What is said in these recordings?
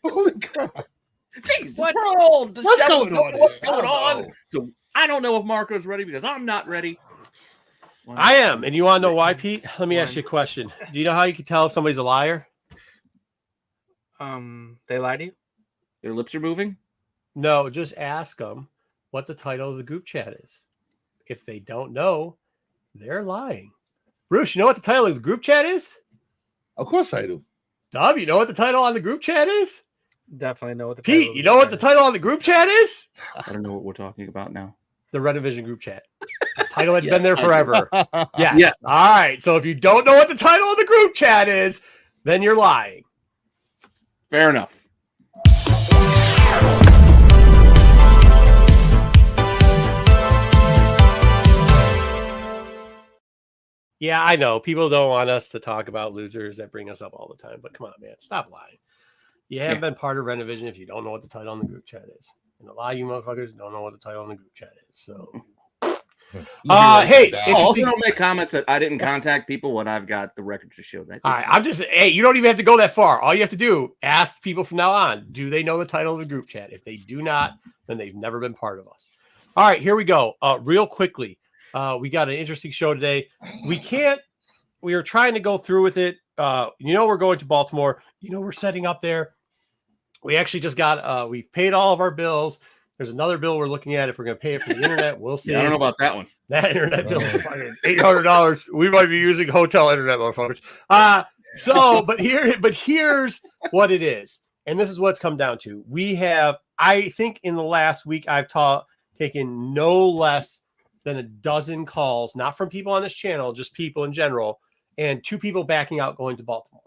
Holy crap. Jesus, we're all What's going on? What's going on? So I don't know if Marco's ready because I'm not ready. I am. And you want to know why, Pete? Let me ask you a question. Do you know how you can tell if somebody's a liar? They lie to you? Their lips are moving? No, just ask them what the title of the group chat is. If they don't know, they're lying. Bruce, you know what the title of the group chat is? Of course I do. Dub, you know what the title on the group chat is? Definitely know what the Pete, you know what the title on the group chat is? I don't know what we're talking about now. The Renovision group chat. The title that's been there forever. Yes. Yes. All right. So if you don't know what the title of the group chat is, then you're lying. Fair enough. Yeah, I know. People don't want us to talk about losers that bring us up all the time. But come on, man. Stop lying. You haven't been part of Renovision if you don't know what the title on the group chat is. And a lot of you motherfuckers don't know what the title on the group chat is. So, hey, Also don't make comments that I didn't contact people when I've got the record to show that. All right, I'm just, hey, you don't even have to go that far. All you have to do, ask people from now on, do they know the title of the group chat? If they do not, then they've never been part of us. All right, here we go. Real quickly, we got an interesting show today. We are trying to go through with it. We're going to Baltimore. We're setting up there. We actually just got, we've paid all of our bills. There's another bill we're looking at. If we're going to pay it for the internet, we'll see. I don't know about that one. That internet bill is $800. We might be using hotel internet, motherfuckers. But here's what it is. And this is what it's come down to. We have, I think in the last week, I've taken no less than a dozen calls, not from people on this channel, just people in general, and 2 people backing out going to Baltimore.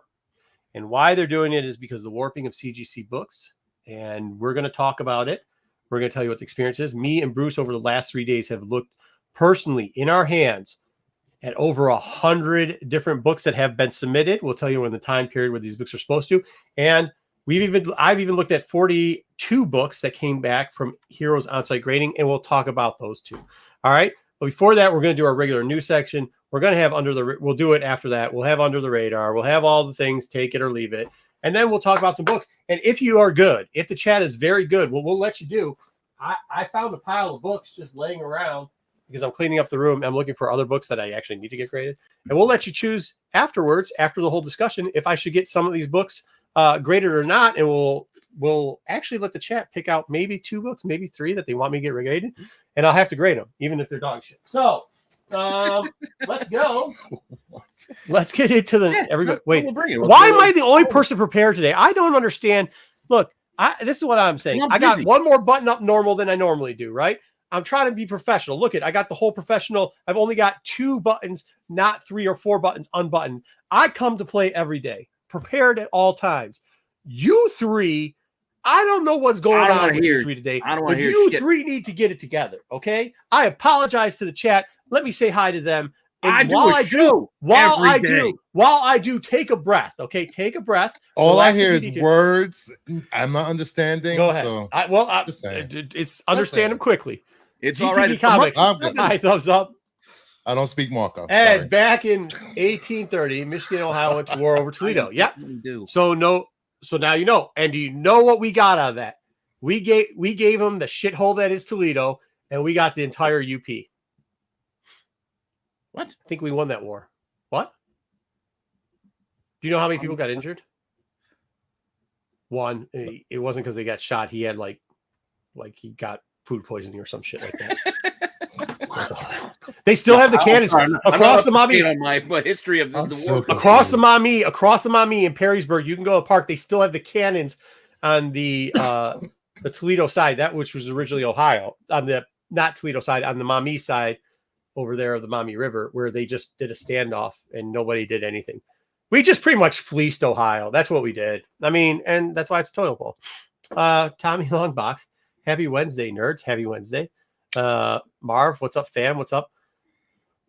And why they're doing it is because of the warping of CGC books. And we're going to talk about it. We're going to tell you what the experience is. Me and Bruce over the last 3 days have looked personally in our hands at over 100 different books that have been submitted. We'll tell you when the time period where these books are supposed to. And I've even looked at 42 books that came back from Heroes Onsite Grading, and we'll talk about those too. All right. But before that, we're going to do our regular news section. We're going to have we'll do it after that. We'll have Under the Radar. We'll have all the things, take it or leave it. And then we'll talk about some books. And if you are good, if the chat is very good, we'll let you do. I found a pile of books just laying around because I'm cleaning up the room. I'm looking for other books that I actually need to get graded. And we'll let you choose afterwards, after the whole discussion, if I should get some of these books graded or not. And we'll actually let the chat pick out maybe 2 books, maybe 3 that they want me to get graded. And I'll have to grade them, even if they're dog shit. So let's go. Let's get into everybody. Wait, why am I the only person prepared today? I don't understand. Look, this is what I'm saying. I got one more button up normal than I normally do, right? I'm trying to be professional. Look I got the whole professional. I've only got 2 buttons, not 3 or 4 buttons unbuttoned. I come to play every day, prepared at all times. You 3, I don't know what's going on with you 3 today. I don't want to hear you shit. 3 need to get it together, okay? I apologize to the chat. Let me say hi to them. And while I do, take a breath, okay? Take a breath. All I hear is words. I'm not understanding. Go ahead. So it's understand them quickly. It's GTV all right. Comics. Hi, thumbs up. I don't speak Marco. Ed, back in 1830, Michigan, Ohio went to war over Toledo. Yeah. So now you know. And do you know what we got out of that? We gave them the shithole that is Toledo, and we got the entire UP. What? I think we won that war. What? Do you know how many people got injured? 1. It wasn't because they got shot. He had like he got food poisoning or some shit like that. They still have the cannons across the Maumee. On my history of the war. Across the Maumee in Perrysburg, you can go to the park. They still have the cannons on the Toledo side, that which was originally Ohio, on the not Toledo side, on the Maumee side over there of the Maumee River, where they just did a standoff and nobody did anything. We just pretty much fleeced Ohio. That's what we did. I mean, and that's why it's a toilet bowl. Tommy Longbox, happy Wednesday, nerds. Happy Wednesday. Marv, what's up, fam? What's up?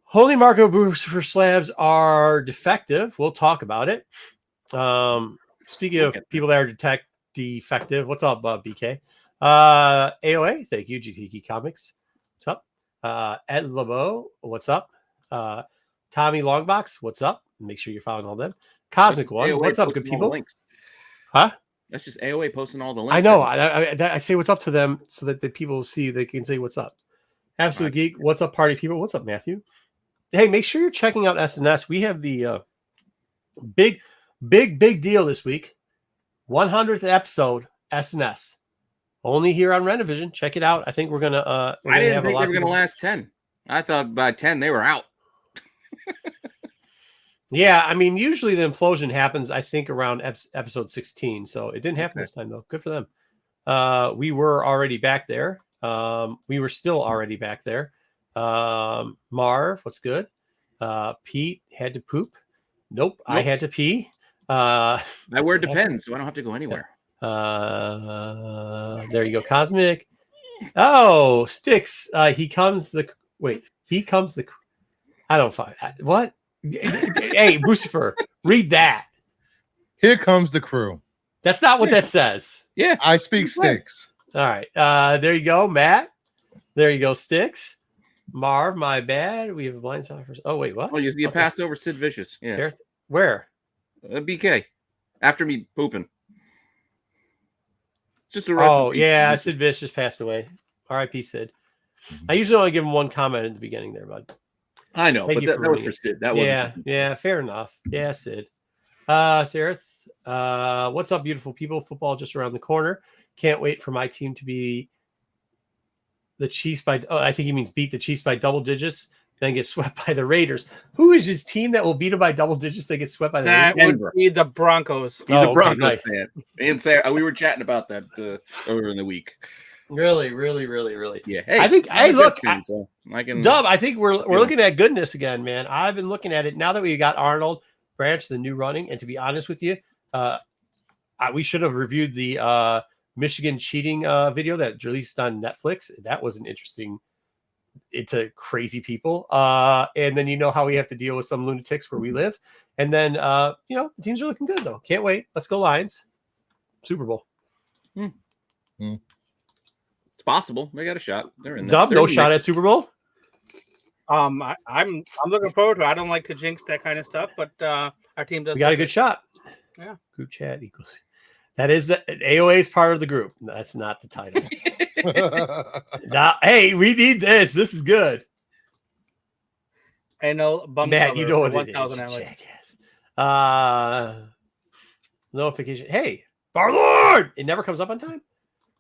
Holy Marco Brucifer slabs are defective. We'll talk about it. Speaking of people that are defective, what's up, BK? AOA, thank you. GTK Comics, what's up? Ed LeBeau, what's up? Tommy Longbox, what's up? Make sure you're following all them. Cosmic One, what's up, good people? Links. Huh? That's just AOA posting all the links. I know. I say what's up to them so that the people see they can say what's up. Absolute Right. Geek. What's up, party people? What's up, Matthew? Hey, make sure you're checking out SNS. We have the big deal this week. 100th episode SNS. Only here on Renovision. Check it out. I think we're gonna. I didn't think they were gonna last 10. I thought by 10 they were out. Yeah, I mean, usually the implosion happens, I think, around episode 16. So it didn't happen this time, though. Good for them. We were already back there. We were still already back there. Marv, what's good? Pete had to poop. Nope. I had to pee. My word depends, so I don't have to go anywhere. There you go, Cosmic. Oh, Sticks. He comes the. I don't find what. Hey, Brucifer, read that. Here comes the crew. That's not what that says. Yeah, I speak sticks. All right. There you go, Matt. There you go, Sticks. Marv, my bad. We have a blind spot for. Oh, wait, what? Oh, you passed over Sid Vicious. Yeah. Where? BK. After me pooping. It's just a yeah. Sid Vicious passed away. R.I.P. Sid. I usually only give him one comment at the beginning there, bud. I know, but that was for Sid. That was yeah, fair enough. Yeah, Sid. Sarah, what's up, beautiful people? Football just around the corner. Can't wait for my team to be the Chiefs by. Oh, I think he means beat the Chiefs by double digits, then get swept by the Raiders. Who is his team that will beat them by double digits? They get swept by the Raiders. That would be the Broncos. He's a Broncos fan. And Sarah, we were chatting about that earlier in the week. Really. Yeah. Hey, I think. Hey, look, Dub. I think we're looking at goodness again, man. I've been looking at it now that we got Arnold Branch, the new running, and to be honest with you, we should have reviewed the Michigan cheating video that released on Netflix. That was an interesting. It's a crazy people, and then you know how we have to deal with some lunatics where we live, and then the teams are looking good though. Can't wait. Let's go Lions. Super Bowl. It's possible. They got a shot. They're in there. Dub, no shot at Super Bowl. I'm looking forward to it. I don't like to jinx that kind of stuff, but our team does. We got a good shot. Yeah. Group chat equals. That is the AOA is part of the group. That's not the title. Hey, we need this. This is good. I know. Matt, you know what it is. Jackass. Notification. Hey, Barlord. It never comes up on time.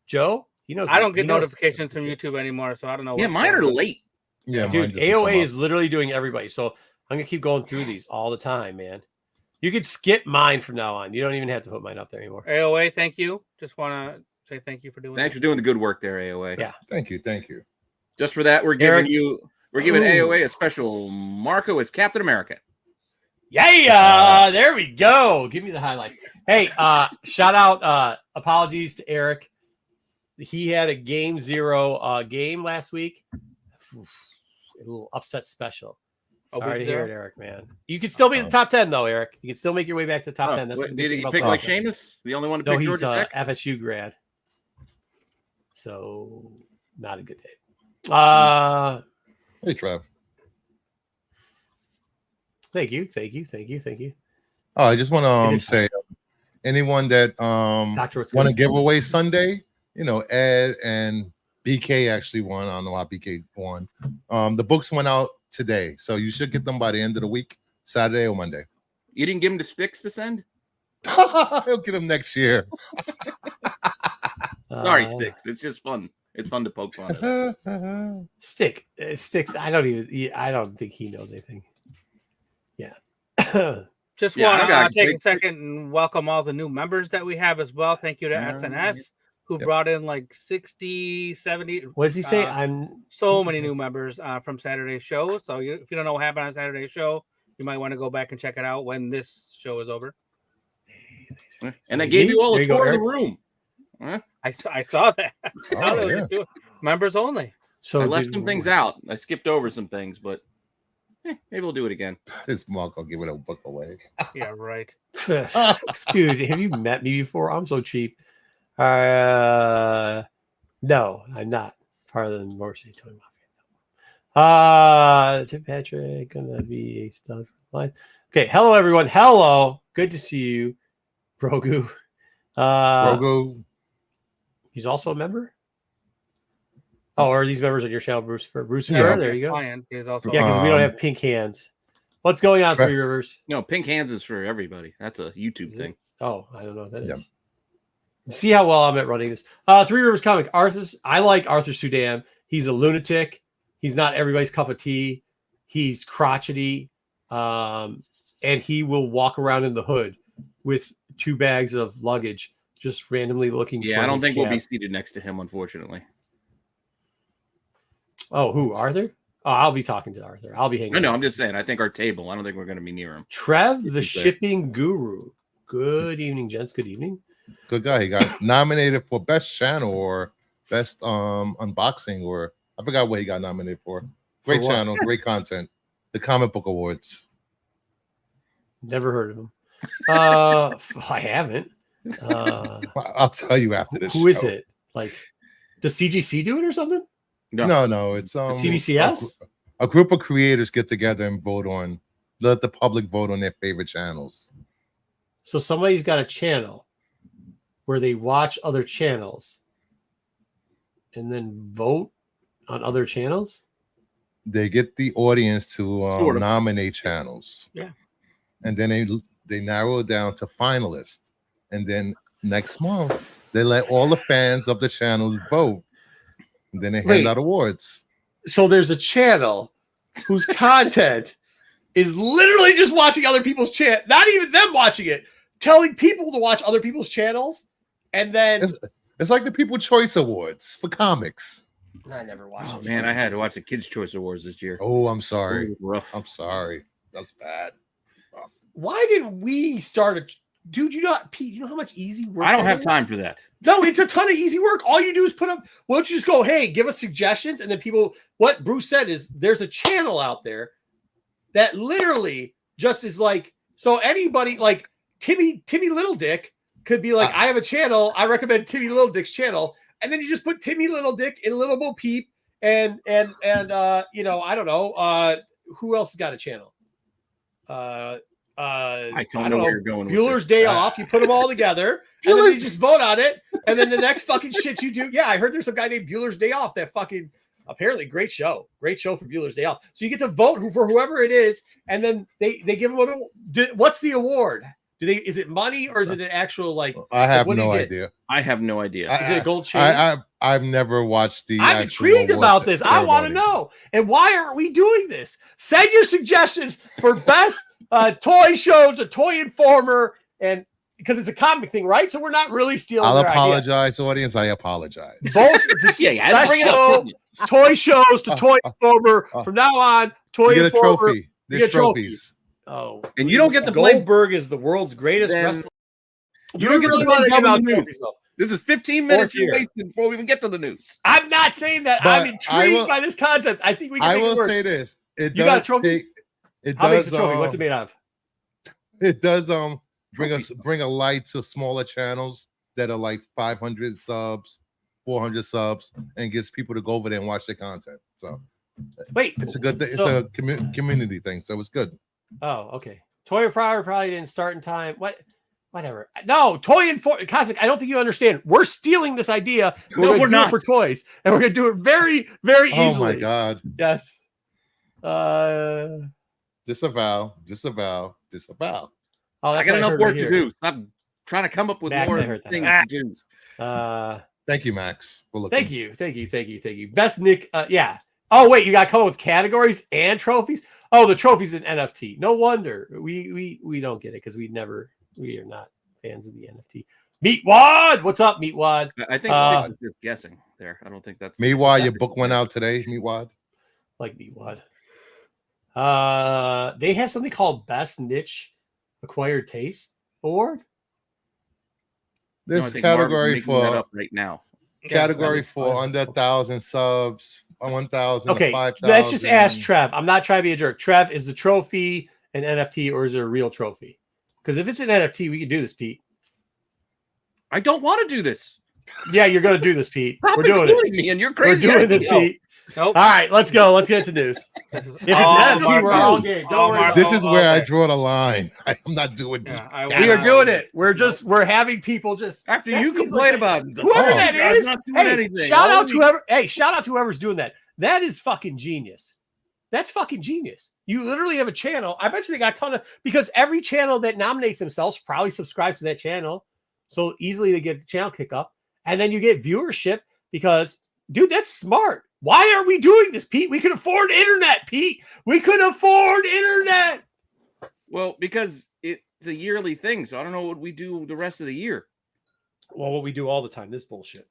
Joe, he knows. I don't get notifications from YouTube anymore, so I don't know. Yeah, mine are late. Yeah, dude. AOA is literally doing everybody. So I'm gonna keep going through these all the time, man. You could skip mine from now on. You don't even have to put mine up there anymore. AOA, thank you. Just want to say thank you for doing. Thanks for doing the good work there, AOA. Yeah, thank you. Just for that, we're giving AOA a special Marco as Captain America. Yeah, there we go. Give me the highlight. Hey, shout out, apologies to Eric. He had a game 0 game last week. A little upset special. Sorry to hear it, Eric, man. You can still be in the top 10, though, Eric. You can still make your way back to the top 10. That's did he pick like Seamus? The only one to pick he's Georgia Tech? FSU grad. So, not a good day. Hey, Trev. Thank you. Oh, I just want to say, anyone that want to give away Sunday, Ed and BK actually won. I don't know how BK won. The books went out today, so you should get them by the end of the week, Saturday or Monday. You didn't give them to Sticks to send? He'll get them next year. Sorry, Sticks. It's just fun. It's fun to poke fun at. Sticks. I don't think he knows anything. Yeah. Just want to take a second and welcome all the new members that we have as well. Thank you to SNS who brought in like 60, 70. What does he say? So many new members from Saturday's show. So if you don't know what happened on Saturday's show, you might want to go back and check it out when this show is over. And I gave you all a tour of the room. Huh? I saw that. Members only. So I left some things out. I skipped over some things, but maybe we'll do it again. This Mark will give it a book away. Yeah, right. Dude, have you met me before? I'm so cheap. No, I'm not. Part of the Morrissey Toy Mafia. Tim Patrick gonna be a stud for life. Okay, hello everyone. Hello, good to see you, Brogu. Grogu. He's also a member. Oh, are these members on your channel, Brucifer? Yeah. There you go. He's also Yeah, because we don't have pink hands. What's going on, Three Rivers? No, pink hands is for everybody. That's a YouTube thing. Oh, I don't know what that is. Yeah. See how well I'm at running this. Three Rivers comic. I like Arthur Sudan. He's a lunatic. He's not everybody's cup of tea. He's crotchety. And he will walk around in the hood with 2 bags of luggage, just randomly looking for I don't think cab. we'll be seated next to him, unfortunately. Oh, who? Arthur? Oh, I'll be talking to Arthur. I'll be hanging. No, I'm just saying. I think our table. I don't think we're going to be near him. Trev, the shipping guru. Good evening, gents. Good evening. Good guy. He got nominated for best channel or best unboxing, or I forgot what he got nominated for. Great channel, great content. The Comic Book Awards. Never heard of him. I haven't. I'll tell you after this. Who is it? Like, does CGC do it or something? No. It's CBCS. A group of creators get together and let the public vote on their favorite channels. So somebody's got a channel where they watch other channels and then vote on other channels. They get the audience to nominate channels. Yeah. And then they narrow it down to finalists. And then next month, they let all the fans of the channel vote. And then they hand out awards. So there's a channel whose content is literally just watching other people's channel, not even them watching it, telling people to watch other people's channels. And then it's like the People's Choice Awards for comics. I never watched it. Man, I had to watch the Kids' Choice Awards this year. Oh, I'm sorry. Rough. I'm sorry. That's bad. Rough. Why didn't we start dude, Pete, you know how much easy work I don't have time for that. No, it's a ton of easy work. All you do is put up, why don't you just go, hey, give us suggestions? And then what Bruce said is there's a channel out there that literally just is like, so anybody like Timmy Little Dick could be like, I have a channel. I recommend Timmy Little Dick's channel. And then you just put Timmy Little Dick in Little Bo Peep and I don't know, who else has got a channel? I don't know where you're going. Bueller's Day Off. You put them all together, and then you just vote on it. And then the next fucking shit you do. Yeah, I heard there's some guy named Bueller's Day Off. That fucking apparently great show for Bueller's Day Off. So you get to vote for whoever it is, and then they give them what's the award? Is it money or is it an actual like? I have no idea. I have no idea. Is it a gold chain? I've never watched the. I'm intrigued about this. I want to know. And why aren't we doing this? Send your suggestions for best toy show to Toy Informer, and because it's a comic thing, right? So we're not really stealing. I'll apologize, audience. I apologize. Both toy shows to Toy Informer. From now on, Toy you get Informer. A trophy. There's trophies. Oh, and you don't get to Goldberg is the world's greatest wrestler. You don't get to play double news. This is 15 minutes you wasted before we even get to the news. I'm not saying that. But I'm intrigued by this concept. I think we can. I will say this. You got a trophy. How big is the trophy? What's it made of? It does bring a light to smaller channels that are like 500 subs, 400 subs, and gets people to go over there and watch their content. So wait, it's a good thing. It's a community thing, so it's good. Oh, okay. Toy Informer probably didn't start in time. Whatever. No, Toy Informer. Cosmic, I don't think you understand. We're stealing this idea. We're not for toys, and we're going to do it very, very easily. Oh my god. Yes. Disavow. Oh, I got enough work to do. Stop trying to come up with Max, more things to do. Thank you, Max. Thank you. Best Nick. Yeah. Oh wait, you got to come up with categories and trophies. Oh, the trophies in NFT. No wonder we don't get it because we are not fans of the NFT. Meatwad, what's up, Meatwad? I think Stick was just guessing there. I don't think that's Meatwad. Your book went out today, Meatwad. Like Meatwad. They have something called Best Niche Acquired Taste Award. There's category for right now. Category for under 1,000 subs, 1,000. Okay, 5,000. let's just ask Trev. I'm not trying to be a jerk. Trev, is the trophy an NFT or is it a real trophy? Because if it's an NFT, we can do this, Pete. I don't want to do this. Yeah, you're going to do this, Pete. Stop We're doing it. Me and you're crazy. We're doing this, Pete. Nope. All right, let's go. Let's get to news. If it's NFT, we're all game. Don't worry. This is where I draw the line. I'm not doing this. We are doing it. We're having people just after you complain about whoever that is. Hey, shout out to whoever's doing that. That is fucking genius. That's fucking genius. You literally have a channel. I bet you they got a ton of, because every channel that nominates themselves probably subscribes to that channel. So easily they get the channel kick up. And then you get viewership because, dude, that's smart. Why are we doing this, Pete? We could afford internet, Pete. We could afford internet. Well, because it's a yearly thing. So I don't know what we do the rest of the year. Well, what we do all the time, this bullshit.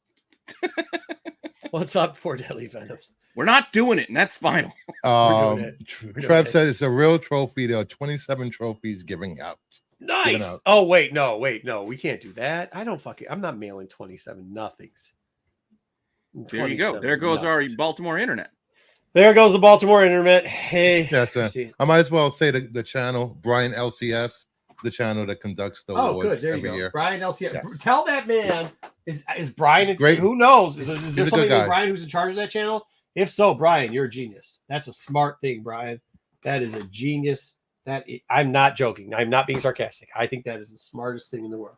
What's up for Deadly Venoms? We're not doing it, and that's final. Trev said it's a real trophy. There are 27 trophies giving out. Nice. Oh, wait, no. We can't do that. I'm not mailing 27 nothings. There you go. There goes our Baltimore internet. There goes the Baltimore internet. Hey. Yes, I might as well say the channel, Brian LCS, the channel that conducts the awards every year. Brian LCS. Yes. Tell that man, is Brian great? Who knows? Is there somebody named Brian who's in charge of that channel? If so, Brian, you're a genius. That's a smart thing, Brian. That is a genius. I'm not joking. I'm not being sarcastic. I think that is the smartest thing in the world.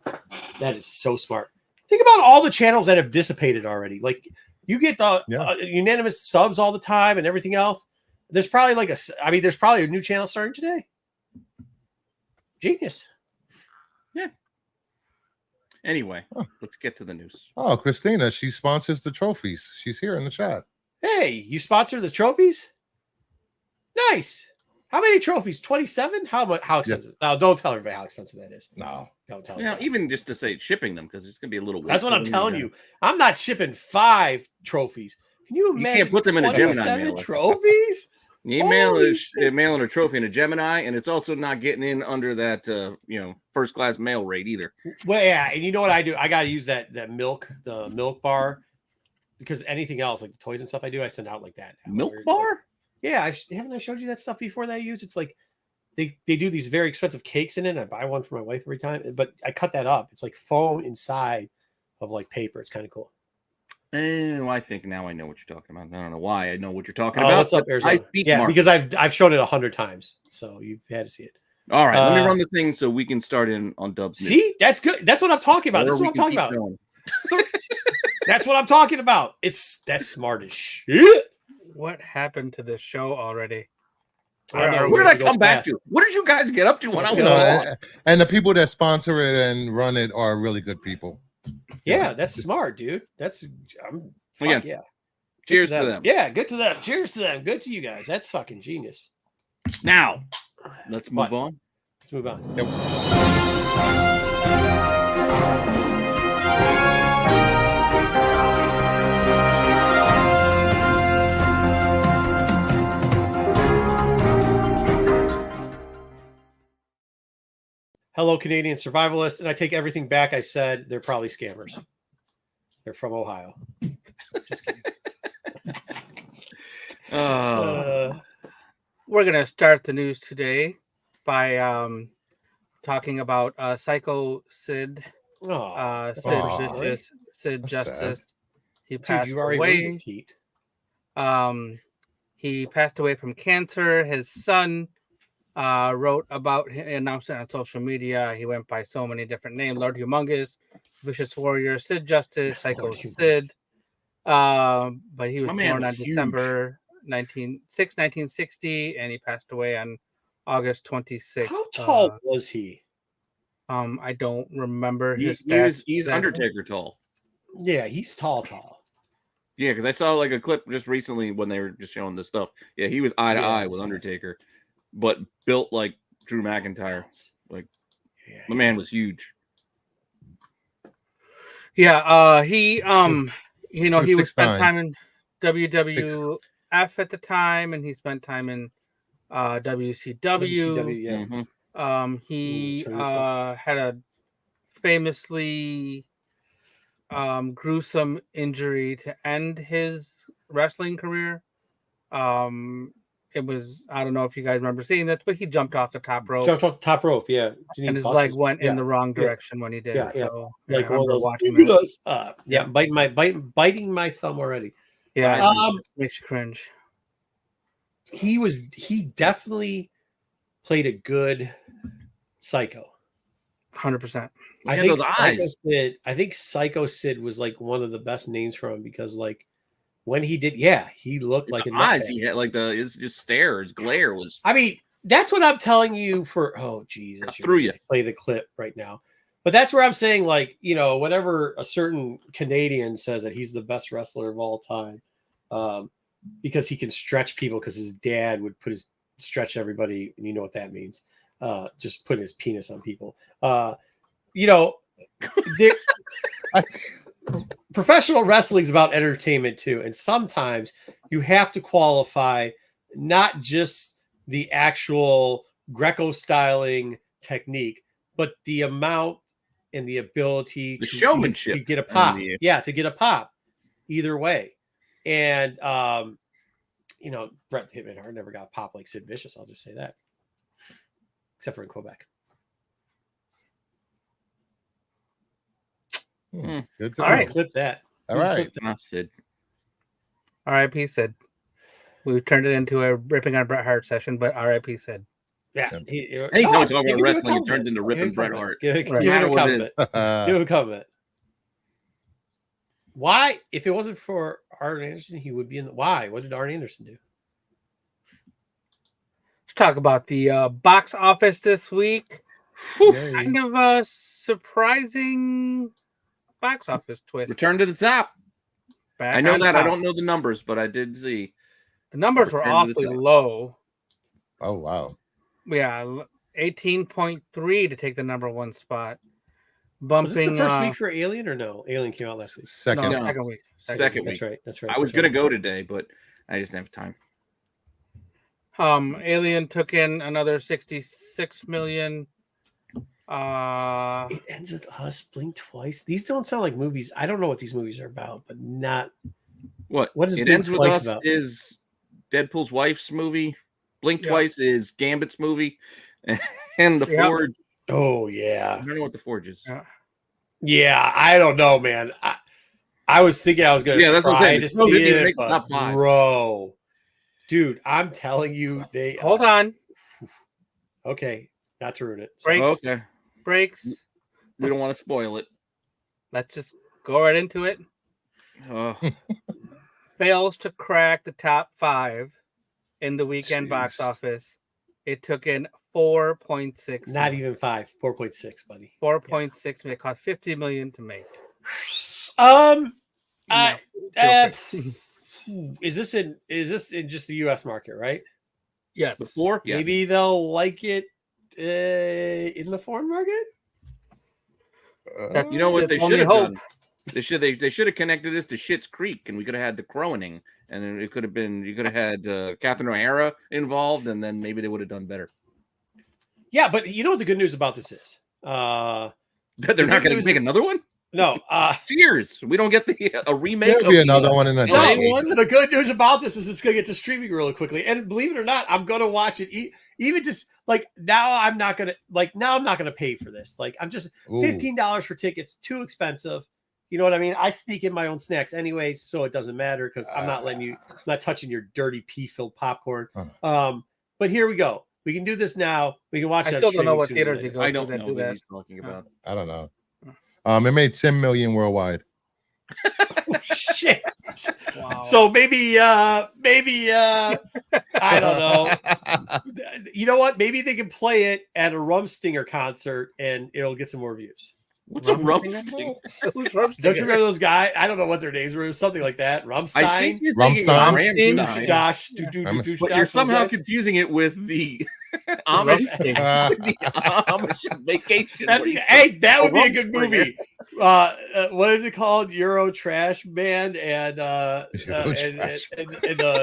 That is so smart. Think about all the channels that have dissipated already. Like, you get the unanimous subs all the time and everything else. There's probably there's probably a new channel starting today. Genius. Yeah. Anyway, let's get to the news. Oh, Christina, she sponsors the trophies. She's here in the chat. Hey, you sponsor the trophies? Nice. How many trophies? 27? How expensive? No, don't tell everybody how expensive that is. No, don't tell. Yeah, even just to say shipping them, because it's gonna be a little. That's what I'm telling you. I'm not shipping 5 trophies. Can you imagine? You can't put them in a Gemini mailer. Trophies? You mailing a trophy in a Gemini, and it's also not getting in under that first class mail rate either. Well, yeah, and you know what I do? I gotta use the milk bar, because anything else like toys and stuff I do, I send out like that. Milk bar? Yeah, haven't I showed you that stuff before that I use? It's like they do these very expensive cakes in it. And I buy one for my wife every time, but I cut that up. It's like foam inside of like paper. It's kind of cool. And I think now I know what you're talking about. I don't know why I know what you're talking about. What's up, Arizona? Because I've shown it 100 times, so you've had to see it. All right, let me run the thing so we can start in on Dubs. See, that's good. That's what I'm talking about. That's what I'm talking about. That's what I'm talking about. That's smart as shit. What happened to this show already? Where did I come back to? What did you guys get up to when I was on? And the people that sponsor it and run it are really good people. Yeah, that's smart, dude. Yeah. Cheers to them. Yeah, good to them. Cheers to them. Good to you guys. That's fucking genius. Now, let's move on. Let's move on. Yep. Hello, Canadian survivalist, and I take everything back I said. They're probably scammers. They're from Ohio. Just kidding. We're gonna start the news today by talking about Psycho Sid. Sid Justice. He passed away. He passed away from cancer. His son wrote about him, announced it on social media. He went by so many different names: Lord Humongous, Vicious Warrior, Sid Justice, Psycho Sid. But he was born on December 1960, and he passed away on August 26th. How tall was he? I don't remember his stats. He's Undertaker tall. Yeah, he's tall. Yeah, because I saw like a clip just recently when they were just showing this stuff. Yeah, he was eye to eye with Undertaker, but built like Drew McIntyre. Like the man was huge. Yeah, he was spent time in WWF at the time, and he spent time in WCW. Yeah. He had a famously gruesome injury to end his wrestling career. It was, I don't know if you guys remember seeing that, but he jumped off the top rope. Yeah. And his leg went in the wrong direction when he did. Yeah. So like one of those watching biting my thumb already. Yeah, makes you cringe. He definitely played a good Psycho. 100%. I think Psycho Sid was like one of the best names for him because like when he did, he looked like a eyes. He had like his stare, his glare was. I mean, that's what I'm telling you for. Oh, Jesus, through you. Play the clip right now. But that's where I'm saying, like, whatever a certain Canadian says that he's the best wrestler of all time, because he can stretch people. Because his dad would stretch everybody, and you know what that means. Just putting his penis on people. Professional wrestling is about entertainment too, and sometimes you have to qualify not just the actual Greco-styling technique, but the amount and the ability the showmanship to get a pop. To get a pop either way. And Bret the Hitman Hart never got a pop like Sid Vicious, I'll just say that. Except for in Quebec. Good All right, clip that. All right. Sid. R.I.P. Sid. We've turned it into a ripping on Bret Hart session, but R.I.P. Sid. Yeah. Anytime we talk about wrestling, it turns into ripping Bret Hart. Give him a comment. Why? If it wasn't for Arn Anderson, he would be in the. Why? What did Arn Anderson do? Let's talk about the box office this week. Kind of a surprising box office twist. Return to the top. I know that. I don't know the numbers, but I did see. The numbers were awfully low. Oh, wow. Yeah, 18.3 to take the number one spot. Bumping. Was this the first week for Alien or no? Alien came out last week. Second week. Second week. That's right. I was gonna go today, but I just didn't have time. Alien took in another 66 million. It ends with us, blink twice. These don't sound like movies. I don't know what these movies are about, but not. What is It Ends With Us about? Is Deadpool's wife's movie. Blink Twice is Gambit's movie, and The Forge. Oh yeah, I don't know what The Forge is. Yeah, I don't know, man. I was thinking I was going to try to see it, but bro, dude, I'm telling you, they hold on. Okay, not to ruin it. Breaks. We don't want to spoil it. Let's just go right into it. Fails to crack the top 5 in the weekend box office. It took in 4.6. Not even 5. 4.6, buddy. 4.6. It cost $50 million to make. Is this in just the U.S. market, right? Yes. The floor. Yes. Maybe they'll like it in the foreign market. You know what they should have done? They should have connected this to Schitt's Creek, and we could have had the Croning, and then it could have been you could have had Catherine O'Hara involved, and then maybe they would have done better. Yeah, but you know what the good news about this is? That they're not going to make another one. No, cheers. We don't get a remake. There'll be another one in a day. The good news about this is it's going to get to streaming really quickly, and believe it or not, I'm going to watch it. Even just like now, I'm not going to pay for this. Like I'm just $15 for tickets, too expensive. You know what I mean? I sneak in my own snacks anyway, so it doesn't matter because I'm not not touching your dirty pee-filled popcorn. But here we go. We can do this now. We can watch. I still don't know what theaters you go to. I don't know what he's talking about. I don't know. It made 10 million worldwide. Oh, shit. Wow. So maybe I don't know. You know what? Maybe they can play it at a Rumstinger concert and it'll get some more views. What's a Rumstinger? Who's Rumstinger? Don't you remember those guys? I don't know what their names were. It was something like that. Rumstein. I think you're thinking Ramstein. But you're somehow confusing it with the Amish, vacation. Hey, that would be a good movie. What is it called? Euro Trash Band and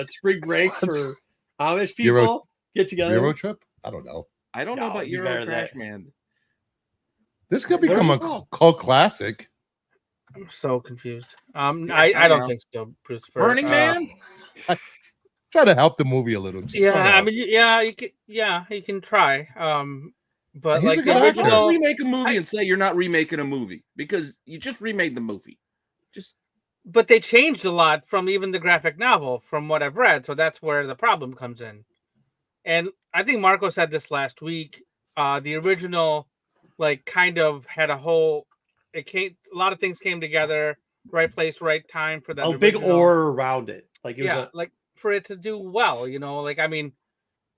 Spring Break for Amish people get together. Euro Trip? I don't know. I don't know about Euro Trash Man. This could become a cult classic. I'm so confused. I don't think so. Brucifer. Burning Man. Try to help the movie a little. I mean, you can try. But like the original, don't remake a movie and say you're not remaking a movie because you just remade the movie. Just But they changed a lot from even the graphic novel, from what I've read. So that's where the problem comes in. And I think Marco said this last week. The original, like, kind of had a whole. A lot of things came together, right place, right time for that. Big aura around it, like it was like for it to do well. Like I mean,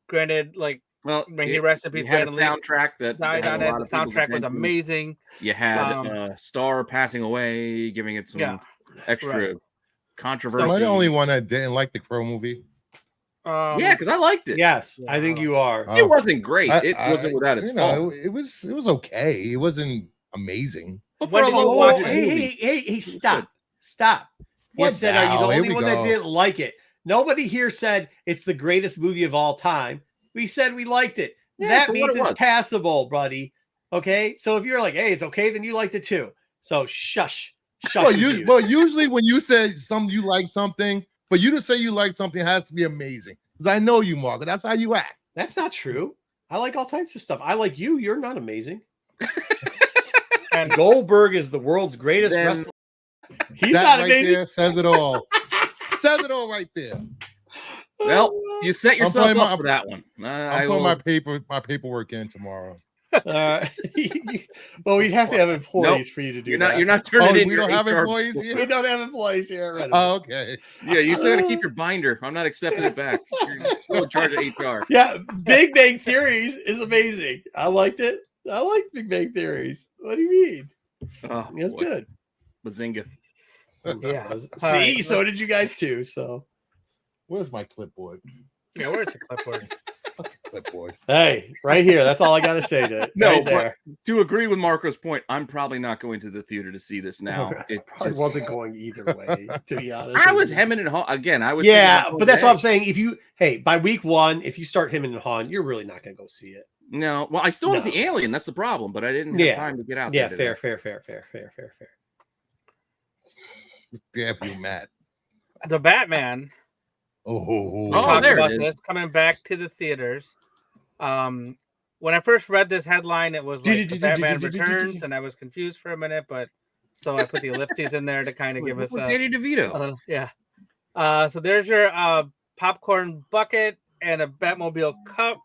granted, like. Well, when he rested, you had a soundtrack that died on it. The soundtrack was amazing. You had Star passing away, giving it some extra controversy. Am I the only one that didn't like the Crow movie? Yeah, because I liked it. Yes, I think you are. It wasn't great. It wasn't without its fault. It was okay. It wasn't amazing. But for a low budget movie, hey, stop. You said, are you the only one that didn't like it? Nobody here said it's the greatest movie of all time. We said we liked it. Yeah, that means it's passable, buddy. Okay? So if you're like, hey, it's okay, then you liked it too. So shush. Well, usually when you say you like something, for you to say you like something has to be amazing. Because I know you, Marco. That's how you act. That's not true. I like all types of stuff. I like you. You're not amazing. And Goldberg is the world's greatest wrestler. He's not amazing. There says it all. Says it all right there. Well, you set yourself up for that one. I'm putting my paperwork in tomorrow. Well, we'd have to have employees for you to do that. You're not turning in. We don't have employees here. We don't have employees here. Oh, okay. Yeah, you still got to keep your binder. I'm not accepting it back. You're still in charge of HR. Yeah, Big Bang Theories is amazing. I liked it. I like Big Bang Theories. What do you mean? Oh, it's good. Bazinga. Yeah. See, so did you guys too. So. Where's my clipboard? Yeah, where's the clipboard? Clipboard. Hey, right here. That's all I got to say to it. No, right there. To agree with Marco's point, I'm probably not going to the theater to see this now. It wasn't going either way, to be honest. I was hemming and hawing. Again, I was. Yeah, but that's what I'm saying. By week one, if you start hemming and hawing, you're really not going to go see it. No. Well, I still want to see Alien. That's the problem, but I didn't have time to get out there. Yeah, fair. Damn you, Matt. The Batman. Oh, there it is. Coming back to the theaters. When I first read this headline, it was like the Batman Returns, and I was confused for a minute, but so I put the ellipses in there to kind of give us Danny DeVito. So there's your popcorn bucket and a Batmobile cup.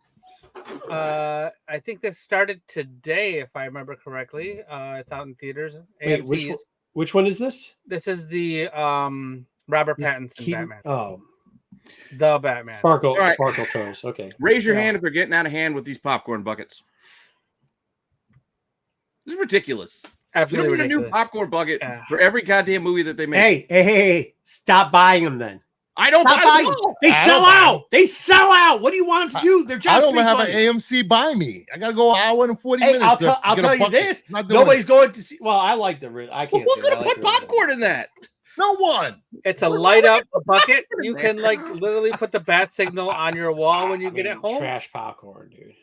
I think this started today, if I remember correctly. It's out in theaters. Wait, which one is this? This is the Robert Pattinson Batman. Oh. The Batman. Sparkle toes. Okay. Raise your hand if you're getting out of hand with these popcorn buckets. This is ridiculous. Absolutely ridiculous. A new popcorn bucket for every goddamn movie that they make. Hey. Stop buying them then. I don't buy them. They sell out. They sell out. What do you want them to do? They're just I don't have an AMC buy me. I got to go an hour and 40 minutes. I'll tell you this. Nobody's going to see. Well, I like the. I can't. Who's going to put popcorn in that? No one. It's a light up bucket. You can literally put the bat signal on your wall when you get it home. Trash popcorn, dude.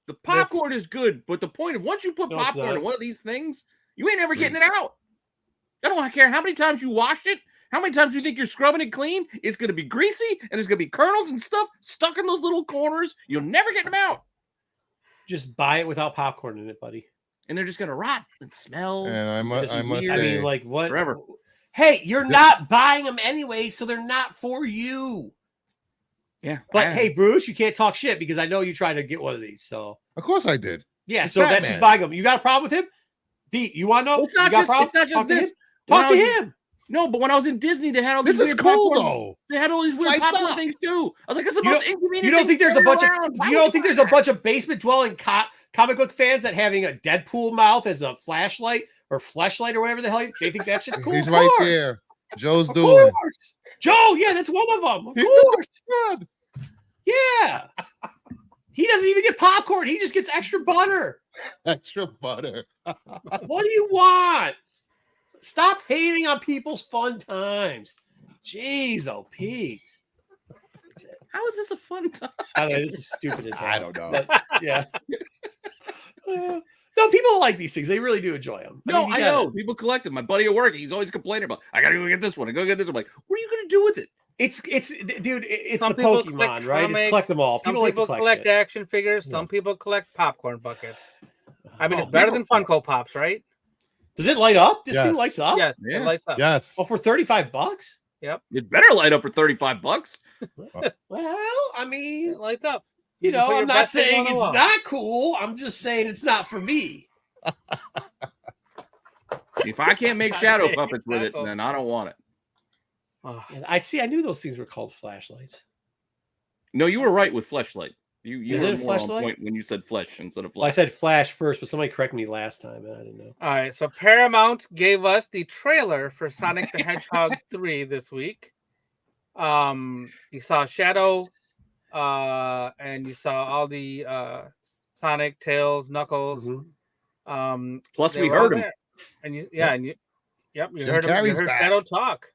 The popcorn is good, but the point of once you put popcorn in one of these things, you ain't ever getting it out. I don't care how many times you wash it, how many times you think you're scrubbing it clean. It's going to be greasy and there's going to be kernels and stuff stuck in those little corners. You'll never get them out. Just buy it without popcorn in it, buddy. And they're just going to rot and smell. And I must say, I mean, like what? Forever. Hey, you're not buying them anyway, so they're not for you. Yeah. But hey, Bruce, you can't talk shit because I know you tried to get one of these. So of course I did. Yeah, it's so Batman. That's just buying them. You got a problem with him? Pete, you want to know? It's not just this. Talk to him. No, but when I was in Disney, they had all these. This is cool though. They had all these weird popcorn things too. I was like, "This is the most inconvenient." You don't think there's a bunch of? You don't think there's a bunch of basement dwelling comic book fans that having a Deadpool mouth as a flashlight or fleshlight or whatever the hell they think that shit's cool? He's right there. Joe's doing. Joe, yeah, that's one of them. Of course. Good. Yeah. He doesn't even get popcorn. He just gets extra butter. Extra butter. What do you want? Stop hating on people's fun times. Jeez, oh, Pete. How is this a fun time? I mean, this is stupid as hell. I don't know. But, yeah. No, people like these things. They really do enjoy them. I know. People collect them. My buddy at work, he's always complaining about, I got to go get this one. I go get this one. I'm like, what are you going to do with it? It's the Pokemon, right? It's collect them all. People collect action figures. Some people collect popcorn buckets. I mean, it's better than Funko Pops, right? Does it light up? This Yes. thing lights up? Yes, Yeah. it lights up. Yes. Oh, for $35? Yep. It better light up for $35. Well, I mean, It lights up. you can put know, your I'm not best thing saying on the it's wall. not cool. I'm just saying it's not for me. If I can't make God shadow damn, puppets with it, Taco. then I don't want it. Oh, And I knew those things were called flashlights. No, you were right with fleshlight. You Is were it a more on fleshlight? point when you said flesh instead of Well, I flesh. said flash first, but somebody corrected me last time, and I didn't know. all right, so Paramount gave us the trailer for Sonic the Hedgehog 3 this week. You saw Shadow, and you saw all the Sonic, Tails, Knuckles. Mhm. Plus, they we were all heard him. there. And you Jim heard him. You Carrey's heard back. Shadow talk.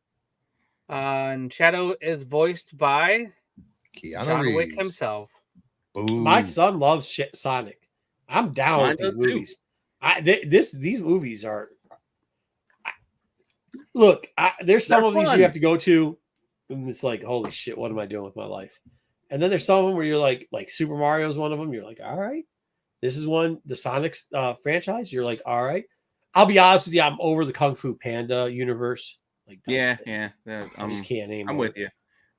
And Shadow is voiced by Keanu John Wick Reeves. himself. Boo. My son loves Sonic. I'm down Mine with these does too. movies. These movies are. Look, there's some They're of these fun. you have to go to, and it's like, holy shit, what am I doing with my life? And then there's some of them where you're like Super Mario is one of them. You're like, all right, this is one, the Sonic franchise. You're like, all right. I'll be honest with you, I'm over the Kung Fu Panda universe. Like, Yeah. I just can't anymore. I'm with you.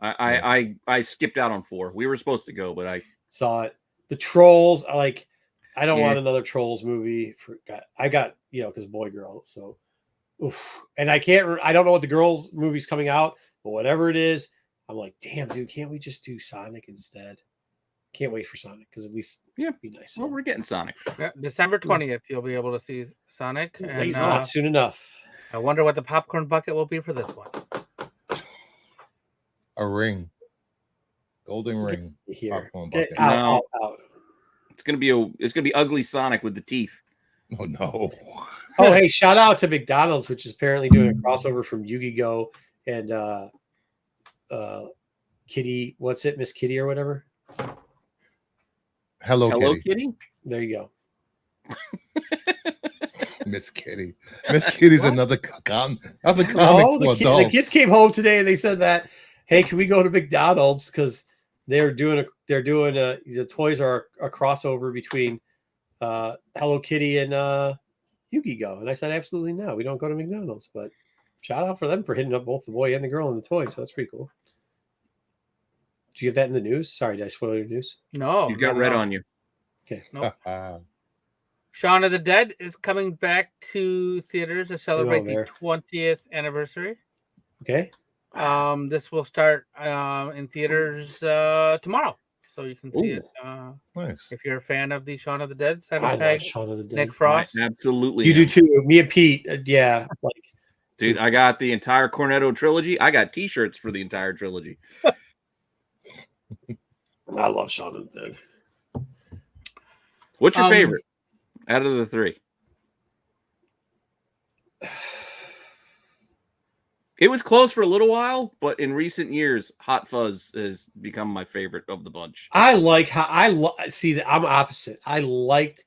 I skipped out on 4. We were supposed to go, but I Saw it. The Trolls, I don't Yeah. want another Trolls movie. I got because boy girl. So, oof. And I don't know what the girls movie's coming out, but whatever it is, I'm like, damn, dude, can't we just do Sonic instead? Can't wait for Sonic because at least it'd be nice. Well, we're getting Sonic. Yeah, December 20th, you'll be able to see Sonic. And It's not soon enough. I wonder what the popcorn bucket will be for this one. A ring. Golden ring. Here, Popcorn get bucket. out. It's gonna be ugly Sonic with the teeth. Oh no. Oh, hey, shout out to McDonald's, which is apparently doing a crossover from Yu-Gi-Oh and Kitty. What's it, Miss Kitty or whatever? Hello Kitty. Kitty. There you go. Miss Kitty. Miss Kitty's another comic. That's a comic Oh, for the adults. kids came home today and they said that, hey, can we go to McDonald's because the toys are a crossover between Hello Kitty and Yu-Gi-Oh, and I said absolutely no, we don't go to McDonald's. But shout out for them for hitting up both the boy and the girl in the toy, so that's pretty cool. Do you have that in the news? Sorry, did I spoil your news? No, You've got red on you. Okay. Nope. Shaun of the Dead is coming back to theaters to celebrate the 20th anniversary. Okay. This will start in theaters tomorrow, so you can see it. Nice. If you're a fan of the Shaun of the Dead, I love tag Shaun of the Dead. Nick Frost. Absolutely. You do too. Me and Pete. Yeah. Dude, I got the entire Cornetto trilogy. I got T-shirts for the entire trilogy. I love Shaun of the Dead. What's your favorite out of the 3? It was close for a little while, but in recent years, Hot Fuzz has become my favorite of the bunch. I like how see that I'm opposite. I liked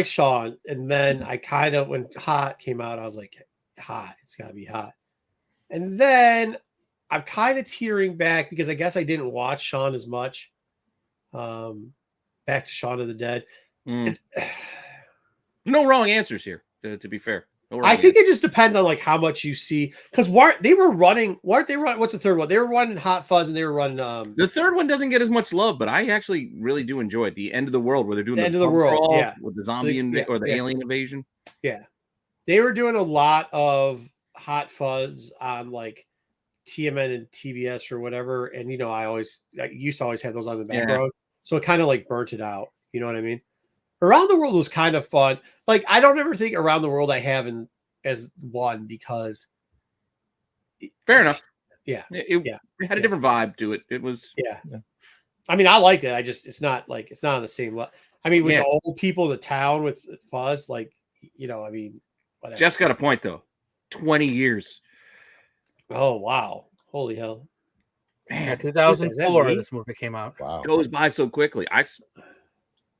Shaun, and then I kind of when Hot came out, I was like, Hot, it's gotta be Hot. And then I'm kind of tearing back because I guess I didn't watch Shaun as much. Back to Shaun of the Dead. No wrong answers here, to be fair. I think it just depends on like how much you see. Because weren't they running? What's the third one? They were running Hot Fuzz and they were running the third one doesn't get as much love, but I actually really do enjoy it. The End of the World, where they're doing the End of the World, with the zombie or the alien invasion. Yeah. They were doing a lot of Hot Fuzz on like TMN and TBS or whatever. And I used to always have those on the background. So it kind of like burnt it out. You know what I mean? Around the World was kind of fun. Like, I don't ever think Around the World I have as one because. Fair enough. Yeah. It had a different vibe to it. It was. Yeah. I mean, I liked it. It's not on the same level. I mean, with the old people in the town with Fuzz, like, I mean, whatever. Jeff's got a point, though. 20 years. Oh, wow. Holy hell. Man, 2004, this movie came out. Wow. It goes by so quickly.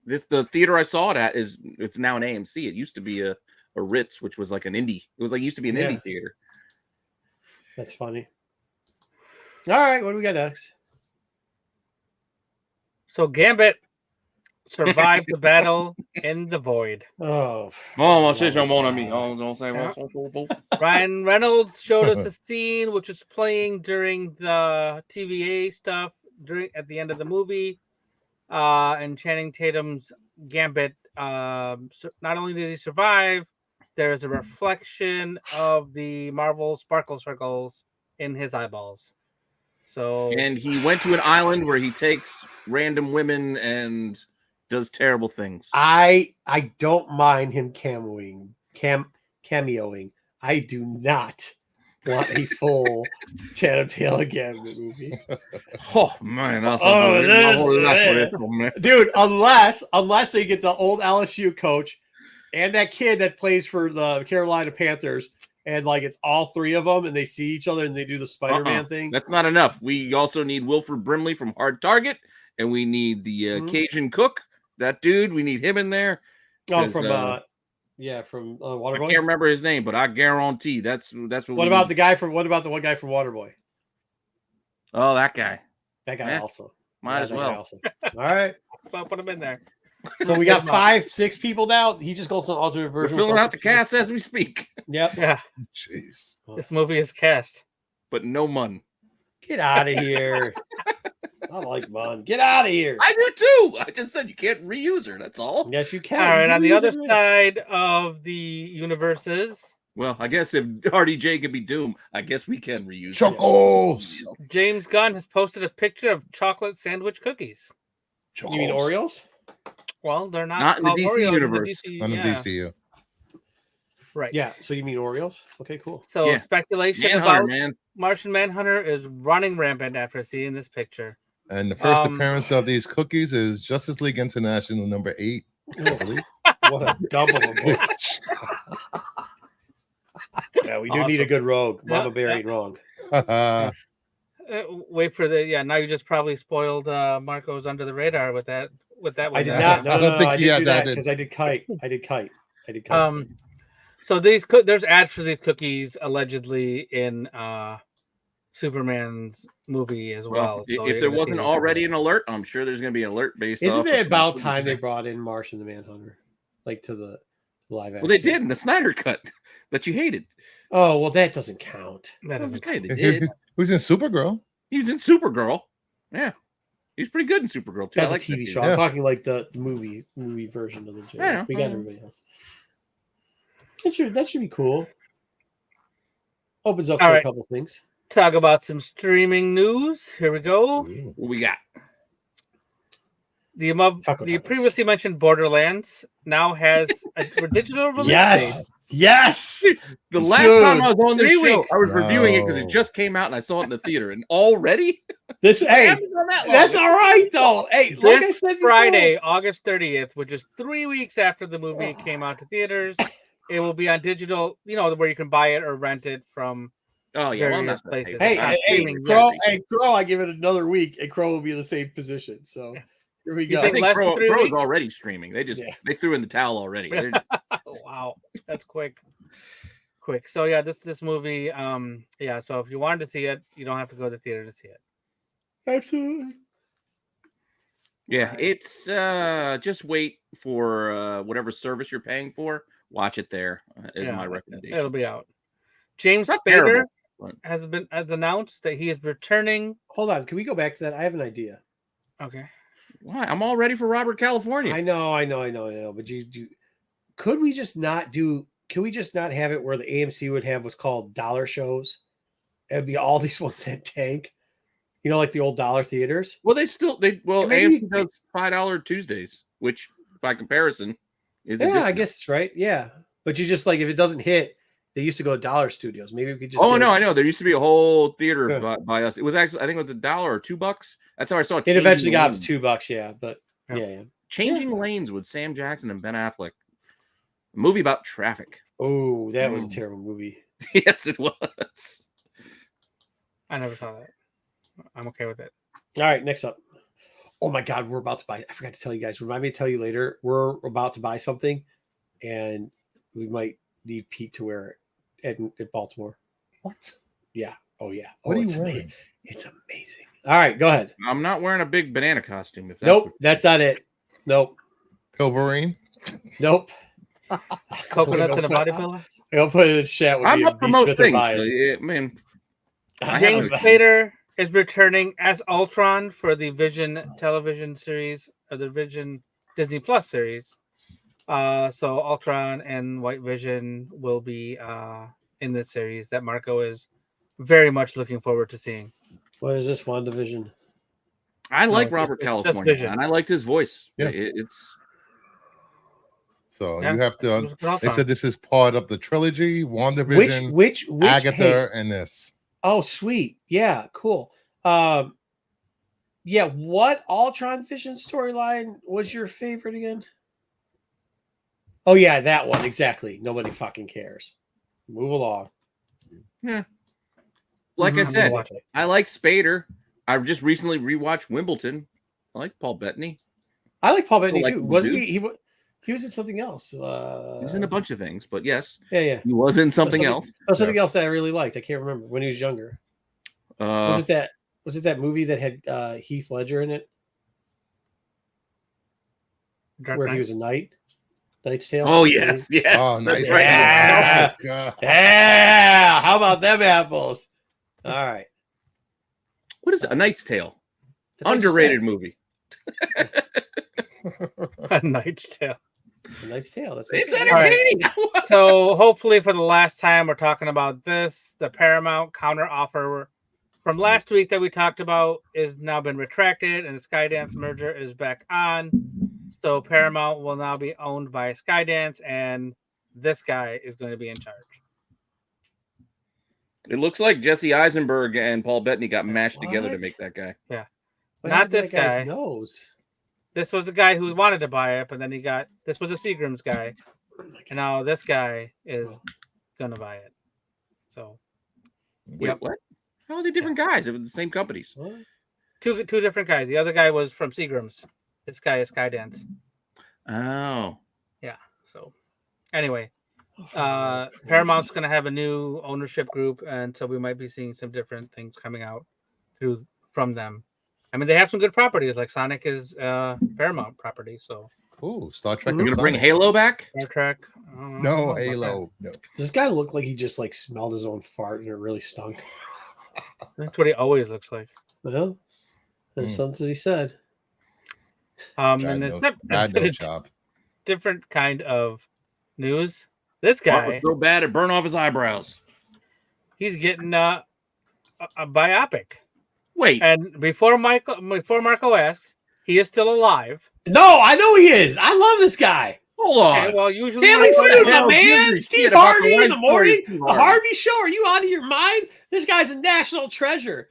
The theater I saw it at it's now an AMC. It used to be a Ritz, which was like an indie. It was like used to be an indie theater. That's funny. All right, what do we got next? So Gambit survive the battle in the void. Oh, my sister on me. Don't say Ryan Reynolds showed us a scene which was playing during the TVA stuff at the end of the movie. And Channing Tatum's gambit. Not only did he survive, there is a reflection of the Marvel sparkle circles in his eyeballs. So, and he went to an island where he takes random women and does terrible things. I don't mind him cameoing. I do not want a full Channing Tatum Gambit movie. Oh man, dude! Unless they get the old LSU coach and that kid that plays for the Carolina Panthers, and like it's all three of them, and they see each other and they do the Spider-Man thing. That's not enough. We also need Wilford Brimley from Hard Target, and we need the Cajun cook. That dude, we need him in there. Oh, from Waterboy. I can't remember his name, but I guarantee that's what. What about the one guy from Waterboy? Oh, that guy. That guy also. Might as well. All right. I'll put him in there. So we got 5-6 people now. He just goes to an alternate version. We're filling out the cast as we speak. Yep. Yeah. Jeez. This movie is cast. But no Mun. Get out of here. I like Mun. Get out of here. I do too. I just said you can't reuse her. That's all. Yes, you can. All right. On the other side of the universes. Well, I guess if RDJ can be Doom, I guess we can reuse Chuckles. James Gunn has posted a picture of chocolate sandwich cookies. You mean Oreos? Well, they're not in the DC Oreos universe. On the DCU. Right. Yeah. So you mean Oreos? Okay, cool. So speculation about Martian Manhunter is running rampant after seeing this picture. And the first appearance of these cookies is Justice League International number 8. I believe. What a double of a book. Yeah, we do need a good rogue. Mama buried wrong. Wait for the now you just probably spoiled Marco's Under the Radar with that one. I did not. No, I don't think he had that because I did Kite. So there's ads for these cookies allegedly in Superman's movie as well. So if there wasn't already an alert, I'm sure there's going to be an alert based. Isn't it about time they brought in Martian the Manhunter, like to the live action? Well, they did in the Snyder cut that you hated. Oh well, that doesn't count. That doesn't count. They did. Who's in Supergirl? He was in Supergirl. Yeah, he's pretty good in Supergirl too. That's a TV show. I'm talking like the movie version of the show. Yeah, we got everybody else. That should be cool. Opens up for a couple things. Talk about some streaming news. Here we go. What we got? The previously mentioned Borderlands now has a digital release. Yes. The last time I was on this show, I was reviewing it because it just came out and I saw it in the theater. And already, that's all right though. Hey, like this Friday, August 30th, which is 3 weeks after the movie came out to theaters, it will be on digital. Where you can buy it or rent it from. Various places. Hey, Crow! I give it another week, and Crow will be in the same position. So here we go. I think Crow is already streaming. They they threw in the towel already. Wow, that's quick. So this movie. So if you wanted to see it, you don't have to go to the theater to see it. Absolutely. Yeah, it's just wait for whatever service you're paying for. Watch it there. Is my recommendation. It'll be out. James Spader has announced that he is returning. Hold on, can we go back to that? I have an idea. Okay. Why? I'm all ready for Robert California. I know. But could we just not do? Can we just not have it where the AMC would have what's called dollar shows? It'd be all these ones that tank. Like the old dollar theaters. Well, AMC does $5 Tuesdays, which by comparison is I guess it's right. Yeah, but you just if it doesn't hit. They used to go to Dollar Studios. Maybe we could just. I know. There used to be a whole theater by us. It was actually, I think it was $1 or $2. That's how I saw it. It eventually got up to $2. Yeah, but Changing Lanes with Sam Jackson and Ben Affleck. A movie about traffic. Oh, that was a terrible movie. Yes, it was. I never saw that. I'm okay with it. All right, next up. Oh my God, we're about to buy. I forgot to tell you guys. Remind me to tell you later. We're about to buy something, and we might need Pete to wear it at Baltimore. What? Yeah. Oh yeah. What are you wearing? It's amazing. All right, go ahead. I'm not wearing a big banana costume. Nope, that's not it. Nope. Pilverine. Nope. Coconuts and a body pillow. I'll put it in the chat. I'm up for most things. Man, James Spader is returning as Ultron for the Vision television series, or the Vision Disney Plus series. So Ultron and White Vision will be in this series that Marco is very much looking forward to seeing. What is this, WandaVision? I like Robert California, and I liked his voice. Yeah. It's so you have to. They said this is part of the trilogy: WandaVision, which Agatha, and this. Oh, sweet. Yeah, cool. Yeah, what Ultron Vision storyline was your favorite again? Oh, yeah, that one. Exactly. Nobody fucking cares. Move along. Yeah. Like I said, I like Spader. I just recently rewatched Wimbledon. I like Paul Bettany. I like Paul Bettany too. Wasn't he? He was in something else. He was in a bunch of things, but yes. Yeah. He was in something else. Something else that I really liked. I can't remember when he was younger. Was it that movie that had Heath Ledger in it? Where he was a knight? Knight's Tale? Oh, yes. Oh, nice. Right. Yeah. How about them apples? All right. What is it? A Knight's Tale? Underrated movie. A Knight's Tale. A Knight's Tale. It's entertaining. Right. So hopefully for the last time we're talking about this, the Paramount counter offer from last week that we talked about is now been retracted, and the Skydance merger is back on. So Paramount will now be owned by Skydance, and this guy is going to be in charge. It looks like Jesse Eisenberg and Paul Bettany got mashed together to make that guy. Yeah. Not this guy. Nose? This was the guy who wanted to buy it, but then this was a Seagram's guy. And now this guy is going to buy it. So. Wait, what? How are they different guys? It was the same companies. What? Two different guys. The other guy was from Seagram's. This guy is Skydance. Oh. Yeah. So anyway, Paramount's going to have a new ownership group, and so we might be seeing some different things coming out from them. I mean, they have some good properties, like Sonic is Paramount property. So. Ooh, Star Trek. You're going to bring Halo back? Star Trek. No, Halo. No. Does this guy look like he just smelled his own fart and it really stunk? That's what he always looks like. Well, that's something he said. And it's different kind of news. This guy was so bad it burned off his eyebrows. He's getting a biopic. Wait, and before Marco asks, he is still alive. No, I know he is. I love this guy. Hold on. Okay, well, usually Family Feud, my man. Steve Harvey in the morning. The Harvey Show. Are you out of your mind? This guy's a national treasure.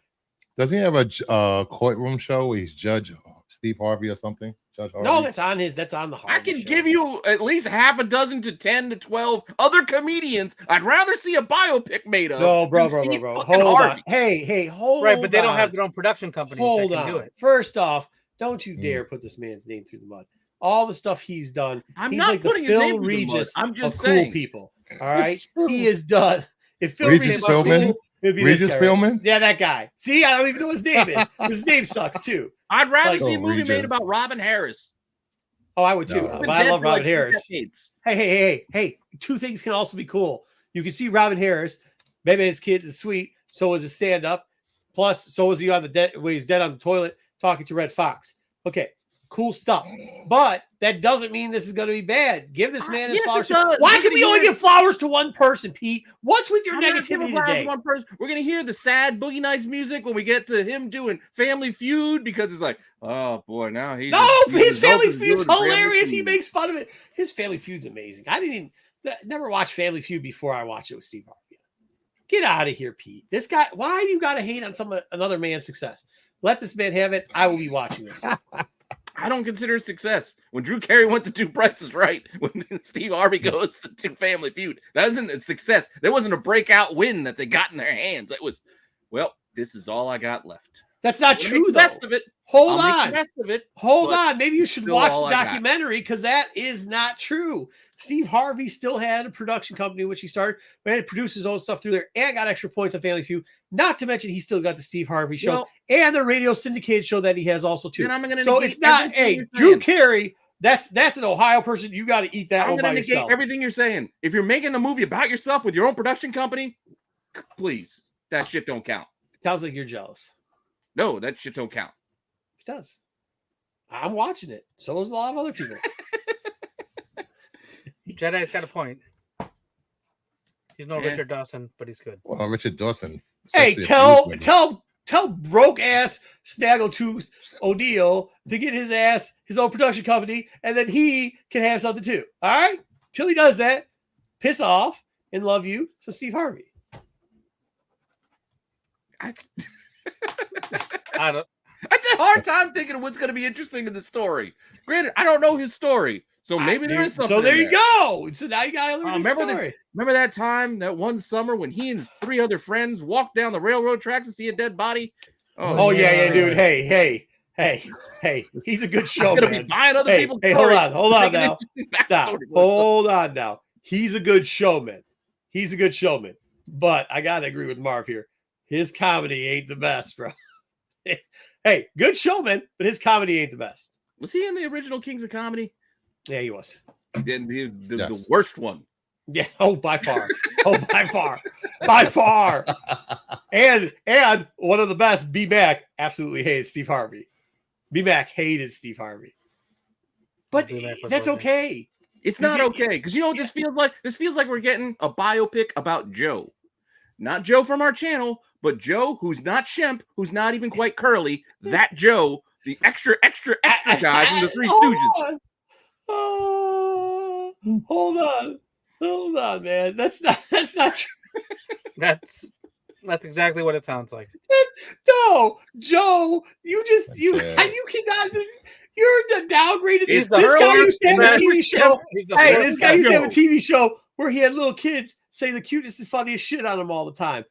Doesn't he have a courtroom show where he's Judge Steve Harvey or something? Judge Harvey? No, that's on the Harvey I can show. give you at least half a dozen to 10 to 12 other comedians I'd rather see a biopic made of. No, bro. Hold on. Hey, hold on. Right, but they don't have their own production company. Hold on. Do it. First off, don't you dare put this man's name through the mud. All the stuff he's done. I'm he's not like putting the his Phil name through the mud. Regis I'm just of saying. cool people. All right, he is done. If Phil Regis Philbin, Regis Philbin, yeah, that guy. See, I don't even know what his name is. His name sucks too. I'd rather see a movie made about Robin Harris. Oh, I would too. No. But I love Robin Harris. Hey. Two things can also be cool. You can see Robin Harris. Maybe his kids is sweet. So is his stand-up. Plus, so is he on when he's dead on the toilet talking to Red Fox. Okay, cool stuff. But that doesn't mean this is going to be bad. Give this man his flowers. Why can we only give flowers to one person, Pete? What's with your negativity today? One person. We're going to hear the sad Boogie Nights music when we get to him doing Family Feud because it's like, oh boy, now he's his Family Feud's hilarious. He makes fun of it. His Family Feud's amazing. I never watched Family Feud before I watched it with Steve Harvey. Get out of here, Pete. This guy, why do you got to hate on another man's success? Let this man have it. I will be watching this. I don't consider it success. When Drew Carey went to 2 Prices Right, when Steve Harvey goes to Family Feud, that isn't a success. There wasn't a breakout win that they got in their hands. It was, well, this is all I got left. That's not true, though. Best of it. Hold on. Maybe you should watch the documentary because that is not true. Steve Harvey still had a production company, which he started, but he produced his own stuff through there and got extra points on Family Feud. Not to mention, he still got the Steve Harvey show and the radio syndicated show that he has also too. So it's not, Drew Carey That's an Ohio person. You got to eat that I'm one by going to negate yourself. everything you're saying. If you're making the movie about yourself with your own production company, please, that shit don't count. It sounds like you're jealous. No, that shit don't count. It does. I'm watching it. So is a lot of other people. Jedi's got a point. He's no Richard Dawson, but he's good. Well, Richard Dawson. Hey, tell broke ass Snaggletooth O'Neal to get his own production company, and then he can have something too. All right? Till he does that, piss off and love you. So Steve Harvey. I had a hard time thinking of what's going to be interesting in the story. Granted, I don't know his story, so maybe there is something. So there you go. So now you got to learn his story. Remember that time, that one summer when he and 3 other friends walked down the railroad tracks to see a dead body? Oh yeah, dude. Hey. He's a good showman. Gonna be buying other people's Hey, hold on now. Stop. Hold on now. He's a good showman. But I gotta agree with Marv here. His comedy ain't the best, bro. Hey, good showman, but his comedy ain't the best. Was he in the original Kings of Comedy? Yeah, he was. The worst one. Yeah. Oh, by far. By far. And one of the best, B-Mac absolutely hated Steve Harvey. B-Mac hated Steve Harvey. But that's okay. It's not okay. Because you know what this feels like? This feels like we're getting a biopic about Joe. Not Joe from our channel, but Joe who's not Shemp, who's not even quite curly. That Joe, the extra guy from the Three Stooges. Oh, hold on, man. That's not true. That's exactly what it sounds like. No, Joe, you cannot. You're the downgraded. This guy used to have a TV show. Hey, this guy used to have a TV show where he had little kids say the cutest and funniest shit on him all the time.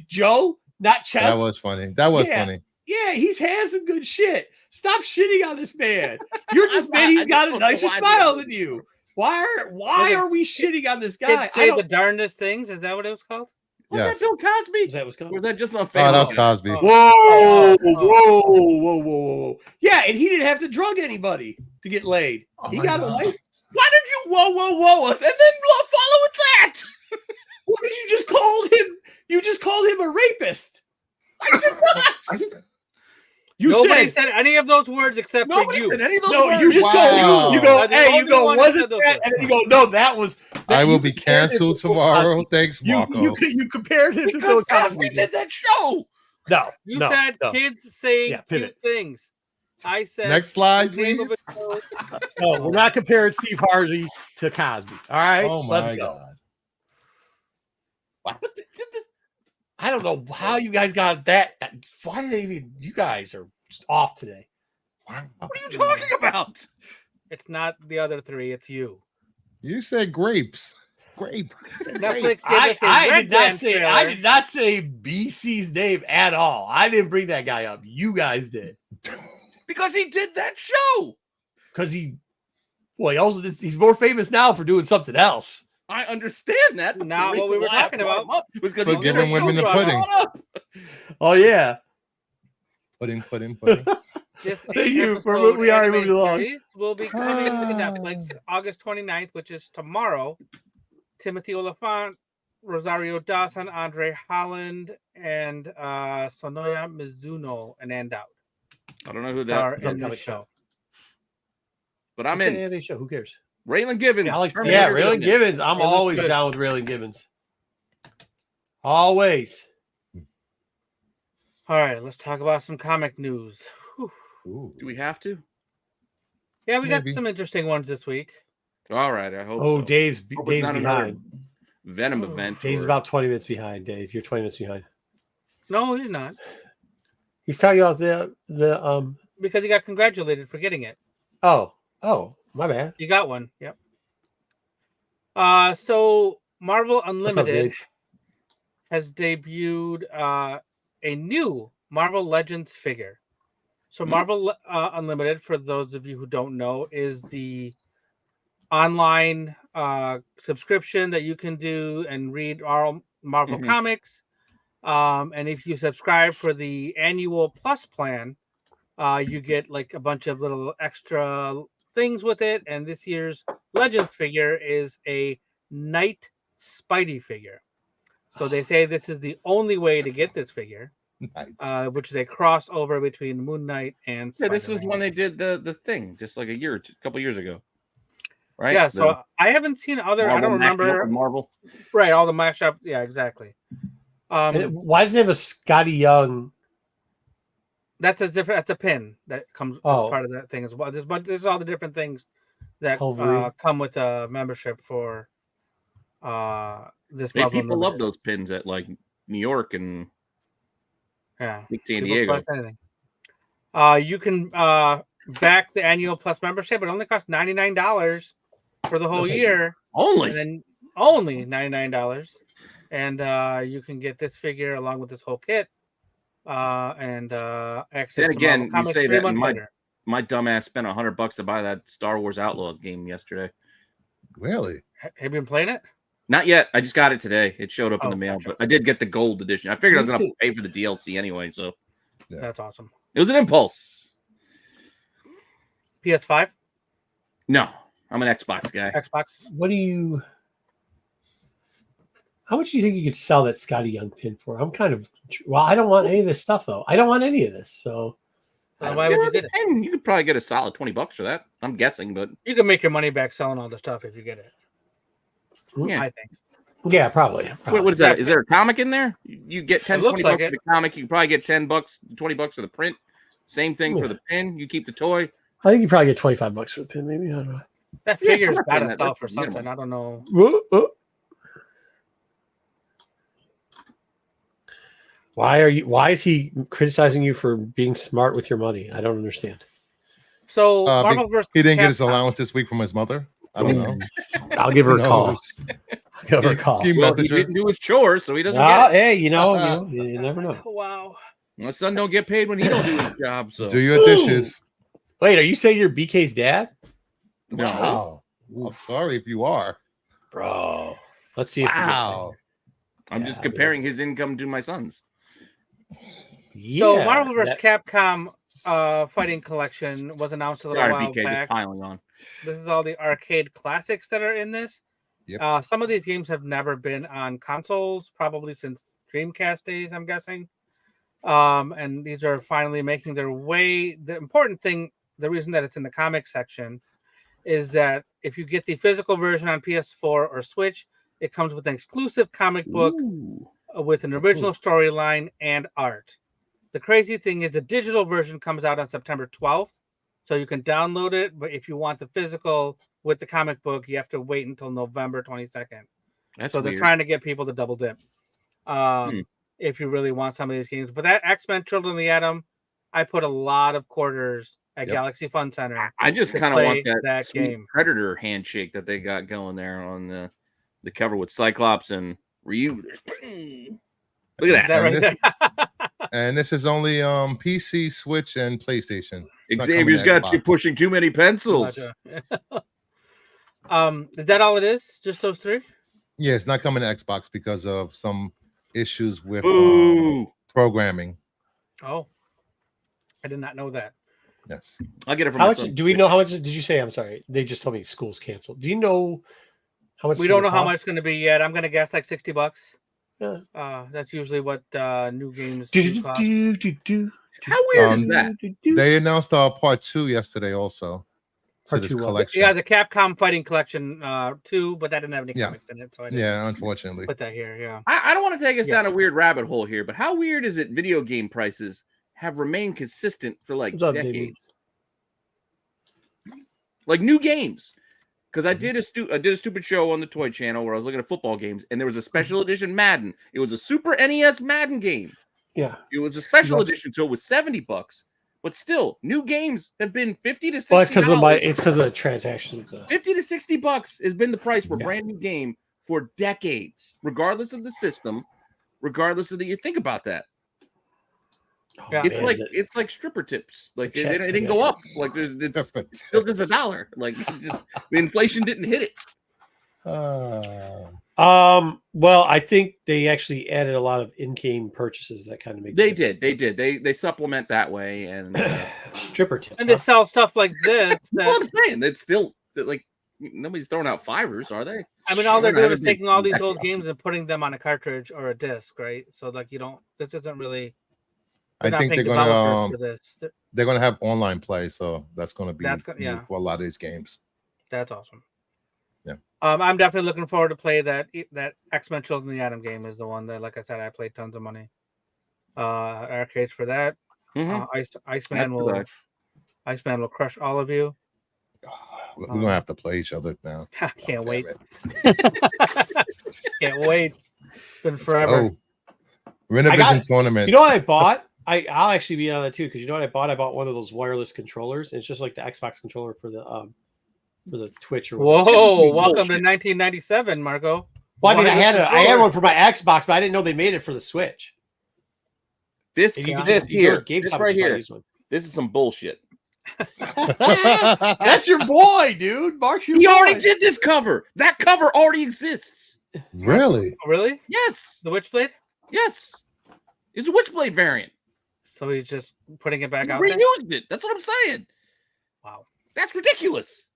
Joe, not Chet. That was funny. Funny. Yeah, he's had some good shit. Stop shitting on this man. You're just mad he's got a nicer smile than you. Why are we shitting on this guy? Say the darndest things. Is that what it was called? Was that Bill Cosby? Is that what's called? Or was that just on Facebook? Oh, that was Cosby. Whoa. Yeah, and he didn't have to drug anybody to get laid. He got a life. Why did you whoa us and then follow with that? Well, because you just called him a rapist. I did not. Nobody said any of those words except for you. Said any of those words. You just wasn't that? And then you go, no, that was. I will be canceled tomorrow. Thanks, Marco. You compared him to Bill Cosby. Did that show? No, you said kids saying cute things. I said next slide, please. No, we're not comparing Steve Harvey to Cosby. All right, oh my let's go. God. What did this? I don't know how you guys got that. Why did they even? You guys are just off today. What are you talking about? It's not the other 3. It's you. You said grapes. Grape. Netflix. I did not say BC's name at all. I didn't bring that guy up. You guys did. Because he did that show. Because he's more famous now for doing something else. I understand that. Not what we were talking about. Was for giving women the pudding. Oh yeah. Pudding. This we already moved along. Will be coming to Netflix August 29th, which is tomorrow. Timothy Oliphant, Rosario Dawson, Andre Holland, and Sonoya Mizuno and Andout. I don't know who that is on the show. But I'm in. Show. Who cares? Raylan Givens. Raylan Givens. I'm always down with Raylan Givens. Always. All right, let's talk about some comic news. Do we have to? Yeah, we got some interesting ones this week. All right, I hope. Oh, so. Dave's behind. Venom event. Dave's about 20 minutes behind. Dave, you're 20 minutes behind. No, he's not. He's talking about the because he got congratulated for getting it. Oh, my bad. You got one. Yep. So Marvel Unlimited has debuted a new Marvel Legends figure. So Marvel Unlimited, for those of you who don't know, is the online subscription that you can do and read all Marvel comics. And if you subscribe for the annual plus plan, you get like a bunch of little extra things with it, and this year's Legends figure is a Knight Spidey figure. So they say this is the only way to get this figure, which is a crossover between Moon Knight and Spider-Man. This is when they did the thing just like a couple years ago, right? Yeah. So I haven't seen other. I don't remember Marvel. Right, all the mashup. Yeah, exactly. Why does it have a Scotty Young? That's a different. That's a pin that comes as part of that thing as well. There's all the different things that come with a membership for this. People love those pins at like New York and San Diego. You can back the annual plus membership. It only costs $99 for the whole year. Only, and then only $99, and you can get this figure along with this whole kit. And access. And again, you say that my dumbass spent $100 to buy that Star Wars Outlaws game yesterday. Really? Have you been playing it? Not yet. I just got it today. It showed up in the mail, but I did get the gold edition. I figured I was going to pay for the DLC anyway, so that's awesome. It was an impulse. PS5? No, I'm an Xbox guy. Xbox. How much do you think you could sell that Scotty Young pin for? I don't want any of this stuff though. I don't want any of this. So why would you get it? You could probably get a solid $20 for that. I'm guessing, but you can make your money back selling all the stuff if you get it. Yeah, I think. Yeah, probably. Wait, what is that? Is there a comic in there? You get $20 for the comic. You can probably get $10, $20 for the print. Same thing for the pin. You keep the toy. I think you probably get $25 for the pin. Maybe, I don't know. That figure's got to sell for something. I don't know. Why is he criticizing you for being smart with your money? I don't understand. So Marvel vs. He didn't get his allowance this week from his mother. I don't know. I'll give her a call. He didn't do his chores, so he doesn't get it. Hey, you never know. Wow. My son don't get paid when he don't do his job. So do your dishes. Wait, are you saying you're BK's dad? No. Wow. I'm sorry if you are. Bro. Let's see if I'm just comparing his income to my son's. Yeah, so Marvel vs. Capcom Fighting Collection was announced a little while back. Piling on. This is all the arcade classics that are in this. Yep. Some of these games have never been on consoles, probably since Dreamcast days, I'm guessing. And these are finally making their way. The important thing, the reason that it's in the comic section, is that if you get the physical version on PS4 or Switch, it comes with an exclusive comic book with an original storyline and art. The crazy thing is the digital version comes out on September 12th, so you can download it. But if you want the physical with the comic book, you have to wait until November 22nd. So they're trying to get people to double dip if you really want some of these games. But that X-Men Children of the Atom, I put a lot of quarters at Galaxy Fun Center. I just kind of want that sweet Predator handshake that they got going there on the cover with Cyclops and Ryu. Look at that right there. And this is only PC, Switch, and PlayStation. Xavier's got you pushing too many pencils. Is that all it is? Just those three? Yeah, it's not coming to Xbox because of some issues with programming. Oh, I did not know that. Yes, I'll get it from how much. Do we know how much? Did you say? I'm sorry. They just told me school's canceled. Do you know how much? We don't know how much it's going to be yet. I'm going to guess like $60. Yeah. That's usually what new games cost. How weird is that? They announced part 2 yesterday also. Part 2 collection. Yeah, the Capcom Fighting Collection 2, but that didn't have any comics in it. So I didn't unfortunately. put that here. Yeah. I don't want to take us down a weird rabbit hole here, but how weird is it video game prices have remained consistent for like decades? Like new games. Because I did a stupid show on the Toy Channel where I was looking at football games, and there was a special edition Madden. It was a Super NES Madden game. Yeah, it was a special edition, so it was $70. But still, new games have been $50 to $60. Well, it's because of the transactions. $50 to $60 has been the price for a brand new game for decades, regardless of the system, regardless of the. You think about that. Yeah, it's like stripper tips. Like it didn't go up. Like it's still there's $1. Like the inflation didn't hit it. Well, I think they actually added a lot of in-game purchases that kind of make. They did. They supplement that way and stripper tips. And they sell stuff like this. Well, I'm saying it's still like nobody's throwing out fivers, are they? I mean, all they're doing is taking all these old games and putting them on a cartridge or a disc, right? So like you don't. This isn't really. I think they're gonna have online play, so that's gonna be for a lot of these games. That's awesome. Yeah. I'm definitely looking forward to play that X-Men Children of the Atom game is the one that, like I said, I played tons of money. Arcades for that. Iceman will crush all of you. We're gonna have to play each other now. I can't wait. Can't wait. It's been forever. Renovision tournament. You know what I bought? I'll actually be on that too, because you know what I bought? I bought one of those wireless controllers. It's just like the Xbox controller for the Twitch or whatever. Whoa! Welcome to 1997, Marco. Well, I mean, I had one for my Xbox, but I didn't know they made it for the Switch. This right here. This is some bullshit. That's your boy, dude. Mark's your boy. He already did this cover. That cover already exists. Really? Really? Yes. The Witchblade? Yes. It's a Witchblade variant. So he's just putting it back out reused it. That's what I'm saying. Wow. That's ridiculous.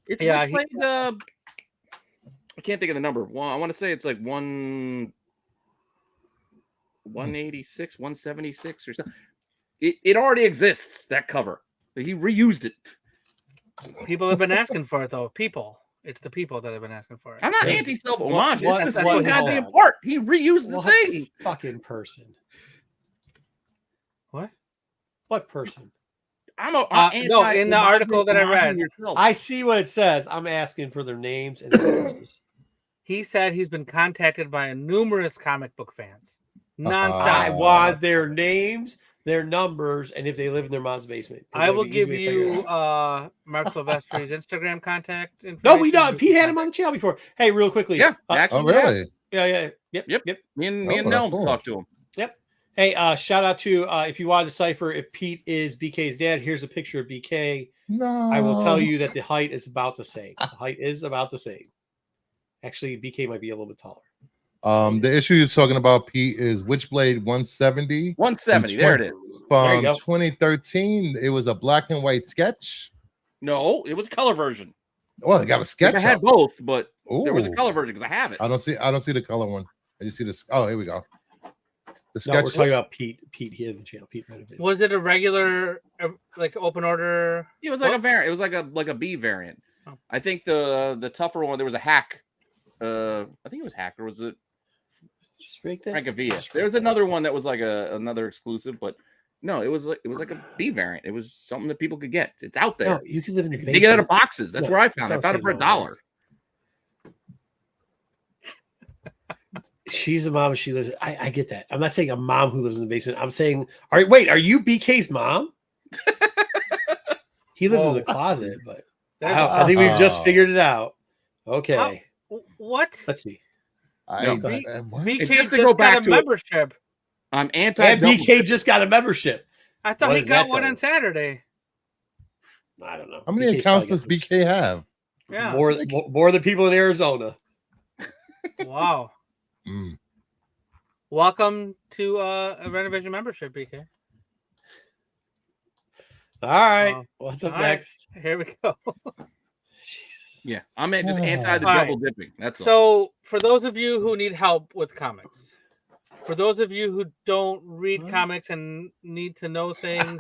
It's Witchblade, I can't think of the number. Well, I want to say it's like 186, 176 or something. It already exists, that cover. He reused it. People have been asking for it, though. It's the people that have been asking for it. I'm not anti-self-homage. It's the same goddamn part. He reused the thing. Fucking person. What person? No, in the article that I read. I see what it says. I'm asking for their names and addresses. He said he's been contacted by numerous comic book fans. Nonstop. I want their names, their numbers, and if they live in their mom's basement. I will give you Mark Silvestri's Instagram contact information. No, we don't. Pete had him on the channel before. Hey, real quickly. Yeah. Actually, really? Yeah. Yep. Me and Nelms talked to him. Yep. Hey, shout out to if you want to decipher if Pete is BK's dad, here's a picture of BK. No. I will tell you that the height is about the same. The height is about the same. Actually, BK might be a little bit taller. The issue you're talking about, Pete, is Witchblade 170. 170, there it is. From 2013. It was a black and white sketch. No, it was a color version. Well, I got a sketch. I had both, but there was a color version because I have it. I don't see the color one. I just see this. Oh, here we go. The sketch. No, we're talking about Pete. Pete here in the channel. Pete renovated. Was it a regular, like open order? It was like a variant. It was like a B variant. Oh. I think the tougher one. There was a hack. I think it was hack, or was it? Just break that. Francavilla. There was another one that was like another exclusive, but no, it was like a B variant. It was something that people could get. It's out there. No, you can live in the basement. They get out of boxes. That's where I found it. I found it for $1. She's the mom. She lives. I get that. I'm not saying a mom who lives in the basement. I'm saying, all right, wait, are you BK's mom? He lives in the closet, but I think we've just figured it out. Okay. What? Let's see. BK just got a membership. I'm anti. And BK just got a membership. I thought he got one on Saturday. I don't know. How many accounts does BK have? Yeah, more than people in Arizona. Wow. Welcome to a Renovision membership, BK. All right. What's up next? Right. Here we go. Jesus. Yeah, I'm just anti the double dipping. That's so for those of you who need help with comics, for those of you who don't read comics and need to know things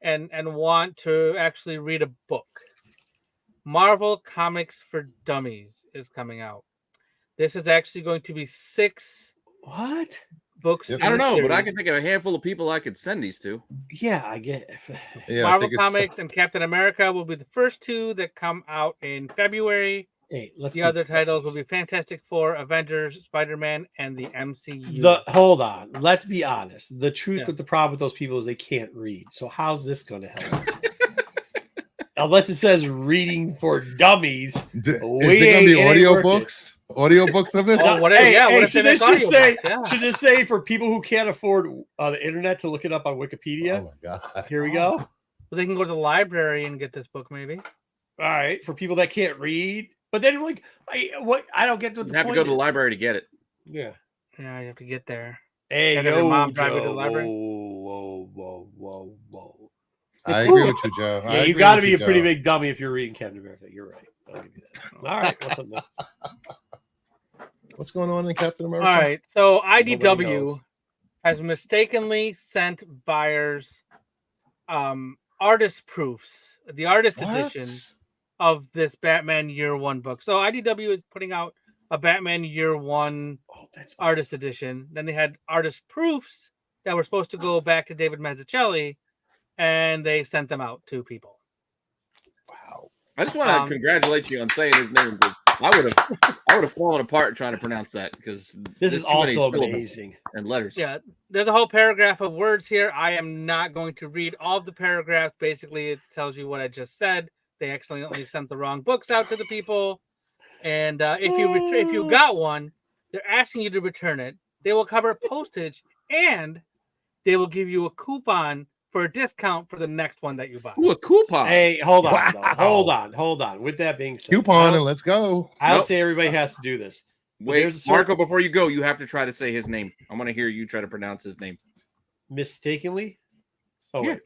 and want to actually read a book, Marvel Comics for Dummies is coming out. This is actually going to be 6 books. I don't know, but I can think of a handful of people I could send these to. Yeah, I get it. Yeah, Marvel Comics and Captain America will be the first 2 that come out in February. Hey, the other titles will be Fantastic Four, Avengers, Spider-Man, and the MCU. Hold on. Let's be honest. The truth of the problem with those people is they can't read. So how's this going to help? Unless it says reading for dummies. Is there going to be audiobooks? Audiobooks of this? Should this just say for people who can't afford the internet to look it up on Wikipedia? Oh my God. Here we go. Well, they can go to the library and get this book, maybe. All right. For people that can't read, But then, like, I don't get what You the have to point go to the is. library to get it. Yeah. Yeah, you have to get there. Hey, Have yo, your mom drive you Joe. to the library? Whoa. I agree with you, Joe. Yeah, you got to be a pretty big dummy if you're reading Captain America. You're right. I'll give you that. All right, what's up next? What's going on in Captain America? All right, so Nobody IDW knows. has mistakenly sent buyers artist proofs, the artist edition of this Batman Year One book. So IDW is putting out a Batman Year One artist edition. Then they had artist proofs that were supposed to go back to David Mazzucchelli, and they sent them out to people. Wow! I just want to congratulate you on saying his name. I would have fallen apart trying to pronounce that because this is also amazing. And letters. Yeah, there's a whole paragraph of words here. I am not going to read all of the paragraphs. Basically, it tells you what I just said. They accidentally sent the wrong books out to the people, and if you got one, they're asking you to return it. They will cover postage, and they will give you a coupon for a discount for the next one that you buy. Ooh, a coupon. Hey, hold on. Hold on. With that being said, coupon and let's go. I don't say everybody has to do this. Wait, Marco, before you go, you have to try to say his name. I want to hear you try to pronounce his name. Mistakenly? Oh, wait.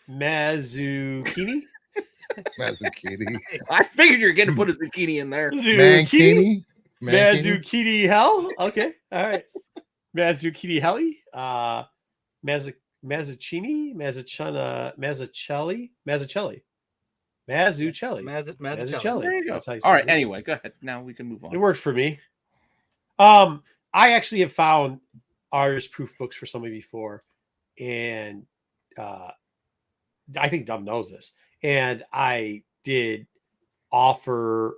Mazzucchelli? Mazzucchelli. I figured you were going to put a zucchini in there. Mancini? Mazzucchelli hell? Okay. All right. Mazzucchelli helly? Mazzucchelli? Mazzucchelli. There you go. All right. Anyway, go ahead. Now we can move on. It worked for me. I actually have found artist proof books for somebody before, and I think Dom knows this. And I did offer.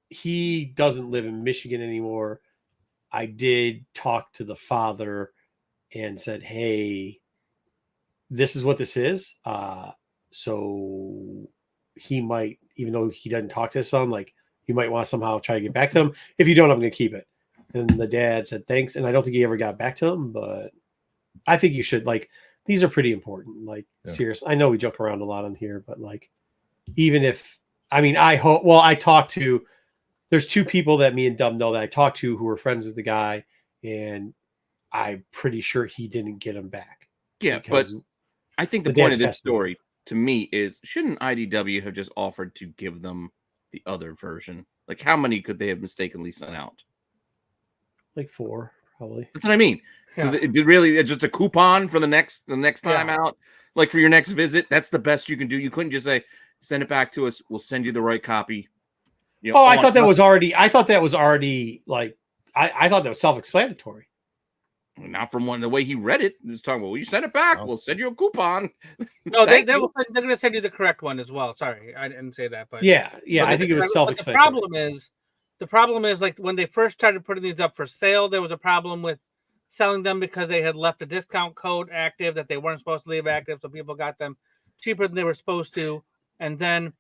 He doesn't live in Michigan anymore. I did talk to the father and said, "Hey, this is what this is." So he might, even though he doesn't talk to his son, like you might want to somehow try to get back to him. If you don't, I'm going to keep it. And the dad said, thanks. And I don't think he ever got back to him, but I think you should. Like, these are pretty important. Like, serious. I know we joke around a lot on here, but like, even if, I mean, I hope, well, I talked to, there's two people that me and Dub know that I talked to who were friends with the guy, and I'm pretty sure he didn't get him back. Yeah, but I think the point of this story to me is, shouldn't IDW have just offered to give them the other version? Like, how many could they have mistakenly sent out? Like 4, probably. That's what I mean. Yeah. So it's just a coupon for the next time out, like for your next visit. That's the best you can do. You couldn't just say, send it back to us. We'll send you the right copy. You know, I thought that was already like, I thought that was self-explanatory. Not from the way he read it. He was talking about, well, you send it back. We'll send you a coupon. No, they're going to send you the correct one as well. Sorry, I didn't say that. But but I think it was self-explanatory. The problem is, like, when they first started putting these up for sale, there was a problem with selling them because they had left a discount code active that they weren't supposed to leave active. So people got them cheaper than they were supposed to. And then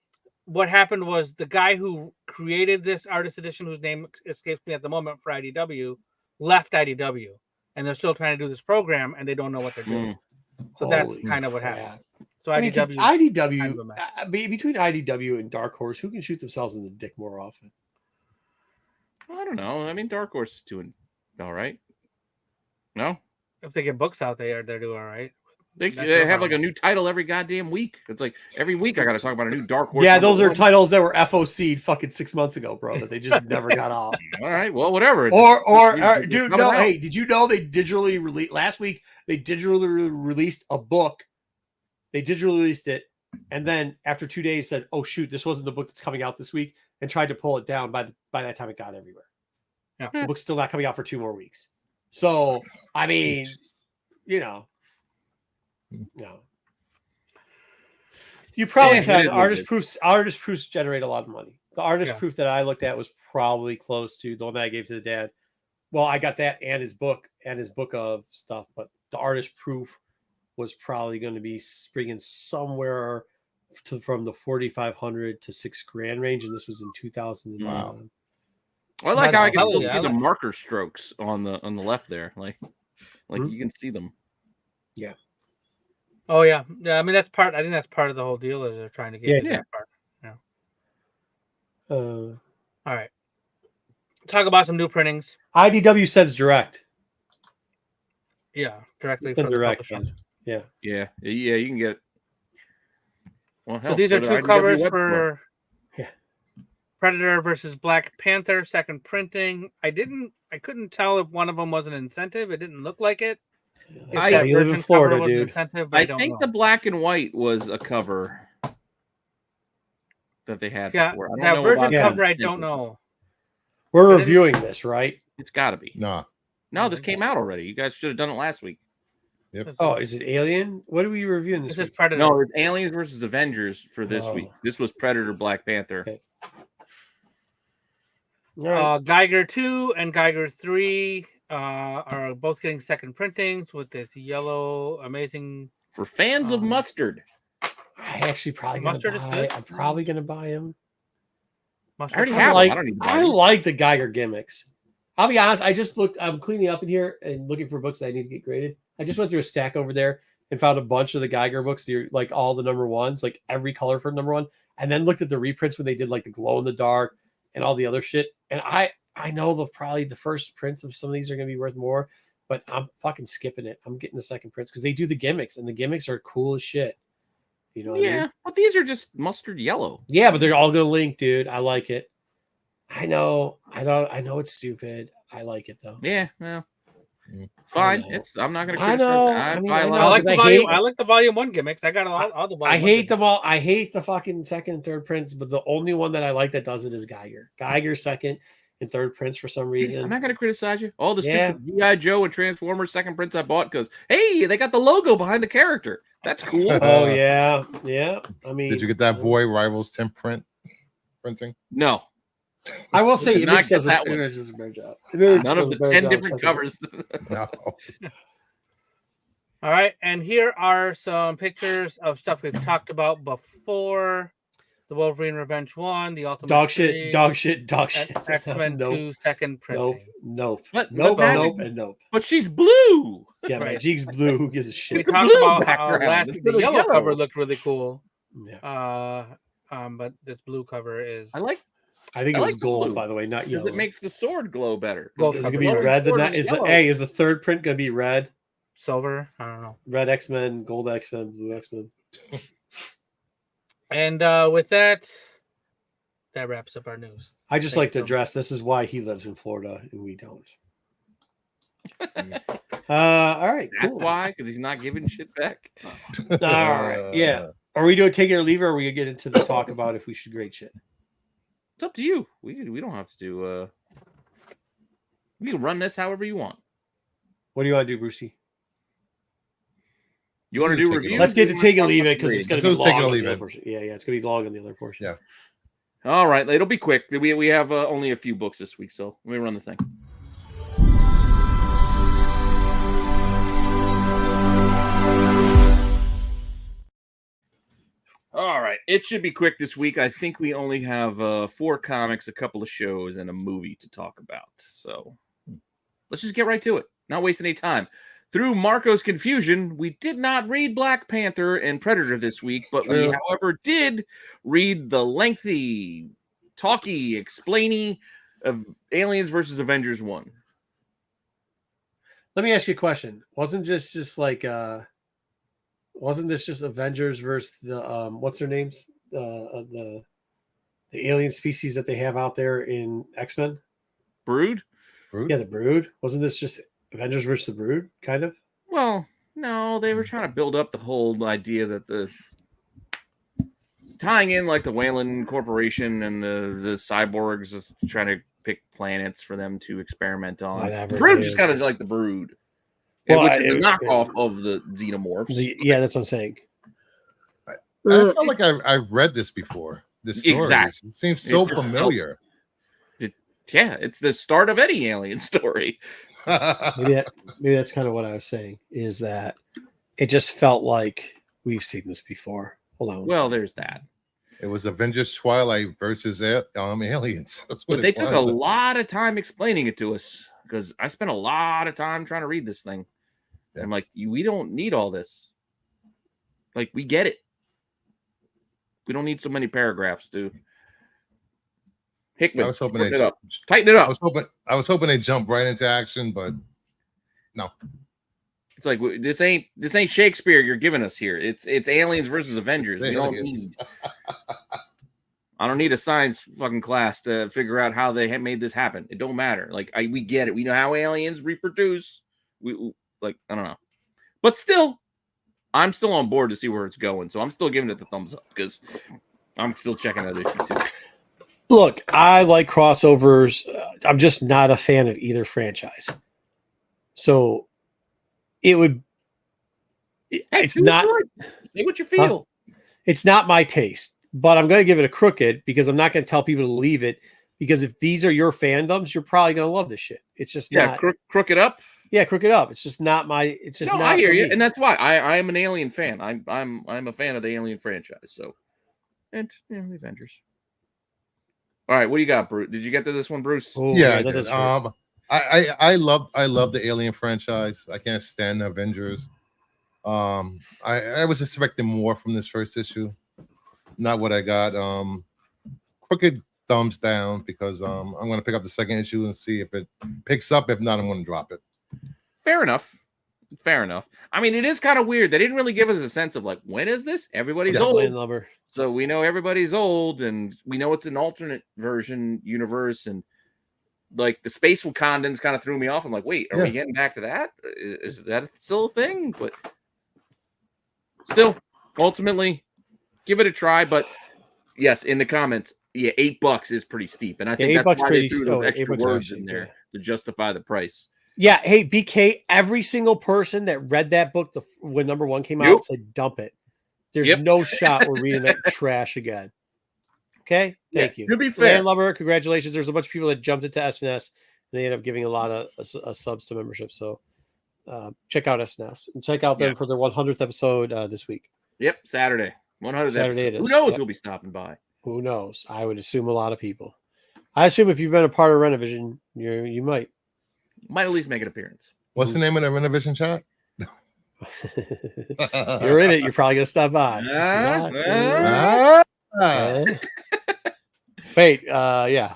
what happened was the guy who created this artist edition, whose name escapes me at the moment for IDW, left IDW. And they're still trying to do this program, and they don't know what they're doing. So that's kind of what happened. So IDW, between IDW and Dark Horse, who can shoot themselves in the dick more often? I don't know. I mean, Dark Horse is doing all right. No, if they get books out, they're doing all right. They have like a new title every goddamn week. It's like every week I got to talk about a new Dark Horse. Yeah, those are titles that were FOC'd fucking 6 months ago, bro. That they just never got off. All right, well, whatever. Dude, no, hey, did you know they digitally released last week? They digitally released a book. They digitally released it, and then after 2 days said, "Oh shoot, this wasn't the book that's coming out this week," and tried to pull it down. By that time, it got everywhere. Yeah, the book's still not coming out for 2 more weeks. So I mean, no. You probably can. Artist proofs generate a lot of money. The artist proof that I looked at was probably close to the one that I gave to the dad. Well, I got that and his book of stuff, but the artist proof was probably going to be springing somewhere from the 4,500 to $6,000 range, and this was in 2000. Wow. I like how I can still see the marker strokes on the left there, like you can see them. Yeah. Oh yeah. I mean, that's part. I think that's part of the whole deal is they're trying to get that part. Yeah. All right. Talk about some new printings. IDW says direct. Yeah, directly It's from direct. the publisher. Yeah. You can get. Well, hell, So these are did two IDW covers web store. for Yeah. Predator versus Black Panther, second printing. I couldn't tell if one of them was an incentive. It didn't look like it. If that you live in Virgin Florida, cover was an dude. incentive, but I don't think know. the black and white was a cover that they had before. I don't that know Virgin about cover, I the don't know. We're reviewing this, right? It's got to be. No, this came out already. You guys should have done it last week. Yep. Oh, is it Alien? What are we reviewing this This is week? Predator. No, it's Aliens versus Avengers for this Oh. week. This was Predator, Black Panther. Okay. Right. Geiger 2 and Geiger 3 are both getting second printings with this yellow amazing. For fans of mustard. I actually probably gonna Mustard is buy. good. I'm probably gonna buy him. I already I have like, them. I don't need to buy I them. like the Geiger gimmicks. I'll be honest. I just looked. I'm cleaning up in here and looking for books that I need to get graded. I just went through a stack over there and found a bunch of the Geiger books, like all the number ones, like every color for number one, and then looked at the reprints when they did like the glow in the dark and all the other shit. And I know probably the first prints of some of these are gonna be worth more, but I'm fucking skipping it. I'm getting the second prints because they do the gimmicks, and the gimmicks are cool as shit. You know what I mean? But these are just mustard yellow. Yeah, but they're all gonna link, dude. I like it. I know it's stupid. I like it though. Yeah, well, it's fine. I'm not gonna I criticize know. it. I mean, buy a I lot know, of like because the I volume. hate- I like the volume 1 gimmicks. I got all the volume. I hate them all. I hate the fucking second and third prints, but the only one that I like that does it is Geiger. Geiger second and third prints for some reason. I'm not gonna criticize you. All the Yeah. stupid G.I. Joe and Transformers second prints I bought because hey, they got the logo behind the character. That's cool. Oh yeah. I mean, did you get that Void Rivals 10 printing? No, I will say did not Image does get that a one. Image does a better job. Image none of does the a better 10 job different second. covers. No. All right, and here are some pictures of stuff we've talked about before: the Wolverine Revenge 1, the Ultimate Dog 3, shit, dog shit, dog shit. X-Men 2 second printing. Nope. But Nope. Magic- And nope. But she's blue. Yeah, Right. Magic's blue. Who gives a We shit? It's a talked blue about how background last week instead the of yellow yellow. cover looked really cool. Yeah. But this blue cover is. I think I think I it was like the gold, blue. by the way, not because yellow. it makes the sword glow better. Well, Is the it gonna be glowing red than sword that? is yellow. Is the third print gonna be red? silver. I don't know. Red X-Men, gold X-Men, blue X-Men. And with that wraps up our news. I just Thank like to you so address this is why he lives in Florida and we don't. All right, That's cool. why, because he's not giving shit back. All right, yeah. Are we doing take it or leave it, or are we gonna get into the talk about if we should grade shit? It's up to you. We don't have to do. You can run this however you want. What do you want to do, Brucey? You want to do Take it reviews? Let's get to or take it you or wanna leave it talk because it's about gonna be Let's take long it or on the leave other it. portion. Yeah, it's gonna be long on the other portion. Yeah. All right, it'll be quick. We have only a few books this week, so let me run the thing. All right, it should be quick this week. I think we only have 4 comics, a couple of shows, and a movie to talk about. So let's just get right to it. Not wasting any time. Through Marco's confusion, we did not read Black Panther and Predator this week, but we, True. however, did read the lengthy, talky, explainy of Aliens versus Avengers 1. Let me ask you a question. Wasn't this just Avengers versus the what's their names? The alien species that they have out there in X-Men? Brood? Yeah, the Brood. Wasn't this just Avengers versus the Brood, kind of? Well, no, they were trying to build up the whole idea that the tying in like the Wayland Corporation and the cyborgs trying to pick planets for them to experiment on. Whatever, Brood just dude. kind of like the Brood, Well, which is a it- knockoff of the Xenomorphs. Yeah, that's what I'm saying. I felt like I've read this before. This story. Exactly. It seems so It just familiar. Yeah, it's the start of any alien story. Maybe that's kind of what I was saying. Is that it just felt like we've seen this before. Hold on. Well, there's that. It was Avengers Twilight versus aliens. That's what But they it took a was. lot of time explaining it to us because I spent a lot of time trying to read this thing. Yeah. I'm like, we don't need all this. Like, we get it. We don't need so many paragraphs, dude. Hickman. I was hoping tighten it up. I was hoping they jump right into action, but no. It's like this ain't Shakespeare you're giving us here. It's aliens versus Avengers. We don't need. I don't need a science fucking class to figure out how they made this happen. It don't matter. Like we get it. We know how aliens reproduce. We I don't know, but still, I'm still on board to see where it's going. So I'm still giving it the thumbs up because I'm still checking that issue too. Look, I like crossovers. I'm just not a fan of either franchise. So it would. It's not. Say what you feel. It's not my taste, but I'm going to give it a crooked because I'm not going to tell people to leave it because if these are your fandoms, you're probably going to love this shit. It's just not. Crooked up. Yeah, crooked up. It's just not my. It's just not. I hear you, and that's why I am an Alien fan. I'm a fan of the Alien franchise. So, and the Avengers. All right, what do you got, Bruce? Did you get to this one, Bruce? Oh, yeah, I love the Alien franchise. I can't stand the Avengers. I was expecting more from this first issue. Not what I got. Crooked thumbs down because I'm going to pick up the second issue and see if it picks up. If not, I'm going to drop it. Fair enough. I mean, it is kind of weird. They didn't really give us a sense of like, when is this? Everybody's old. So we know everybody's old, and we know it's an alternate version universe, and like the space Wakandans kind of threw me off. I'm like, wait, are we getting back to that? Is that still a thing? But still, ultimately, give it a try. But yes, in the comments, yeah, $8 is pretty steep, and I think that's why they threw those extra words in there to justify the price. Yeah, hey BK, every single person that read that book when number 1 came out said dump it. There's no shot we're reading that trash again. Okay, thank you. To be fair, Landlubber, congratulations. There's a bunch of people that jumped into SNS and they ended up giving a lot of subs to membership. So check out SNS and check out them for their 100th episode this week. Yep, Saturday, 100th Saturday. It is. Who knows? We'll be stopping by. Who knows? I would assume a lot of people. I assume if you've been a part of Renovision, you might at least make an appearance. What's the name of the Renovision chat? You're in it. You're probably gonna stop by. Wait, yeah.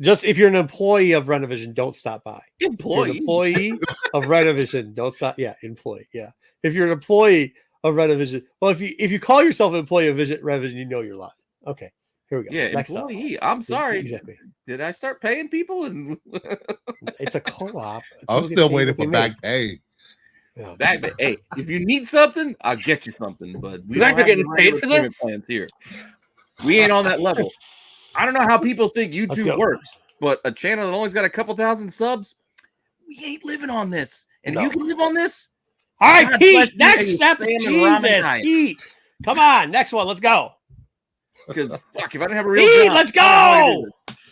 Just if you're an employee of Renovision, don't stop by. Employee of Renovision, don't stop. Yeah, employee. Yeah. If you're an employee of Renovision, well, if you call yourself an employee of Renovision, you know you're lying. Okay. Here we go. Yeah, next employee. I'm sorry. Exactly. Did I start paying people? And it's a co-op. I'm still waiting for back pay. Yeah. Hey, if you need something, I'll get you something. But you guys are getting paid for this? Plans here. We ain't on that level. I don't know how people think YouTube works, but a channel that only's got a couple thousand subs, we ain't living on this. And if you can live on this, all right, Pete. Next step, Jesus, Pete. Come on, next one. Let's go. Because fuck, if I didn't have a real Pete, job, let's go.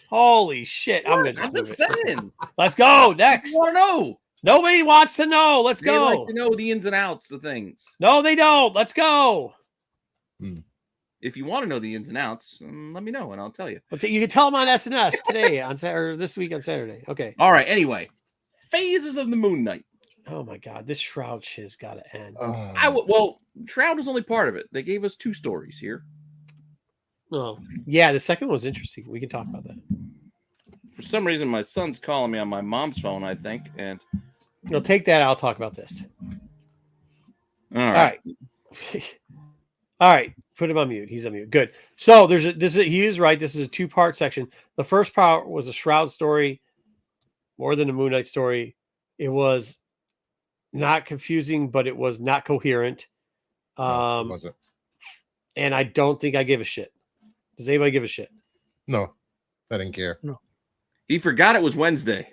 Holy shit! I'm just saying. Let's go next. I want to know. Nobody wants to know. Let's go. They like to know the ins and outs of things. No, they don't. Let's go. If you want to know the ins and outs, let me know and I'll tell you. Okay, you can tell them on SNS today or this week on Saturday. Okay. All right. Anyway, phases of the Moon Knight. Oh my God, this Shroud shit's got to end. Well, Shroud was only part of it. They gave us 2 stories here. Oh, yeah, the second one was interesting. We can talk about that. For some reason, my son's calling me on my mom's phone, I think, and take that. I'll talk about this. All right. All right. Put him on mute. He's on mute. Good. So he is right. This is a 2-part section. The first part was a Shroud story, more than a Moon Knight story. It was not confusing, but it was not coherent. No, it wasn't. And I don't think I give a shit. Does anybody give a shit? No, I didn't care. No. He forgot it was Wednesday.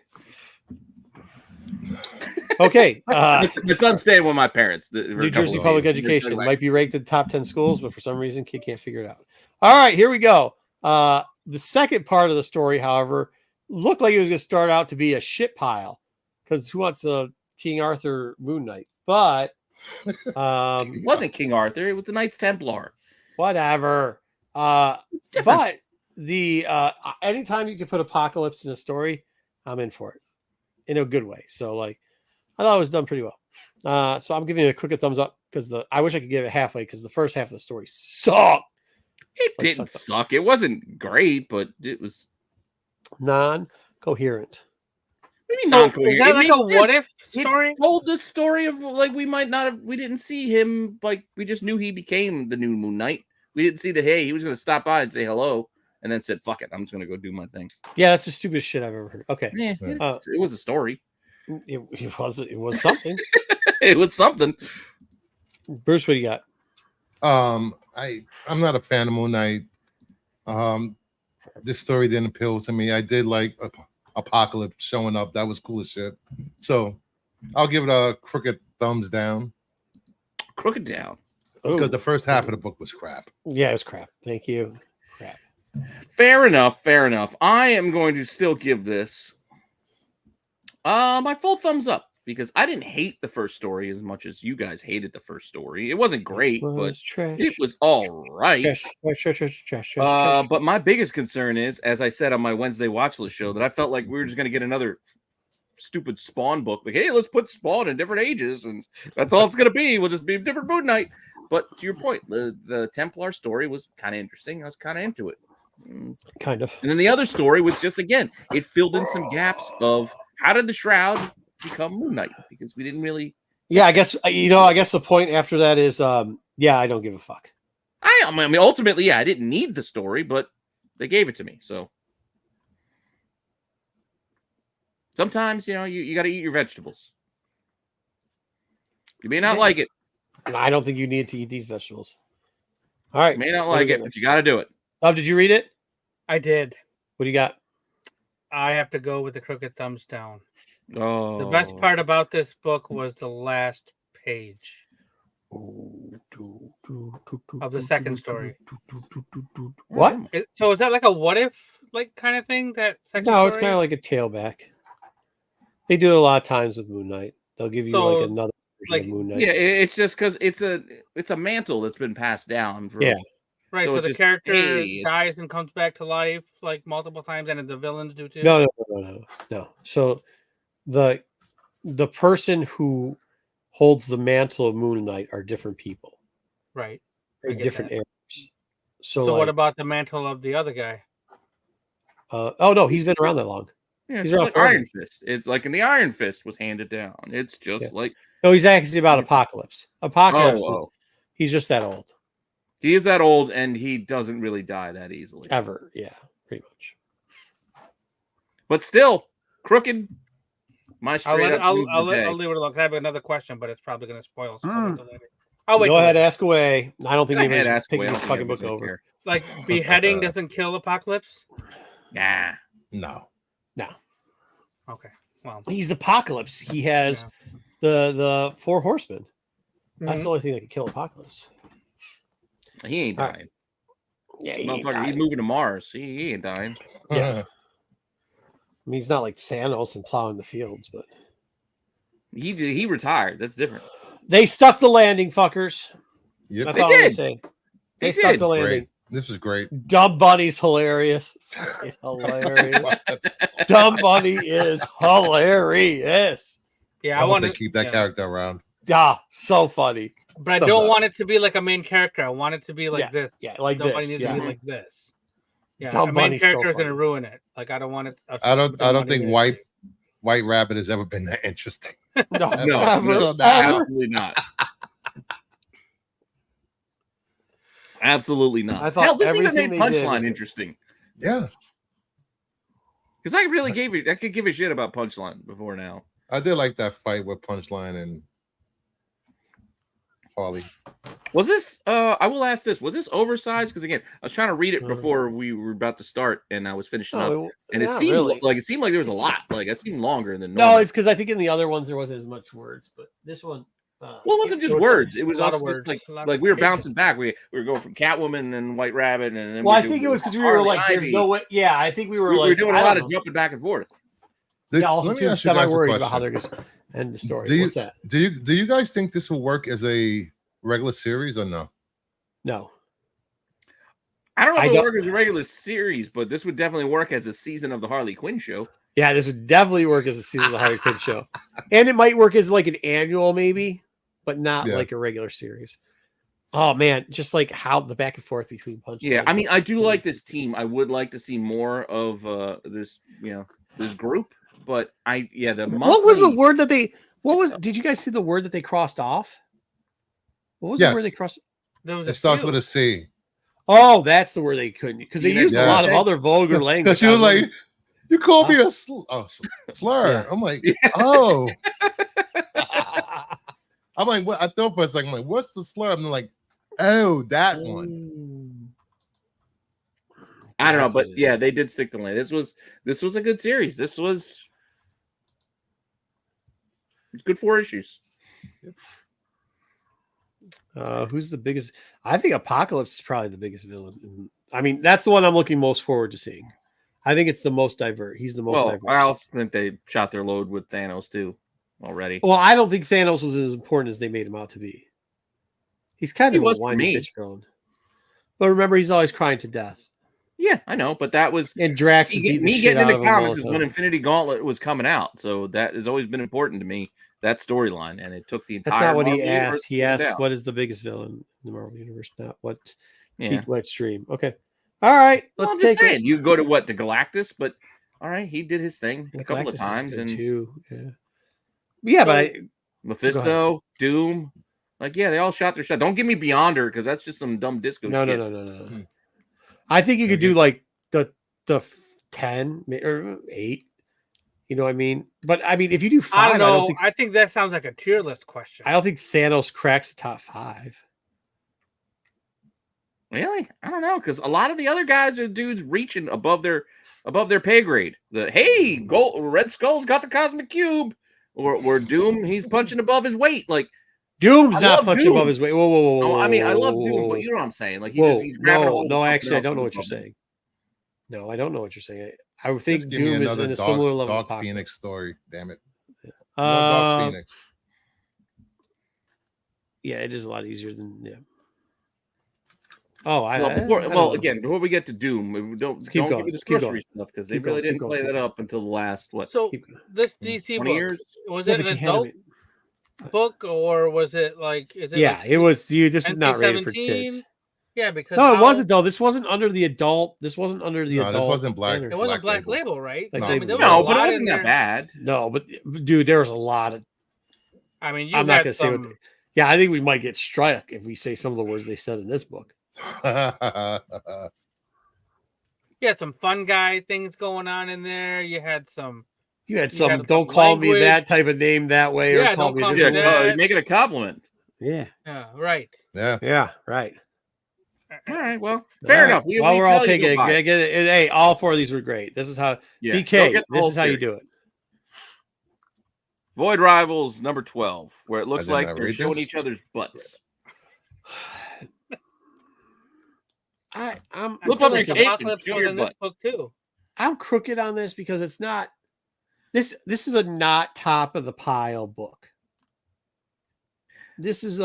Okay. My son's staying with my parents. New Jersey Public Education might be ranked in the top 10 schools, but for some reason, kid can't figure it out. All right, here we go. The second part of the story, however, looked like it was going to start out to be a shit pile because who wants a King Arthur Moon Knight? But it wasn't King Arthur. It was the Knights Templar. Whatever. But the anytime you can put apocalypse in a story, I'm in for it in a good way. So like, I thought it was done pretty well. So I'm giving it a crooked thumbs up because I wish I could give it halfway because the first half of the story sucked. It didn't suck. It wasn't great, but it was Non-coherent. Maybe So non-coherent. is that It like makes a what if It story? told the story of like we might not have, we didn't see him, like we just knew he became the new Moon Knight. We didn't see that, hey, he was going to stop by and say hello and then said, fuck it, I'm just going to go do my thing. Yeah, that's the stupidest shit I've ever heard. Okay. Yeah, it was a story. It was something. It was something. Bruce, what do you got? I'm not a fan of Moon Knight. This story didn't appeal to me. I did like Apocalypse showing up. That was cool as shit. So I'll give it a crooked thumbs down. Crooked down. Because the first half of the book was crap. Yeah, it was crap. Thank you. Crap. Fair enough. Fair enough. I am going to still give this my full thumbs up because I didn't hate the first story as much as you guys hated the first story. It wasn't great, but it was all right. Trash. But my biggest concern is, as I said on my Wednesday watch list show, that I felt like we were just going to get another stupid Spawn book. Like, hey, let's put Spawn in different ages, and that's all it's going to be. We'll just be a different Moon Knight. But to your point, the Templar story was kind of interesting. I was kind of into it. Kind of. And then the other story was just, again, it filled in some gaps of how did the Shroud become Moon Knight? Because we didn't really. Yeah, I guess the point after that is, yeah, I don't give a fuck. I mean, ultimately, yeah, I didn't need the story, but they gave it to me. So sometimes, you got to eat your vegetables. You may not like it. I don't think you need to eat these vegetables. All right. You may not like it, but you got to do it. Did you read it? I did. What do you got? I have to go with the crooked thumbs down. Oh. The best part about this book was the last page of the second story. What? So is that like a what if kind of thing? That second No, it's story? kind of like a tailback. They do it a lot of times with Moon Knight. They'll give you like another version of Moon Knight. Yeah, it's just because it's a mantle that's been passed down. Yeah. Right, so the character dies and comes back to life like multiple times, and the villains do too. No. So the person who holds the mantle of Moon Knight are different people. Right. They're different eras. So what about the mantle of the other guy? Oh no, he's been around that long. Yeah, it's like Iron Fist. It's like in the Iron Fist was handed down. It's just like no, he's actually about Apocalypse. He's just that old. He is that old, and he doesn't really die that easily. Ever, yeah, pretty much. But still, crooked. I'll leave it alone. I have another question, but it's probably going to spoil later. I'll wait. Go ahead, ask away. I don't think anybody's picking this fucking book over. Like beheading doesn't kill Apocalypse? Nah. No. Okay. Well, he's the Apocalypse. He has the 4 horsemen. That's the only thing that can kill Apocalypse. He ain't dying. Yeah, he's moving to Mars. He ain't dying. Yeah. I mean, he's not like Thanos and plowing the fields, but he retired. That's different. They stuck the landing, fuckers. Yep. That's all I'm saying. They stuck the landing. Great. This was great. Dumb Bunny's hilarious. Hilarious. Dumb Bunny is hilarious. Yeah, I want to keep that character around. Yeah, so funny. But I don't want it to be like a main character. I want it to be like this. Yeah, like Dumb this. Bunny needs to be like this. Yeah, Dumb a main Bunny's character so is going to ruin it. Like I don't want it. I don't think White Rabbit has ever been that interesting. No, absolutely not. Absolutely not. I thought this even made Punchline interesting. Yeah. Because I could give a shit about Punchline before now. I did like that fight with Punchline and Harley. Was this I will ask this, was this oversized? Because again, I was trying to read it before we were about to start and I was finishing up. And it seemed like there was a lot. Like it seemed longer than normal. No, it's because I think in the other ones there wasn't as much words, but this one well, it wasn't just words. It was also just like we were bouncing back. We were going from Catwoman and White Rabbit, and then I think it was because we were like, "There's no way." Yeah, I think we were doing a lot of jumping back and forth. Yeah, also too semi-worried about how they're going to end the story. What's that? Do you guys think this will work as a regular series or no? No. I don't know if it work as a regular series, but this would definitely work as a season of the Harley Quinn show. Yeah, this would definitely work as a season of the Harley Quinn show, and it might work as like an annual maybe. But not like a regular series. Oh man, just like how the back and forth between punch. Yeah, I mean, I do like this team. I would like to see more of this, this group. But what was the word that they? What was? Did you guys see the word that they crossed off? What was the word they crossed? It starts with a C. Oh, that's the word they couldn't, because they used a lot of other vulgar language. Because she was like, "You called me a slur." Yeah. I'm like, "Oh." I'm like, "What?" I thought for a second, I'm like, "What's the slur?" I'm like, "Oh, that one." I don't know, but yeah, they did stick the lane. This was a good series. It's good 4 issues. Who's the biggest? I think Apocalypse is probably the biggest villain. I mean, that's the one I'm looking most forward to seeing. I think it's the most diverse. He's the most diverse. I also think they shot their load with Thanos too already. Well, I don't think Thanos was as important as they made him out to be. He's kind of a whiny bitch villain. But remember, he's always crying to death. Yeah, I know, but that was and Drax is beating the shit out of him. Me getting into comics is when Infinity Gauntlet was coming out, so that has always been important to me. That storyline, and it took the entire. That's not what he asked. He asked, "What is the biggest villain in the Marvel universe?" Not what. Keep Wet's dream. Okay, all right. Let's take it. You go to Galactus, but all right, he did his thing a couple of times, and but Mephisto, Doom, they all shot their shot. Don't give me Beyonder because that's just some dumb disco. No. I think you could do like the 10 or 8. You know what I mean? But I mean, if you do 5, I don't know. I think that sounds like a tier list question. I don't think Thanos cracks the top 5. Really? I don't know, because a lot of the other guys are dudes reaching above their pay grade. Red Skull's got the cosmic cube, or Doom, he's punching above his weight. Like Doom's not punching above his weight. Whoa. I mean, I love Doom, but you know what I'm saying? Like he's actually, I don't know what you're saying. No, I don't know what you're saying. I would think Doom is in a similar level. Dark Phoenix story. Damn it. Dark Phoenix. Yeah, it is a lot easier than before we get to Doom, don't give me the sorcery stuff because they really didn't play that up until the last So this DC book years? Was it an adult book or was it like? Is it? Yeah, it was. This is not rated for kids. Yeah, because it wasn't though. This wasn't under the adult. This wasn't under the adult. This wasn't black. It wasn't Black Label, right? But it wasn't that bad. No, but dude, there was a lot of. I mean, I'm not gonna say what. Yeah, I think we might get struck if we say some of the words they said in this book. You had some fun guy things going on in there. You had some. Don't call me that type of name that way, or call me that. Make it a compliment. Yeah. Right. Yeah. Right. All right. Well, fair enough. We're all taking it. Hey, all 4 of these were great. This is how BK. This is how you do it. Void Rivals number 12, where it looks like they're showing each other's butts. I'm look up your Apocalypse was in this book too. I'm crooked on this because it's not. This is a not top of the pile book. This is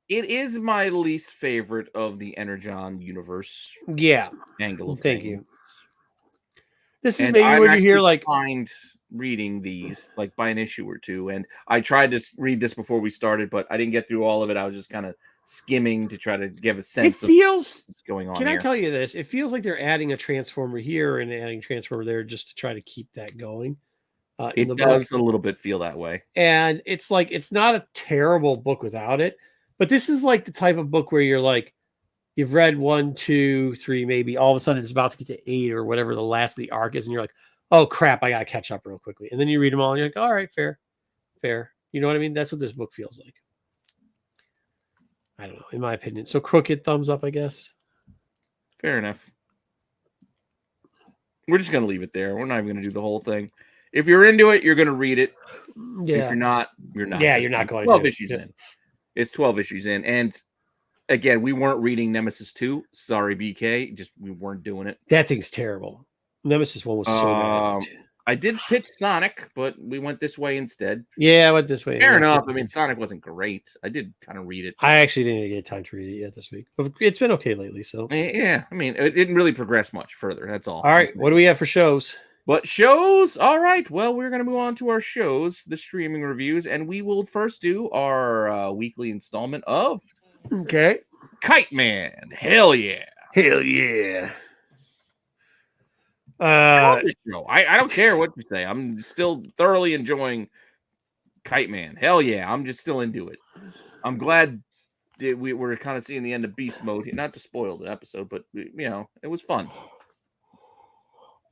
It is my least favorite of the Energon universe. Angle of Thank you. This is maybe when you hear find reading these by an issue or two, and I tried to read this before we started, but I didn't get through all of it. I was just kind of skimming to try to give a sense of what's going on. Can I tell you this? It feels like they're adding a transformer here and adding a transformer there just to try to keep that going. It does a little bit feel that way, and it's not a terrible book without it. But this is the type of book where you're you've read 1, 2, 3, maybe all of a sudden it's about to get to 8 or whatever the last of the arc is. And you're like, oh crap, I got to catch up real quickly. And then you read them all and you're like, all right, fair. You know what I mean? That's what this book feels like. I don't know, in my opinion. So crooked thumbs up, I guess. Fair enough. We're just going to leave it there. We're not even going to do the whole thing. If you're into it, you're going to read it. Yeah. If you're not, you're not. Yeah, you're not going 12 issues in. It's 12 issues in. And again, we weren't reading Nemesis 2. Sorry, BK. We weren't doing it. That thing's terrible. Nemesis 1 was so bad. I did pitch Sonic, but we went this way instead. Yeah, I went this way. Fair enough. I mean, Sonic wasn't great. I did kind of read it. I actually didn't get time to read it yet this week. But it's been okay lately. So yeah, I mean, it didn't really progress much further. That's all. All right. What do we have for shows? But shows, all right. Well, we're going to move on to our shows, the streaming reviews, and we will first do our weekly installment of Okay. Kite Man. Hell yeah. Hell yeah. I love this show. I don't care what you say. I'm still thoroughly enjoying Kite Man. Hell yeah. I'm just still into it. I'm glad that we're kind of seeing the end of Beast Mode. Not to spoil the episode, but it was fun.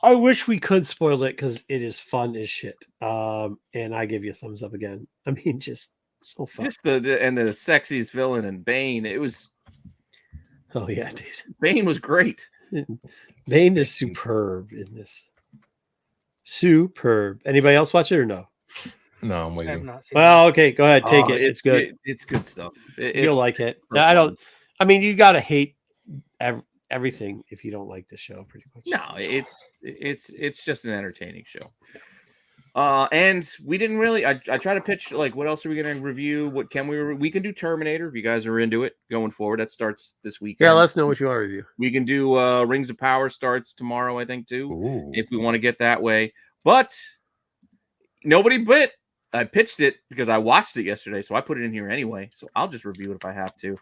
I wish we could spoil it because it is fun as shit. And I give you a thumbs up again. I mean, just so fun. Just the sexiest villain and Bane. It was. Oh yeah, dude. Bane was great. Bane is superb in this. Superb. Anybody else watch it or no? No, I'm waiting. Well, okay, go ahead. Take it. It's good. It's good stuff. You'll like it. I don't. I mean, you gotta hate everything if you don't like the show, pretty much. No, it's just an entertaining show. And we didn't really. I try to pitch like, what else are we going to review? What can we can do Terminator if you guys are into it going forward. That starts this week. Yeah, let us know what you want to review. We can do Rings of Power starts tomorrow, I think too. Ooh. If we want to get that way. But nobody bit. I pitched it because I watched it yesterday, so I put it in here anyway. So I'll just review it if I have to.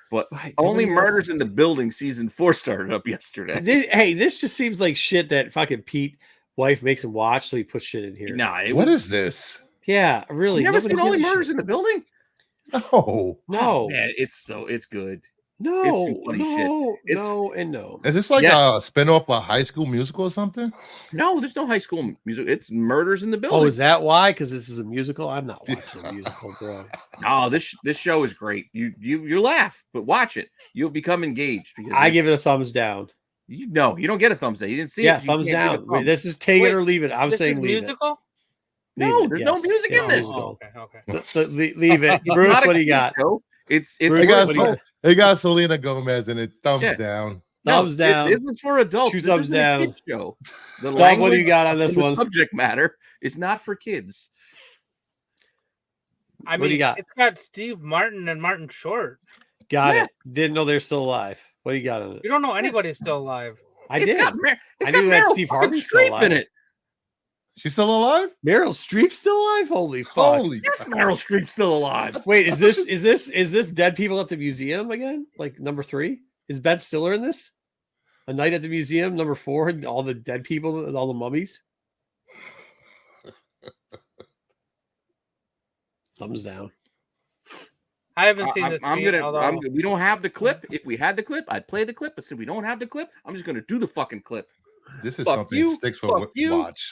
But only Murders in the Building season 4 started up yesterday. This just seems like shit that fucking Pete wife makes him watch, so he puts shit in here. Nah, what is this? Yeah, really. You never seen Only Murders in the Building? No. No. Man, it's good. No, it's funny no, shit. no, and no. Is this like a spinoff of High School Musical or something? No, there's no High School Musical. It's Murders in the Building. Oh, is that why? Because this is a musical? I'm not watching a musical, bro. Oh, this show is great. You laugh, but watch it. You'll become engaged. Because I give it a thumbs down. You don't get a thumbs down. You didn't see it. Yeah, thumbs down. Wait, this is take it or leave it. I'm saying leave musical? it. No, there's no music in this. Oh, okay. Leave it. Bruce, what do you got? It's they got Selena Gomez in it. Thumbs down. Thumbs down. This is for adults. 2 thumbs down. Show. Dog, what do you got on this one? Subject matter is not for kids. I mean, what do you got? It's got Steve Martin and Martin Short. Got it. Didn't know they're still alive. What do you got on it? You don't know anybody's still alive. I did. I knew that Steve Harvey's still alive. In it. She's still alive? Meryl Streep's still alive? Holy fuck. Holy yes, Meryl Streep's still alive. Wait, is this Dead People at the Museum again? Like number 3? Is Ben Stiller in this? A Night at the Museum, number 4, and all the dead people and all the mummies? Thumbs down. I haven't seen this. We don't have the clip. If we had the clip, I'd play the clip. But since we don't have the clip, I'm just gonna do the fucking clip. This is something Sticks for watch.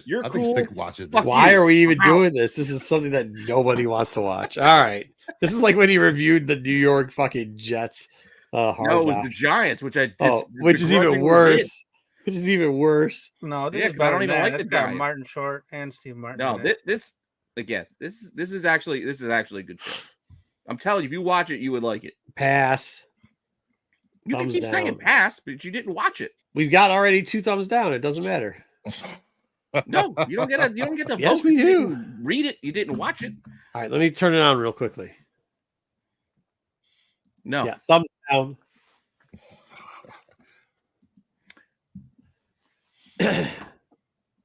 You're I think cool. Stick watches. Why are we even doing this? This is something that nobody wants to watch. All right. This is like when he reviewed the New York fucking Jets. No, it was the Giants, which which is even worse. Which is even worse. No, I don't even like the guy. Martin Short and Steve Martin. No, this is actually a good show. I'm telling you, if you watch it, you would like it. Pass. You can keep saying pass, but you didn't watch it. We've got already 2 thumbs down. It doesn't matter. No, you don't get the yes, vote. we You do. didn't read it. You didn't watch it. All right, let me turn it on real quickly. No. Yeah, thumbs down.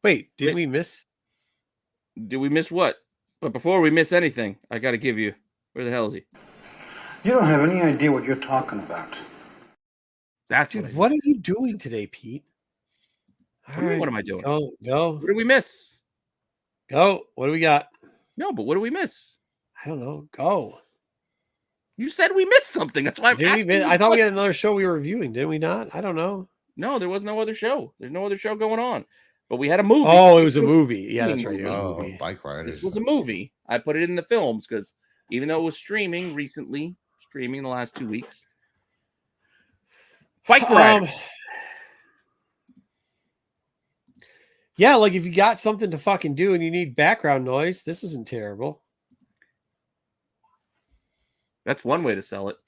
Wait, did we miss? Did we miss what? But before we miss anything, I got to give you. Where the hell is he? You don't have any idea what you're talking about. That's what are you doing today, Pete? What am I doing? Go. What did we miss? Go. What do we got? No, but what did we miss? I don't know. Go. You said we missed something. That's why I'm asking. I thought we had another show we were reviewing. Didn't we not? I don't know. No, there was no other show. There's no other show going on. But we had a movie. Oh, it was a movie. Yeah, that's right. It was a movie. Bike riders. This was a movie. I put it in the films because even though it was streaming the last 2 weeks. Bike riders. Yeah, like if you got something to fucking do and you need background noise, this isn't terrible. That's one way to sell it.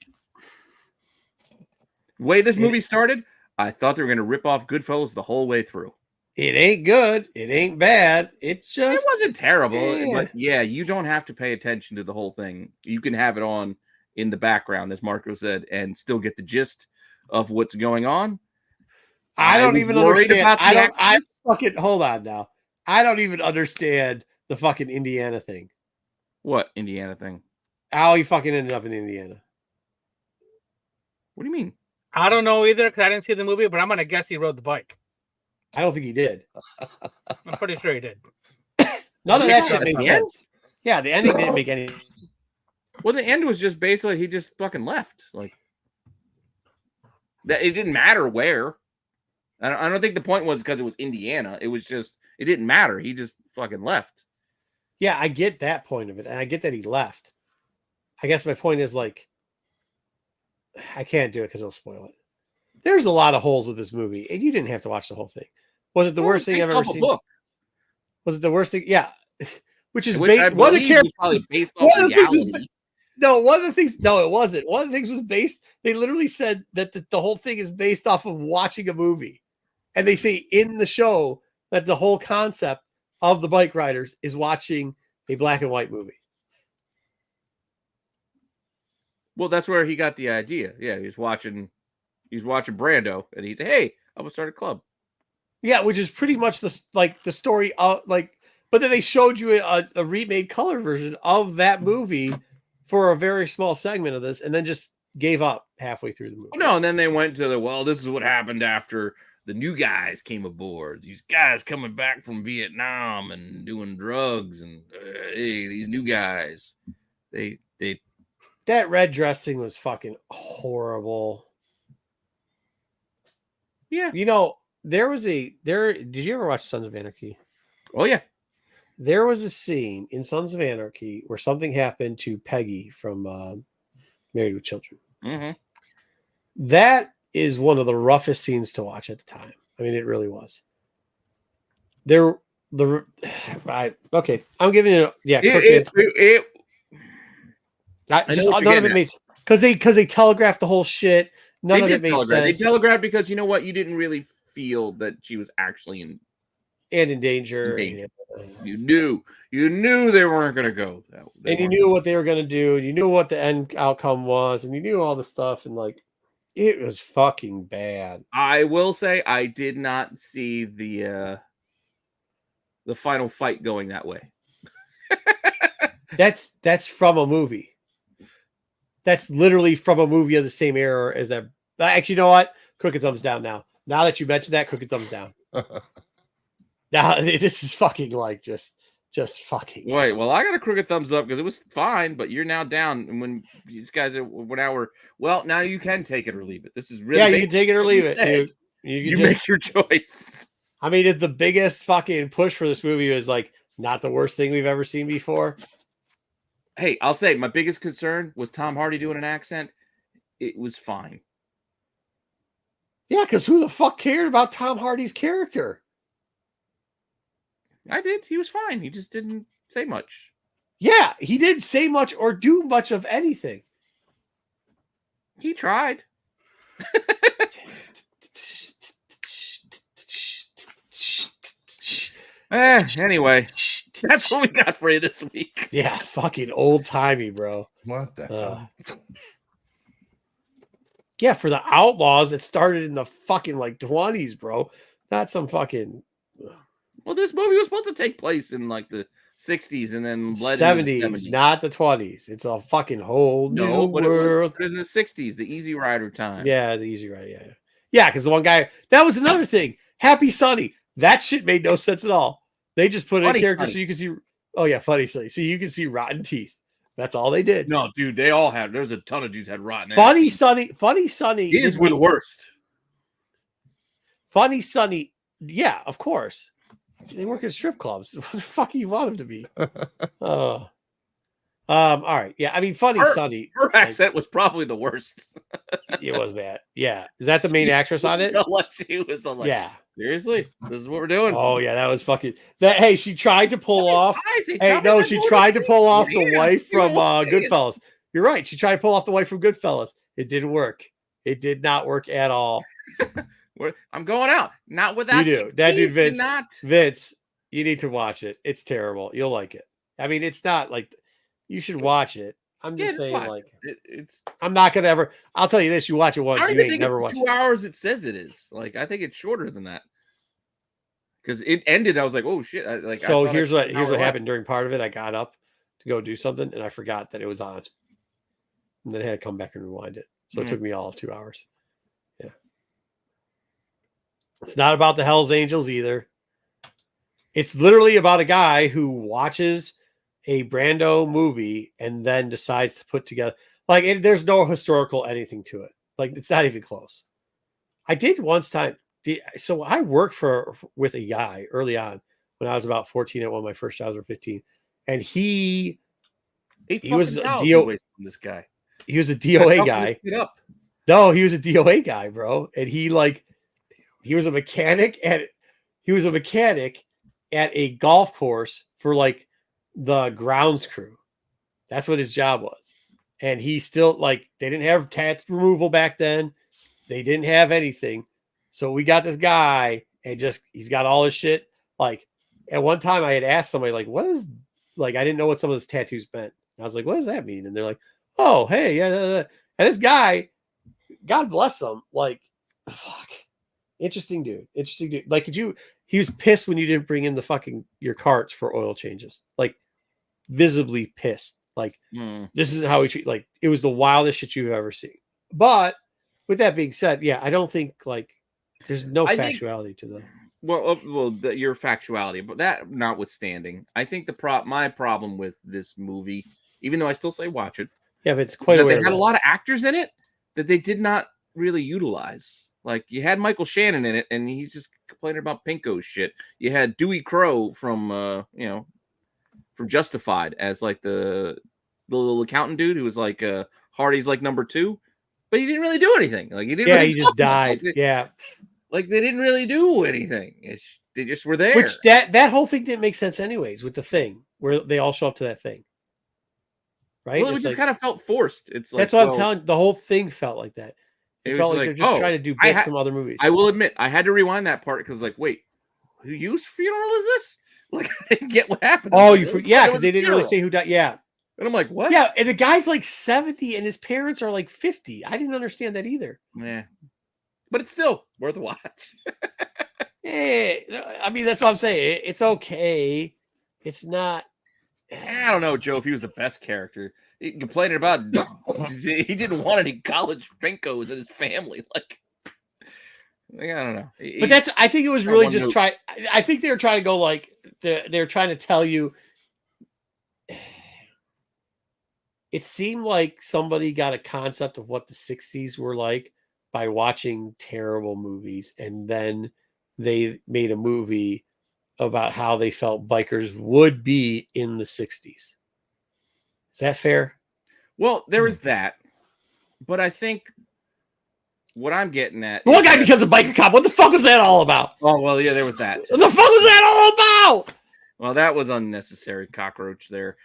The way this movie started, I thought they were going to rip off Goodfellas the whole way through. It ain't good. It ain't bad. It wasn't terrible. But yeah, you don't have to pay attention to the whole thing. You can have it on in the background, as Marco said, and still get the gist of what's going on. I don't even understand. I fucking hold on now. I don't even understand the fucking Indiana thing. What Indiana thing? How he fucking ended up in Indiana. What do you mean? I don't know either because I didn't see the movie, but I'm gonna guess he rode the bike. I don't think he did. I'm pretty sure he did. None of that shit made the sense. Yeah, the ending didn't make any. Well, the end was just basically he just fucking left. Like that, it didn't matter where. I don't think the point was because it was Indiana. It was just it didn't matter. He just fucking left. Yeah, I get that point of it, and I get that he left. I guess my point is like, I can't do it because I'll spoil it. There's a lot of holes with this movie, and you didn't have to watch the whole thing. Was it the worst thing I've ever seen? Was it the worst thing? Yeah, which is one of the characters. One of the things. No, it wasn't. One of the things was based. They literally said that the whole thing is based off of watching a movie, and they say in the show that the whole concept of the bike riders is watching a black and white movie. Well, that's where he got the idea. Yeah, he's watching Brando, and he said, "Hey, I'm gonna start a club." Yeah, which is pretty much the story of like. But then they showed you a remade color version of that movie for a very small segment of this, and then just gave up halfway through the movie. No, and then they went to this is what happened after the new guys came aboard. These guys coming back from Vietnam and doing drugs, and hey, these new guys, they. That red dress thing was fucking horrible. Yeah, you know did you ever watch Sons of Anarchy? Oh yeah. There was a scene in Sons of Anarchy where something happened to Peggy from Married with Children. Mm-hmm. That is one of the roughest scenes to watch at the time. I mean, it really was. Okay, I'm giving it. Yeah, none of it made sense because they telegraphed the whole shit. None of it made sense. They telegraphed because you know what? You didn't really feel that she was actually in danger. You knew they weren't going to go. And you knew what they were going to do. And you knew what the end outcome was. And you knew all the stuff. And like, it was fucking bad. I will say I did not see the final fight going that way. That's from a movie. That's literally from a movie of the same era as that. Actually, you know what? Crooked thumbs down now. Now that you mentioned that, crooked thumbs down. Now this is fucking like just fucking. Wait, well, I got a crooked thumbs up because it was fine, but you're now down. And when these guys now you can take it or leave it. This is really you can take it or leave it. You make your choice. I mean, if the biggest fucking push for this movie was like not the worst thing we've ever seen before. Hey, I'll say my biggest concern was Tom Hardy doing an accent. It was fine. Yeah, because who the fuck cared about Tom Hardy's character? I did. He was fine. He just didn't say much. Yeah, he didn't say much or do much of anything. He tried. Anyway, that's what we got for you this week. Yeah, fucking old timey, bro. What the hell? Yeah, for the Outlaws, it started in the fucking like 20s, bro. Not some fucking. Well, this movie was supposed to take place in like the 60s and then bled 70s, not the 20s. It's a fucking whole new world. It was in the 60s, the Easy Rider time. Yeah, the Easy Rider. Yeah, because the one guy, that was another thing. Happy Sunny. That shit made no sense at all. They just put in a character so you can see. Oh, yeah, Funny Sunny. So you can see rotten teeth. That's all they did. No, dude, they all had. There's a ton of dudes had rotten. Funny Sunny is the worst. Funny Sunny. Yeah, of course. They work in strip clubs. What the fuck do you want them to be? All right. Yeah, I mean, Funny Sunny. Her accent was probably the worst. It was bad. Yeah. Is that the main actress on it? She was like, yeah. Seriously? This is what we're doing? Oh, yeah, that was fucking. Hey, she tried to pull off. Hey, no, she tried to pull off the wife from Goodfellas. You're right. She tried to pull off the wife from Goodfellas. It didn't work. It did not work at all. I'm going out. Not without you. Do. That dude, Vince. Vince, you need to watch it. It's terrible. You'll like it. I mean, it's not like you should watch it. I'm just saying, like, it's. I'm not gonna ever. I'll tell you this: you watch it once, you ain't never watch it. 2 hours. It says it is. Like, I think it's shorter than that. Because it ended, I was like, "Oh shit!" So here's what happened during part of it. I got up to go do something, and I forgot that it was on, and then I had to come back and rewind it. So it took me all of 2 hours. Yeah. It's not about the Hells Angels either. It's literally about a guy who watches a Brando movie and then decides to put together, like, there's no historical anything to it. Like, it's not even close. I did once time. So I worked with a guy early on when I was about 14 at one of my first jobs, or 15. And he was a this guy. He was a DOA guy. No, he was a DOA guy, bro. And he was a mechanic at a golf course for like the grounds crew. That's what his job was. And he still, like, they didn't have tattoo removal back then. They didn't have anything. So we got this guy and he's got all his shit. Like, at one time I had asked somebody, like, what is, like, I didn't know what some of his tattoos meant. And I was like, what does that mean? And they're like, oh, hey, yeah. And this guy, God bless him, like, fuck. Interesting dude. Like, he was pissed when you didn't bring in your carts for oil changes. Like, visibly pissed. Like, this isn't how we treat, like, it was the wildest shit you've ever seen. But with that being said, yeah, I don't think, like, there's no factuality to them. Your factuality, but that notwithstanding, I think my problem with this movie, even though I still say watch it, yeah, but it's quite they had a lot of actors in it that they did not really utilize. Like, you had Michael Shannon in it, and he's just complaining about Pinko's shit. You had Dewey Crow from Justified as like the little accountant dude who was like Hardy's like number 2, but he didn't really do anything. Like, he didn't. Yeah, he just died. Like, they didn't really do anything. They just were there. Which that whole thing didn't make sense anyways, with the thing where they all show up to that thing. Right? Well, it just kind of felt forced. It's like, that's what I'm telling you. The whole thing felt like that. It felt like they're just trying to do bits from other movies. I will admit, I had to rewind that part because, like, wait, whose funeral is this? Like, I didn't get what happened. Oh, because they didn't really say who died. Yeah. And I'm like, what? Yeah, and the guy's like 70 and his parents are like 50. I didn't understand that either. Yeah. But it's still worth a watch. I mean, that's what I'm saying. It's okay. It's not. I don't know, Joe, if he was the best character. He complaining about he didn't want any college Pinkos in his family. Like, I don't know. But I think it was really just trying. I think they were trying to go like they're trying to tell you. It seemed like somebody got a concept of what the 60s were like by watching terrible movies, and then they made a movie about how they felt bikers would be in the 60s. Is that fair? Well, there is that, but I think what I'm getting at, one guy becomes a biker cop. What the fuck was that all about? Oh, well, yeah, there was that. What the fuck was that all about? Well, that was unnecessary cockroach there.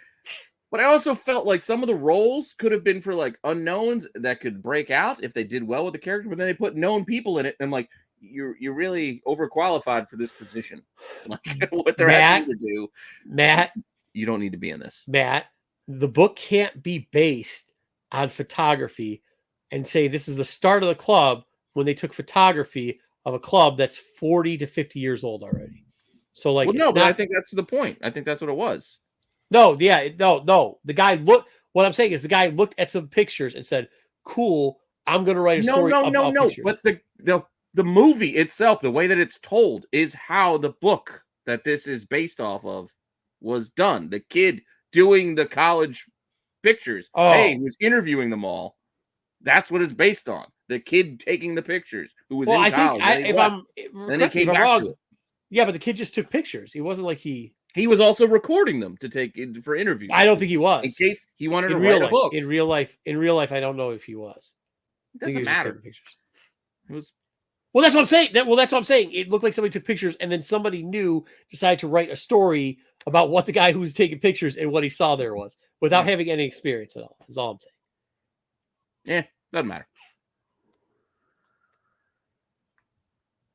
But I also felt like some of the roles could have been for like unknowns that could break out if they did well with the character, but then they put known people in it, and I'm like, you're really overqualified for this position. Like, what they're asking you to do, Matt. You don't need to be in this, Matt. The book can't be based on photography and say this is the start of the club when they took photography of a club that's 40 to 50 years old already. So, like, well, no, but I think that's the point. I think that's what it was. No. The guy looked. What I'm saying is the guy looked at some pictures and said, "Cool, I'm going to write a story." No. Pictures. But the movie itself, the way that it's told, is how the book that this is based off of was done. The kid doing the college pictures. Oh. Hey, he was interviewing them all. That's what it's based on. The kid taking the pictures who was in college. Then he came back to it. Yeah, but the kid just took pictures. He wasn't like he was also recording them to take for interviews. I don't think he was. In case he wanted to write a book. In real life, I don't know if he was. It doesn't matter. It was. Well, that's what I'm saying. That's what I'm saying. It looked like somebody took pictures, and then somebody new decided to write a story about what the guy who was taking pictures and what he saw there was, without having any experience at all. Is all I'm saying. Yeah, doesn't matter.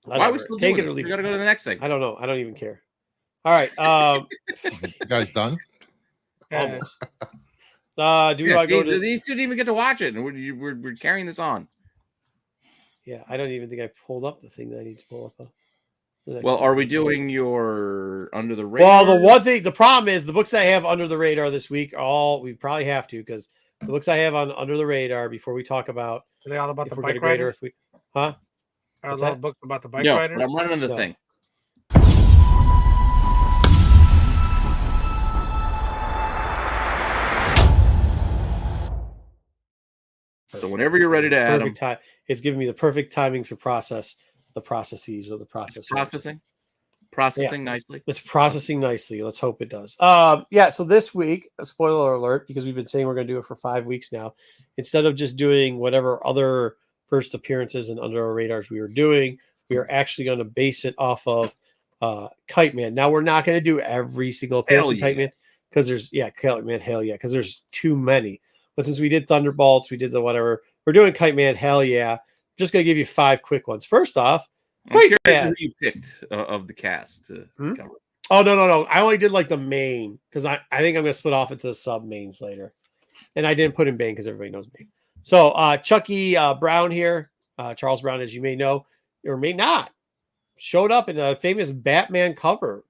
Why are we still doing it? We got to go to the next thing. I don't know. I don't even care. All right. You guys done? Almost. Do we want to go to these two? Didn't even get to watch it, and we're carrying this on. Yeah, I don't even think I pulled up the thing that I need to pull up. Well, are we doing your under the radar? Well, the problem is the books that I have under the radar this week we probably have to, because the books I have on under the radar before we talk about Are they all about if the we're bike gonna grade her, riders? if we, huh? Are What's a lot that? of books about the bike No, riders? but I'm running the No. thing. So whenever you're ready to add them, Perfect time. It's giving me the perfect timing to process the processes of the process. processing nicely. It's processing nicely. Let's hope it does. Yeah. So this week, a spoiler alert, because we've been saying we're going to do it for 5 weeks now, instead of just doing whatever other first appearances and under our radars we were doing, we are actually going to base it off of Kite Man. Now we're not going to do every single appearance of Kite Man because there's Kite Man, hell yeah, because there's too many. But since we did Thunderbolts, we did the whatever, we're doing Kite Man, hell yeah. Just going to give you 5 quick ones. First off, I'm curious who you picked of the cast to cover. Oh, no. I only did like the main because I think I'm going to split off into the sub mains later. And I didn't put in Bane because everybody knows Bane. So Chucky Brown here, Charles Brown, as you may know, or may not, showed up in a famous Batman cover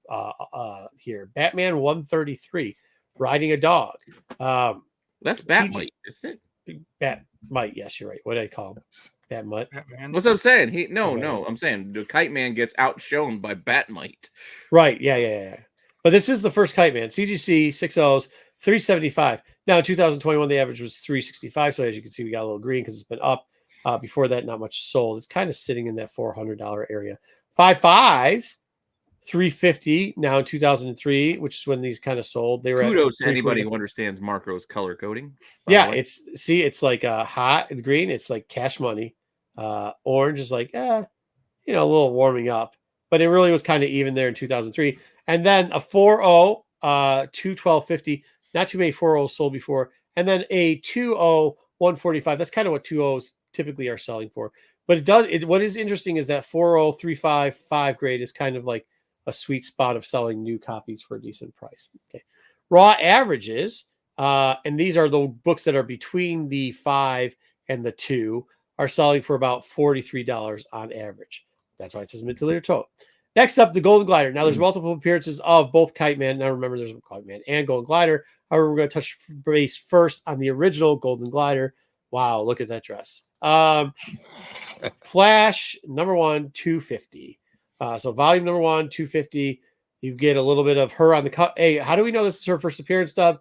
here. Batman 133, riding a dog. That's Batmite, isn't it? Batmite, yes, you're right. What did I call him? Batmite. What's I'm saying? No. I'm saying the Kite Man gets outshone by Batmite. Right. Yeah. But this is the first Kite Man. CGC 6 O's, 375. Now in 2021, the average was 365. So as you can see, we got a little green because it's been up. Before that, not much sold. It's kind of sitting in that $400 area. 5.5s, 350. Now in 2003, which is when these kind of sold. They were kudos to anybody who understands Marco's color coding. Yeah, it's like hot and green. It's like cash money. Orange is like a little warming up, but it really was kind of even there in 2003. And then a 4.0, 212.50. Not too many 4.0s sold before. And then a 2.0, 145. That's kind of what 2.0s typically are selling for. But it does. What is interesting is that 4.0, 3.5, 5 grade is kind of like a sweet spot of selling new copies for a decent price. Okay, raw averages, and these are the books that are between the 5 and the 2, are selling for about $43 on average. That's why it says mid to later total. Next up, the Golden Glider. Now, there's multiple appearances of both Kite Man. Now, remember, there's Kite Man and Golden Glider. However, we're going to touch base first on the original Golden Glider. Wow, look at that dress. Flash, number 1, 250. So volume number 1, 250. You get a little bit of her on the cut. Hey, how do we know this is her first appearance, Dub?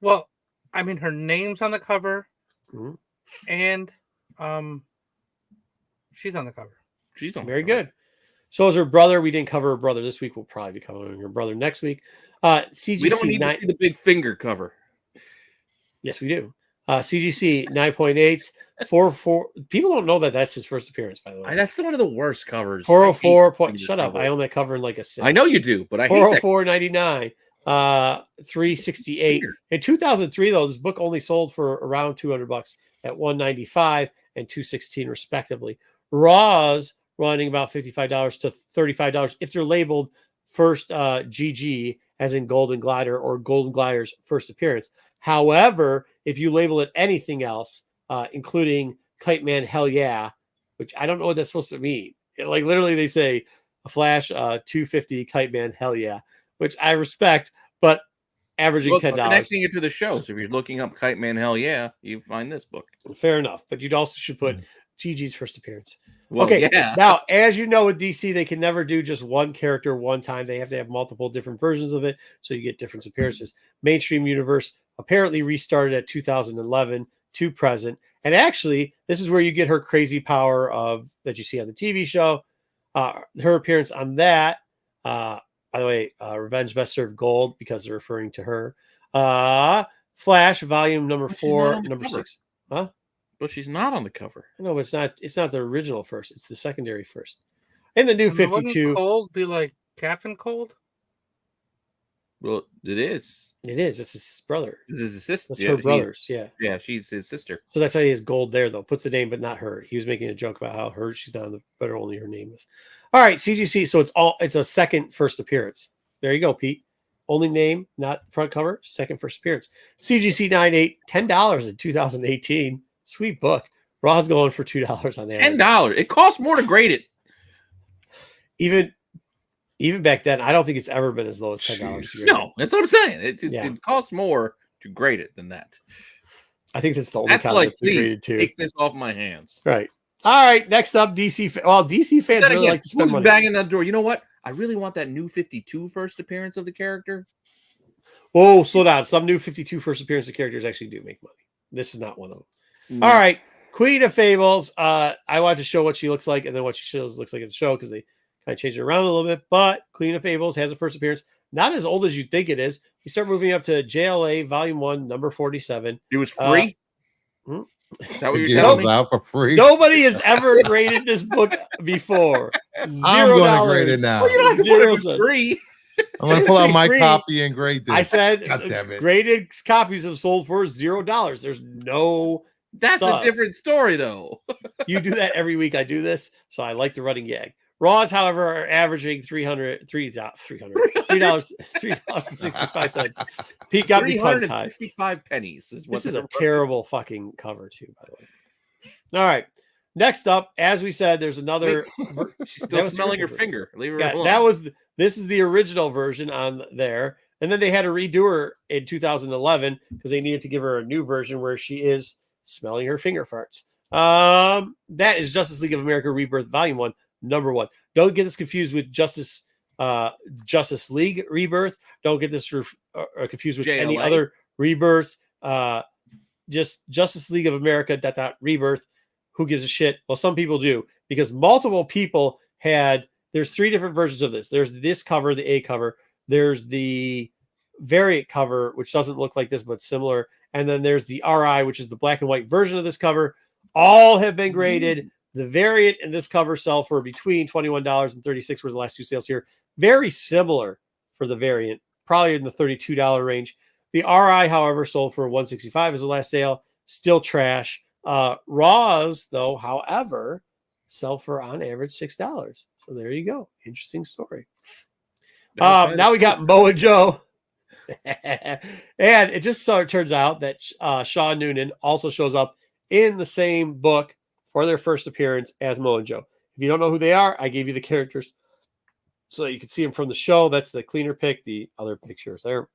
Well, I mean, her name's on the cover, and she's on the cover. She's on very good. So is her brother. We didn't cover her brother this week. We'll probably be covering her brother next week. CGC. We don't need to see the big finger cover. Yes, we do. CGC 9.8s. 404. People don't know that that's his first appearance, by the way. That's one of the worst covers. 404. Shut up. I own that cover in like a 6. I know you do, but I hate that. 404.99. 368. In 2003, though, this book only sold for around $200 at $195 and $216 respectively. Raws running about $55 to $35 if they're labeled first GG, as in Golden Glider or Golden Glider's first appearance. However, if you label it anything else, including Kite Man, hell yeah, which I don't know what that's supposed to mean. Like literally, they say a Flash 250 Kite Man, hell yeah, which I respect, but averaging $10. Connecting it to the show. So if you're looking up Kite Man, hell yeah, you find this book. Fair enough, but you'd also should put GG's first appearance. Well, okay, yeah. Now, as you know, with DC, they can never do just one character one time. They have to have multiple different versions of it, so you get different appearances. Mainstream universe apparently restarted at 2011 to present, and actually, this is where you get her crazy power of that you see on the TV show. Her appearance on that, by the way, Revenge Best Served Gold because they're referring to her. Flash volume number 4, number 6. Huh? But she's not on the cover. No, it's not. It's not the original first. It's the secondary first. In the new 52, Cold be like Captain Cold. Well, it is. It is. It's his brother. This is his sister. That's her brothers. Yeah, she's his sister. So that's how he has gold there, though. Put the name, but not her. He was making a joke about how she's not on the, but only her name is. All right, CGC. So it's a second first appearance. There you go, Pete. Only name, not front cover. Second first appearance. CGC 9.8, $10 in 2018. Sweet book. Raw's going for $2 on that. $10. It costs more to grade it. Even back then, I don't think it's ever been as low as $10. No, that's what I'm saying. It costs more to grade it than that. I think that's the only That's comic like, that's been please graded too. take this off my hands. Right. All right. Next up, DC. Well, DC fans really like to spend who's money. Banging that door. You know what? I really want that new 52 first appearance of the character. Oh, slow down. Some new 52 first appearance of characters actually do make money. This is not one of them. No. All right. Queen of Fables. I wanted to show what she looks like and then what she looks like in the show because they kind of changed it around a little bit. But Queen of Fables has a first appearance. Not as old as you think it is. You start moving up to JLA Volume 1, number 47. It was free? Is that what you're telling me? Out for free. Nobody has ever graded this book before. I'm going to grade it now. Well, you don't have to put it for free. I'm going to pull out my copy and grade this. I said God graded copies have sold for $0. There's no That's subs. a different story, though. You do that every week. I do this, so I like the running gag. Raws, however, are averaging $3.65. Pete got me tongue tied. 365 pennies is what this is a terrible fucking cover, too, by the way. All right. Next up, as we said, there's another. She's still smelling her finger. Leave her alone. That was this is the original version on there, and then they had to redo her in 2011 because they needed to give her a new version where she is smelling her finger farts. That is Justice League of America Rebirth Volume 1, number 1. Don't get this confused with Justice League Rebirth. Don't get this confused with any other rebirths. Just Justice League of America Rebirth. Who gives a shit? Well, some people do because multiple people had. There's 3 different versions of this. There's this cover, the A cover. There's the variant cover, which doesn't look like this but similar, and then there's the RI, which is the black and white version of this cover. All have been graded. The variant and this cover sell for between $21 and $36 were the last 2 sales here. Very similar for the variant, probably in the $32 range. The RI, however, sold for $165 as the last sale. Still trash. Raws, though, however, sell for on average $6. So there you go. Interesting story. Now we got Mo and Joe. And it just turns out that Sean Noonan also shows up in the same book for their first appearance as Mo and Joe. If you don't know who they are, I gave you the characters so that you can see them from the show. That's the cleaner pick. The other pictures there.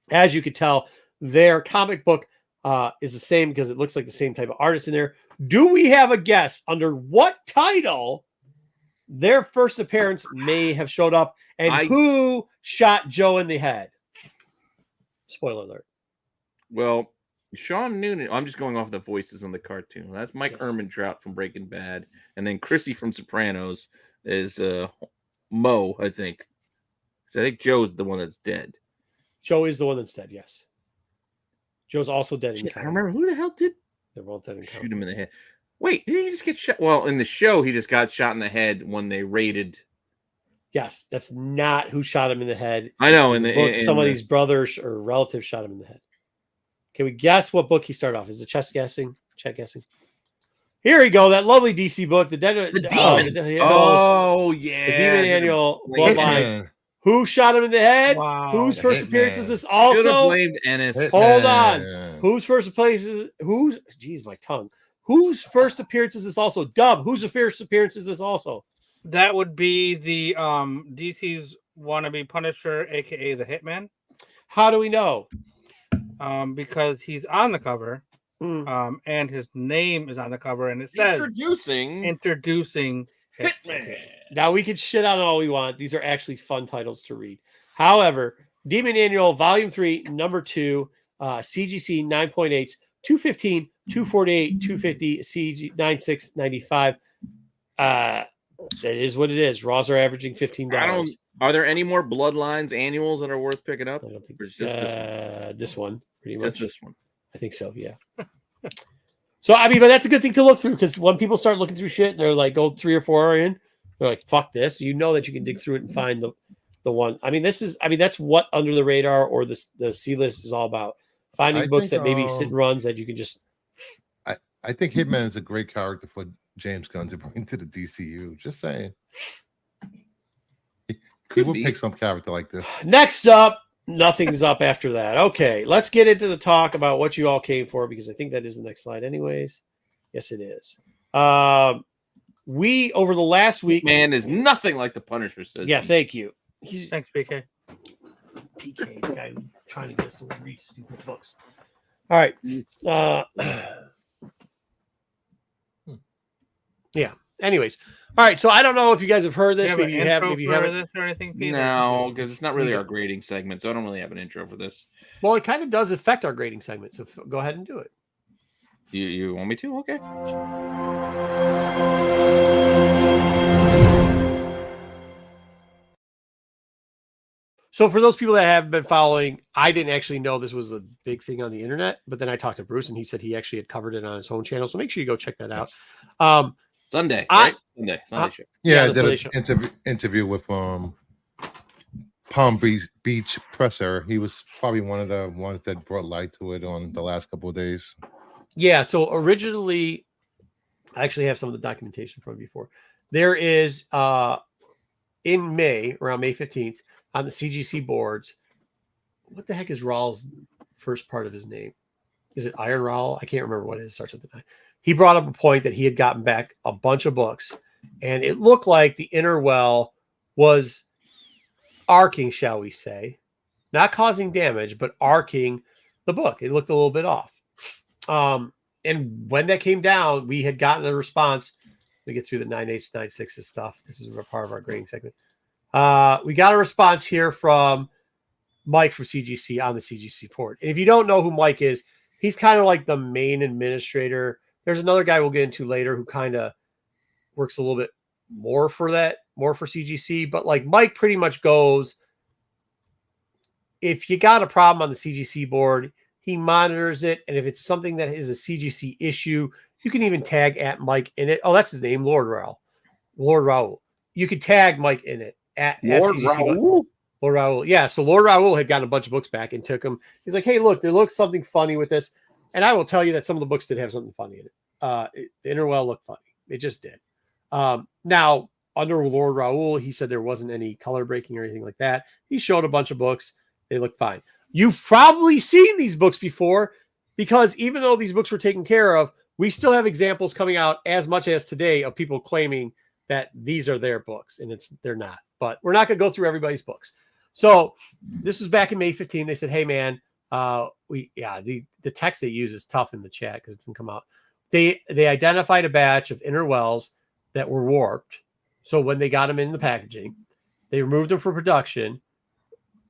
As you can tell, their comic book is the same because it looks like the same type of artist in there. Do we have a guess under what title their first appearance may have showed up and who shot Joe in the head? Spoiler alert. Well, Sean Noonan, I'm just going off the voices in the cartoon. That's Mike Ehrmantraut from Breaking Bad. And then Chrissy from Sopranos is Mo, I think. So I think Joe's the one that's dead. Joe is the one that's dead, yes. Joe's also dead in I don't remember who the hell did. They're both dead in shoot him in the head. Wait, did he just get shot? Well, in the show, he just got shot in the head when they raided. Yes, that's not who shot him in the head. I know. In the book, somebody's brother or relative shot him in the head. Can we guess what book he started off? Is it check guessing? Here we go. That lovely DC book, the Demon. The Demon Annual Bloodlines. Who shot him in the head? Wow. Whose first appearance is this also? Blamed Ennis. Hold on. Whose first place is who's? Jeez, my tongue. Whose first appearance is this also? Dub. Whose first appearance is this also? That would be the DC's wannabe Punisher, aka the Hitman. How do we know? Because he's on the cover, and his name is on the cover, and it says introducing Hitman. Now we can shit on all we want. These are actually fun titles to read. However, Demon Annual Volume 3, Number 2, CGC 9.8s, 215, 248, 250, CG 96.95. That is what it is. Raws are averaging $15. Are there any more Bloodlines annuals that are worth picking up? I don't think there's just this one. Pretty much. Just this one. I think so. Yeah. So I mean, but that's a good thing to look through because when people start looking through shit, they're like, go 3 or 4 in. They're like, fuck this. You know that you can dig through it and find the one. I mean, that's what Under the Radar or the C list is all about. Finding books that maybe sit and runs that you can just. I think Hitman is a great character for James Gunn to bring to the DCU. Just saying. He would pick some character like this. Next up, nothing's up after that. Okay, let's get into the talk about what you all came for because I think that is the next slide anyways. Yes, it is. We, over the last week... Man is nothing like the Punisher says. Yeah, thank you. Thanks, PK. PK, the guy trying to get us to read stupid books. All right. Yeah. Anyways. All right. So I don't know if you guys have heard this. Maybe you have. Maybe you haven't. This or anything, Pete? No, because it's not really our grading segment, so I don't really have an intro for this. Well, it kind of does affect our grading segment. So go ahead and do it. You want me to? Okay. So for those people that haven't been following, I didn't actually know this was a big thing on the internet, but then I talked to Bruce and he said he actually had covered it on his own channel. So make sure you go check that out. Sunday, right? Sunday show. Yeah, I did an interview with Palm Beach Presser. He was probably one of the ones that brought light to it on the last couple of days. Yeah, so originally, I actually have some of the documentation from before. There is in May, around May 15th, on the CGC boards. What the heck is Raul's first part of his name? Is it Iron Raul? I can't remember what it is. It starts with the nine. He brought up a point that he had gotten back a bunch of books, and it looked like the inner well was arcing, shall we say, not causing damage, but arcing the book. It looked a little bit off. And when that came down, we had gotten a response. We get through the 9.8s, 9.6s stuff. This is a part of our grading segment. We got a response here from Mike from CGC on the CGC port. And if you don't know who Mike is, he's kind of like the main administrator. There's another guy we'll get into later who kind of works a little bit more for CGC. But like Mike pretty much goes, if you got a problem on the CGC board, he monitors it. And if it's something that is a CGC issue, you can even tag at Mike in it. Oh, that's his name, Lord Raul. Lord Raul. You could tag Mike in it. At Lord CGC. Raul? Lord Raul. Yeah, so Lord Raul had gotten a bunch of books back and took them. He's like, hey, look, there looks something funny with this. And I will tell you that some of the books did have something funny in it. The Interwell looked funny. It just did. Now, under Lord Raul, he said there wasn't any color breaking or anything like that. He showed a bunch of books. They looked fine. You've probably seen these books before because even though these books were taken care of, we still have examples coming out as much as today of people claiming that these are their books and they're not. But we're not going to go through everybody's books. So this was back in May 15. They said, hey, man, the text they use is tough in the chat because it didn't come out. They identified a batch of inner wells that were warped. So when they got them in the packaging, they removed them for production.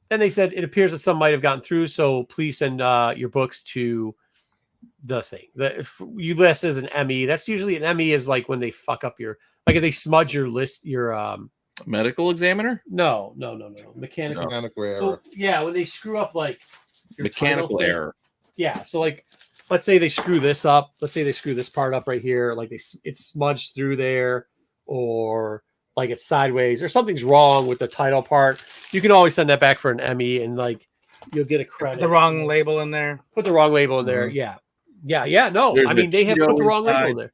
And they said, it appears that some might have gotten through. So please send your books to the thing. You list as an ME. That's usually an ME is like when they fuck up if they smudge your list, your medical examiner? No. Mechanical error. So yeah, when they screw up like your mechanical error. Yeah. So like, let's say they screw this up. Let's say they screw this part up right here. Like it's smudged through there, or like it's sideways, or something's wrong with the title part. You can always send that back for an ME, and like you'll get a credit. Put the wrong label in there. Put the wrong label in there. Yeah. No, There's they have put the wrong side. label in there.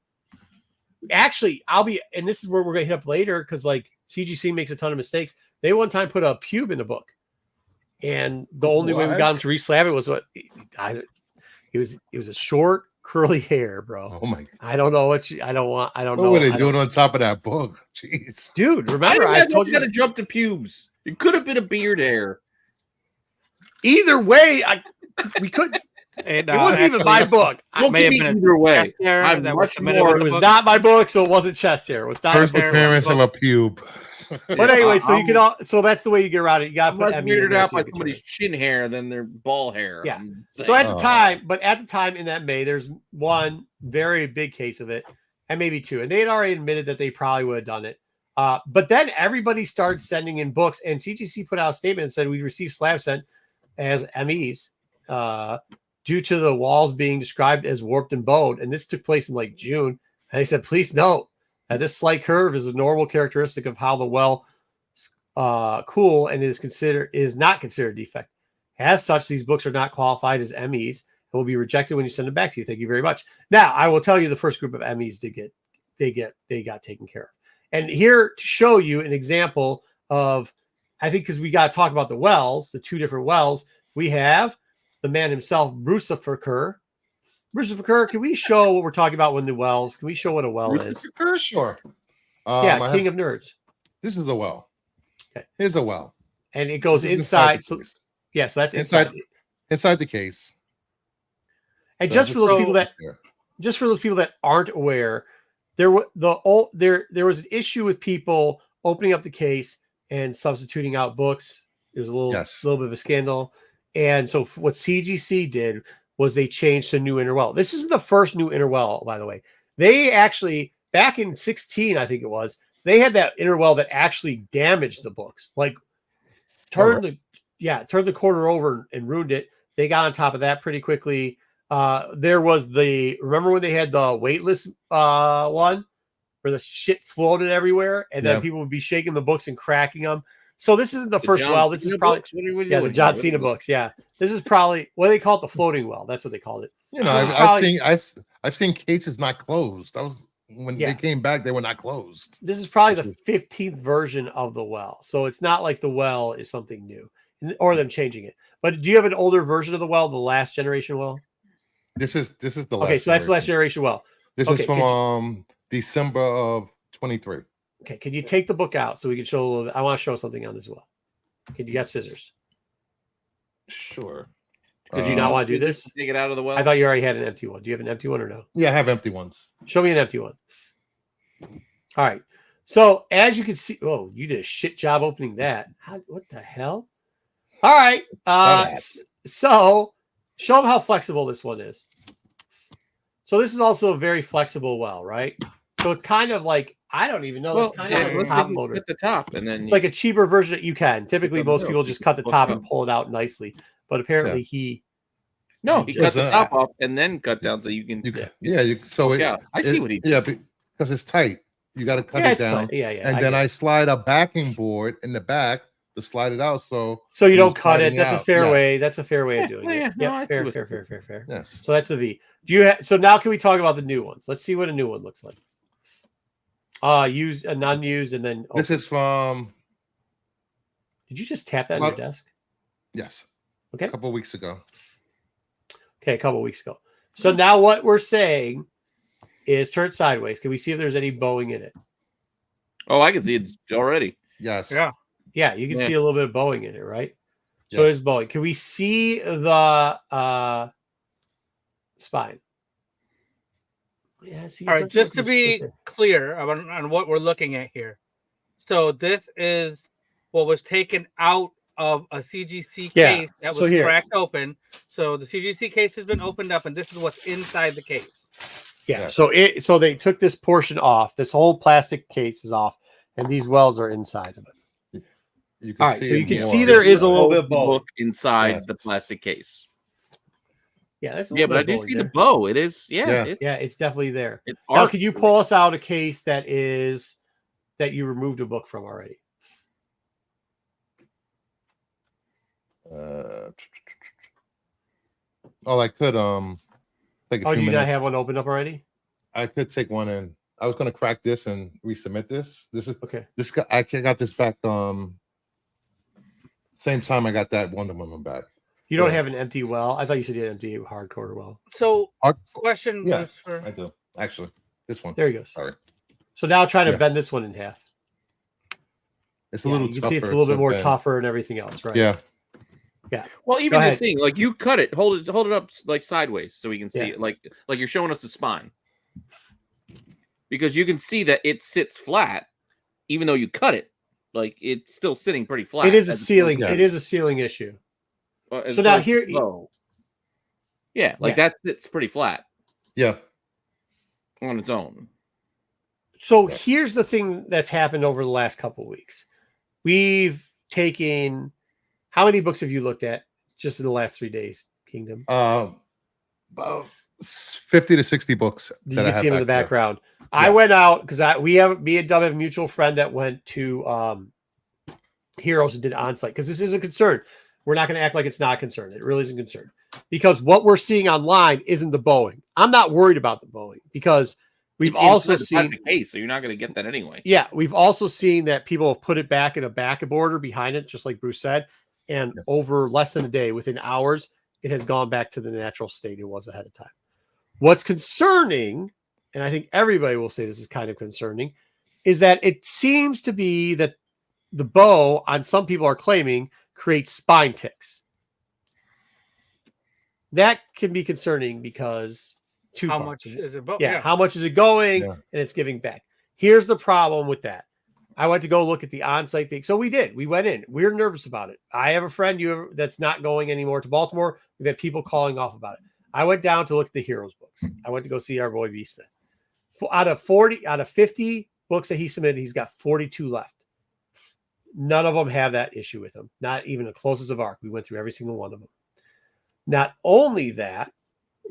Actually, and this is where we're going to hit up later because like CGC makes a ton of mistakes. They one time put a pube in the book, and the only way we got them to reslab it was it was a short curly hair, bro. Oh my God. I don't know what were they doing on top of that book? Jeez, dude. Remember, I told you to jump to pubes. It could have been a beard hair. Either way, we couldn't. It wasn't even my book. Don't give me either way. I'm much more. It was not my book, so it wasn't chest hair. It was not first appearance of a pube. But anyway, so that's the way you get around it. You got to put weirded out by somebody's chin hair than their ball hair. Yeah. So at the time in that May, there's one very big case of it, and maybe two, and they had already admitted that they probably would have done it. But then everybody started sending in books, and CGC put out a statement and said we received slab sent as MEs due to the walls being described as warped and bowed, and this took place in like June. And they said, please note that this slight curve is a normal characteristic of how the well cool and is not considered a defect. As such, these books are not qualified as MEs and will be rejected when you send them back to you. Thank you very much. Now, I will tell you the first group of MEs they got taken care of. And here to show you an example of, I think because we got to talk about the wells, the two different wells, we have the man himself, Brucifer. Brucifer, can we show what we're talking about when the wells? Can we show what a well is? Sure. King of Nerds. This is a well. Okay. Here's a well. And it goes inside. So that's inside. Inside the case. And just for those people that aren't aware, there was an issue with people opening up the case and substituting out books. There was a little bit of a scandal. And so what CGC did was they changed to new inner well. This isn't the first new inner well, by the way. They actually, back in 16, I think it was, they had that inner well that actually damaged the books. Like turned the corner over and ruined it. They got on top of that pretty quickly. There was remember when they had the weightless one where the shit floated everywhere and then people would be shaking the books and cracking them. So this isn't the first well. This is probably the John Cena books. Yeah, this is probably what they call it, the floating well. That's what they called it. You know, I've seen cases not closed. When they came back, they were not closed. This is probably the 15th version of the well. So it's not like the well is something new or them changing it. But do you have an older version of the well, the last generation well? This is the last. Okay, so that's the last generation well. This is from December of 23. Okay, can you take the book out so we can show a little bit? I want to show something on this well. Okay, you got scissors. Sure. Did you not want to do this? Take it out of the well. I thought you already had an empty one. Do you have an empty one or no? Yeah, I have empty ones. Show me an empty one. All right. So as you can see, oh, you did a shit job opening that. What the hell? All right. So show them how flexible this one is. So this is also a very flexible well, right? So it's kind of like, I don't even know. It's kind of like a top loader. At the top, and then it's like a cheaper version that you can. Typically, most people just cut the top and pull it out nicely. But apparently he cut the top off and then cut down so you can. I see what he did. Yeah, because it's tight. You got to cut it down. Yeah. And then I slide a backing board in the back to slide it out. So you don't cut it. That's a fair way. That's a fair way of doing it. Yeah, fair. Yes. So that's the V. So now can we talk about the new ones? Let's see what a new one looks like. Used and non-used, and then this is from. Did you just tap that on your desk? Yes. Okay. A couple of weeks ago. Okay, a couple of weeks ago. So now what we're saying is turn it sideways. Can we see if there's any bowing in it? Oh, I can see it already. Yes. Yeah, you can see a little bit of bowing in it, right? So there's bowing. Can we see the spine? Yeah, see, all right, just to be clear on what we're looking at here. So this is what was taken out of a CGC case that was cracked open. So the CGC case has been opened up, and this is what's inside the case. Yeah. So they took this portion off. This whole plastic case is off, and these wells are inside of it. All right. So you can see there is a little bit of bow inside the plastic case. Yeah, that's but I do see the bow. It is, it's definitely there. Now, can you pull us out a case that you removed a book from already? I could take a few do you minutes. not have one opened up already? I could take one and I was going to crack this and resubmit this. This is okay. I got this back same time I got that Wonder Woman back. You don't have an empty well? I thought you said you had an empty hardcore well. So, question. Yeah, I do. Actually, this one. There you go. Sorry. So now try to bend this one in half. It's a little tougher. You can see it's a little bit more tougher and everything else, right? Yeah. Yeah. Well, even this thing, like you cut it, hold it up like sideways so we can see it, like you're showing us the spine. Because you can see that it sits flat, even though you cut it. Like it's still sitting pretty flat. It is a ceiling. It is a ceiling issue. So now here, that sits pretty flat. Yeah, on its own. So here's the thing that's happened over the last couple of weeks. We've taken, how many books have you looked at just in the last 3 days, Kingdom? About 50 to 60 books. You can see them in the background. Yeah. I went out because me and Dub have a mutual friend that went to Heroes and did onsite because this is a concern. We're not going to act like it's not a concern. It really isn't a concern because what we're seeing online isn't the bowing. I'm not worried about the bowing because we've also seen case, so you're not going to get that anyway. Yeah, we've also seen that people have put it back in a back border behind it, just like Bruce said, and over less than a day, within hours, it has gone back to the natural state it was ahead of time. What's concerning, and I think everybody will say this is kind of concerning, is that it seems to be that the bow, on some people are claiming, creates spine ticks. that can be concerning because how much is it? Yeah, how much is it going? Yeah. And it's giving back. Here's the problem with that. I went to go look at the on-site thing. So we did. We went in. We're nervous about it. I have a friend that's not going anymore to Baltimore. We've had people calling off about it. I went down to look at the Heroes books. I went to go see our boy B. Smith. Out of 50 books that he submitted, he's got 42 left. None of them have that issue with them. Not even the closest of ARC. We went through every single one of them. Not only that,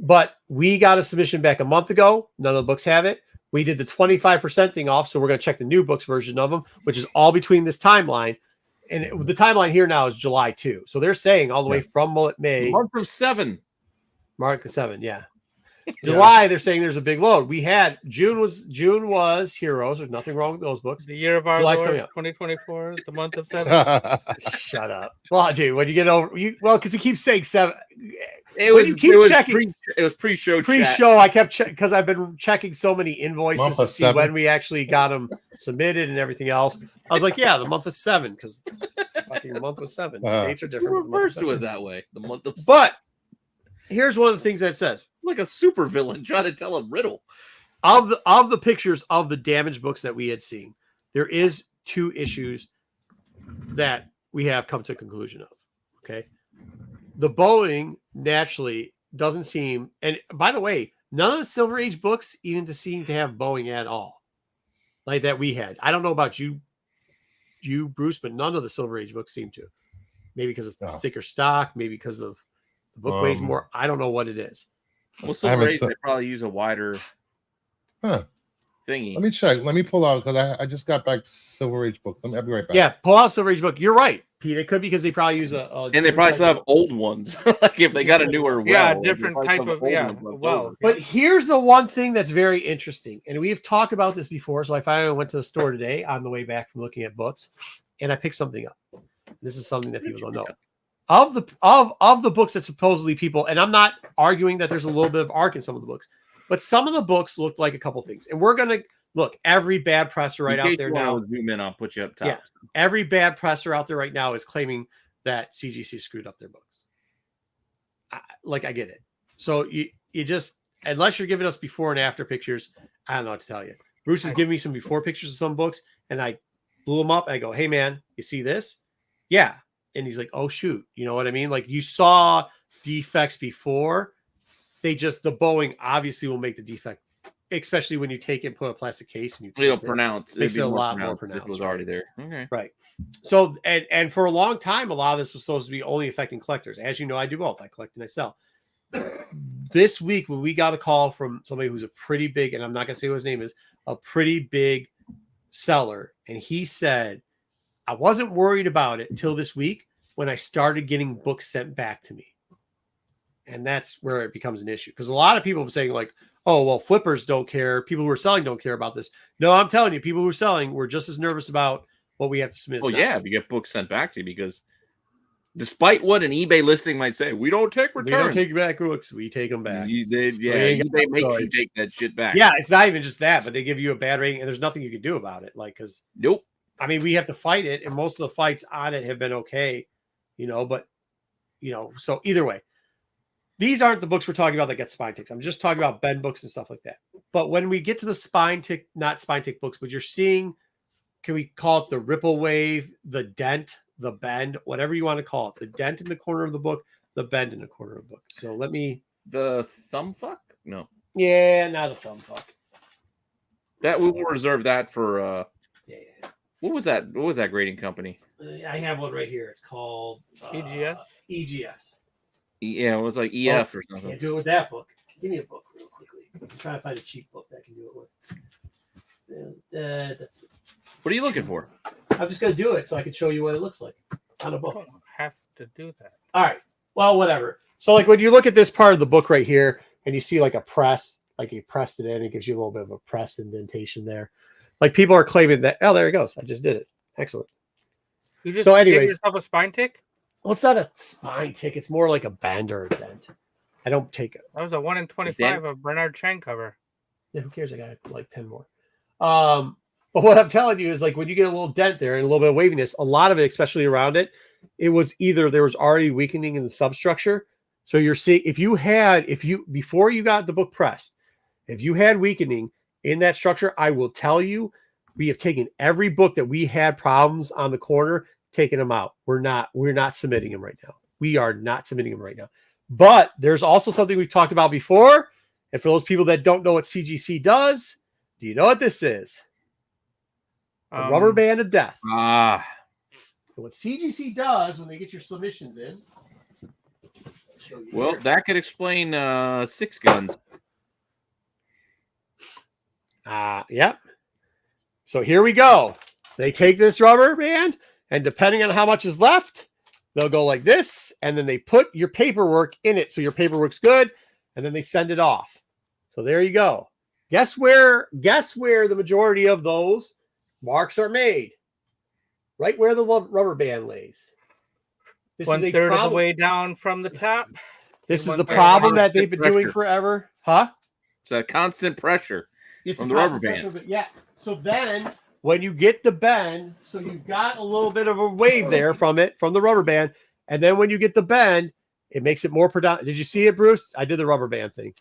but we got a submission back a month ago. None of the books have it. We did the 25% thing off, so we're going to check the new books version of them, which is all between this timeline. And the timeline here now is July 2. So they're saying all the way from May. Month of 7. Mark of 7, yeah. July, they're saying there's a big load. We had June was Heroes. There's nothing wrong with those books. The year of our Lord 2024, the month of 7. Shut up. Well, dude, when you get over because he keeps saying 7. It was pre-show. Pre-show, I kept checking because I've been checking so many invoices to see when we actually got them submitted and everything else. I was like, yeah, the month of 7 because the fucking month was 7. The dates are different. Reversed to it that way. The month of 7. But here's one of the things that it says. Like a super villain trying to tell a riddle. Of the pictures of the damaged books that we had seen, there is 2 issues that we have come to a conclusion of. Okay. The bowing naturally doesn't seem, and by the way, none of the Silver Age books even seem to have bowing at all, like that we had. I don't know about you, Bruce, but none of the Silver Age books seem to. Maybe because of thicker stock, maybe because of the book weighs more. I don't know what it is. Well, Silver Age, they probably use a wider thingy. Let me check. Let me pull out because I just got back Silver Age books. I'll be right back. Yeah, pull out Silver Age book. You're right, Pete. It could be because they probably use a and they probably still have old ones. Like if they got a newer different type of But here's the one thing that's very interesting, and we've talked about this before. So I finally went to the store today on the way back from looking at books, and I picked something up. This is something that people don't know. Of the books that supposedly people, and I'm not arguing that there's a little bit of arc in some of the books, but some of the books looked like a couple things. And we're gonna look, every bad presser out there now. Zoom in, I'll put you up top. Yeah, every bad presser out there right now is claiming that CGC screwed up their books. I get it. So you just, unless you're giving us before and after pictures, I don't know what to tell you. Bruce is giving me some before pictures of some books, and I blew them up. I go, hey man, you see this? Yeah. And he's like, oh shoot, you know what I mean? Like you saw defects before. The bowing obviously will make the defect, especially when you take it and put a plastic case and it'll pronounce. Makes it a lot more pronounced. If it was already there. Okay. Right. So and for a long time, a lot of this was supposed to be only affecting collectors. As you know, I do both. I collect and I sell. This week, when we got a call from somebody who's a pretty big, and I'm not gonna say what his name is, a pretty big seller, and he said, I wasn't worried about it until this week when I started getting books sent back to me. And that's where it becomes an issue. Because a lot of people are saying like, oh, well, flippers don't care. People who are selling don't care about this. No, I'm telling you, people who are selling, we're just as nervous about what we have to submit. Oh, yeah, if you get books sent back to you, because despite what an eBay listing might say, we don't take returns. We don't take back books. We take them back. eBay makes you take that shit back. Yeah, it's not even just that, but they give you a bad rating, and there's nothing you can do about it. Like, because nope. I mean, we have to fight it, and most of the fights on it have been okay, but so either way, these aren't the books we're talking about that get spine ticks. I'm just talking about bend books and stuff like that. But when we get to the spine tick, not spine tick books, but you're seeing, can we call it the ripple wave, the dent, the bend, whatever you want to call it, the dent in the corner of the book, the bend in the corner of the book. So the thumb fuck? No. Yeah, not a thumb fuck. That we will reserve that for yeah. What was that grading company? I have one right here. It's called EGS. EGS. Yeah, it was like EF or something. Can't do it with that book. Give me a book real quickly. I'm trying to find a cheap book that I can do it with. That's it. What are you looking for? I'm just going to do it so I can show you what it looks like on a book. I don't have to do that. All right. Well, whatever. So like when you look at this part of the book right here and you see like a press, like you pressed it in, it gives you a little bit of a press indentation there. Like people are claiming that, oh, there it goes. I just did it. Excellent. You just gave yourself a spine tick? Well, it's not a spine tick. It's more like a bend or a dent. I don't take it. That was a 1 in 25 of Bernard Chang cover. Yeah, who cares? I got like 10 more. But what I'm telling you is like when you get a little dent there and a little bit of waviness, a lot of it, especially around it, it was either there was already weakening in the substructure So you're seeing before you got the book pressed, if you had weakening in that structure, I will tell you, we have taken every book that we had problems on the corner, taken them out. We're not submitting them right now. We are not submitting them right now. But there's also something we've talked about before. And for those people that don't know what CGC does, do you know what this is? The rubber band of death. What CGC does when they get your submissions in. Well, that could explain 6 guns. Yep. So here we go. They take this rubber band, and depending on how much is left, they'll go like this, and then they put your paperwork in it, so your paperwork's good, and then they send it off. So there you go. Guess where the majority of those marks are made? Right where the rubber band lays. This is 1/3 of the way down from the top. This is the problem that they've been doing forever. Huh? It's a constant pressure from the rubber band. Yeah. So then when you get the bend, so you've got a little bit of a wave there from the rubber band. And then when you get the bend, it makes it more predominant. Did you see it, Bruce? I did the rubber band thing.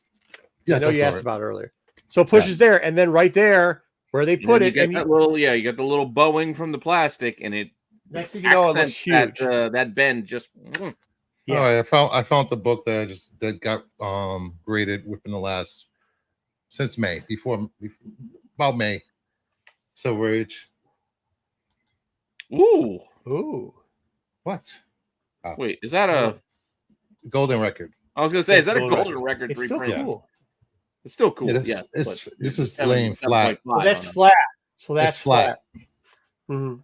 Yes, I know you asked about it earlier. So it pushes there, and then right there where they put it, you got the little bowing from the plastic, and it next thing you know, it looks huge. That bend just. Yeah, I found the book that got graded within the last since May, about May. Silver Age. Ooh. What? Oh. Wait, is that a golden record? I was gonna say, is that a golden record? It's still cool. It's still cool. Yeah, this is laying flat. Well, that's flat. So that's flat. Mm-hmm.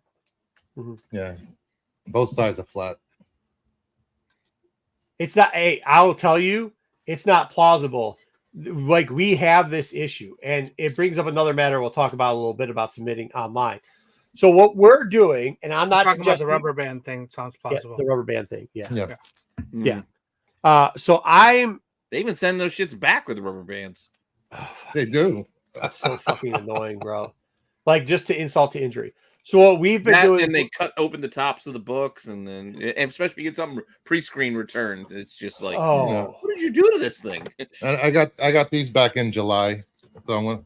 Mm-hmm. Yeah, both sides are flat. It's not. Hey, I'll tell you, it's not plausible. Like, we have this issue, and it brings up another matter we'll talk about a little bit about submitting online. So what we're doing, and I'm not talking about the rubber band thing. Sounds plausible. The rubber band thing. Yeah. Mm-hmm. So they even send those shits back with the rubber bands. They do. That's so fucking annoying, bro. Like, just to insult to injury. So what we've been doing, and they cut open the tops of the books, and especially if you get something pre-screen returned, it's just like, what did you do to this thing? I got these back in July, so I'm gonna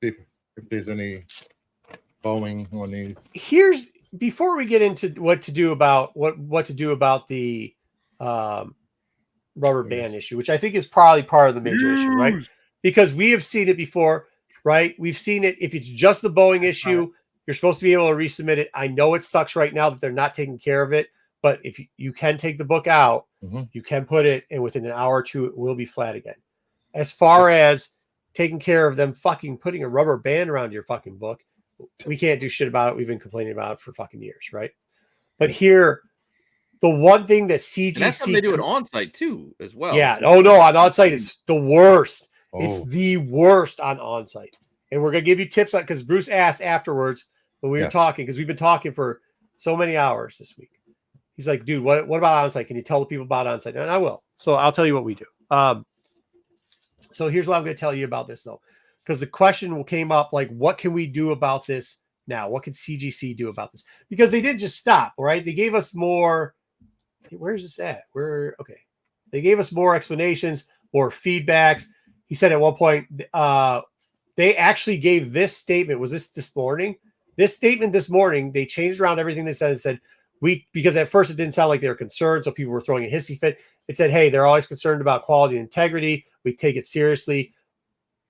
see if there's any bowing on these. Before we get into what to do about the rubber band issue, which I think is probably part of the major issue, right? Because we have seen it before, right? We've seen it. If it's just the Boeing issue, you're supposed to be able to resubmit it. I know it sucks right now that they're not taking care of it, but if you can take the book out, you can put it, and within an hour or two, it will be flat again. As far as taking care of them fucking putting a rubber band around your fucking book, we can't do shit about it. We've been complaining about it for fucking years, right? But here, the one thing that CGC... And that's something they do at onsite too, as well. Yeah. Oh, no. On onsite, it's the worst. It's the worst on onsite. And we're going to give you tips on, because Bruce asked afterwards when we were talking, because we've been talking for so many hours this week. He's like, dude, what about onsite? Can you tell the people about onsite? And I will. So I'll tell you what we do. So here's what I'm going to tell you about this, though, because the question came up, like, what can we do about this now? What can CGC do about this? Because they didn't just stop, right? They gave us more. Where's this at? Okay. They gave us more explanations, more feedbacks. He said at one point, they actually gave this statement. Was this morning? This statement this morning, they changed around everything they said and said, because at first it didn't sound like they were concerned, so people were throwing a hissy fit. It said, hey, they're always concerned about quality and integrity. We take it seriously.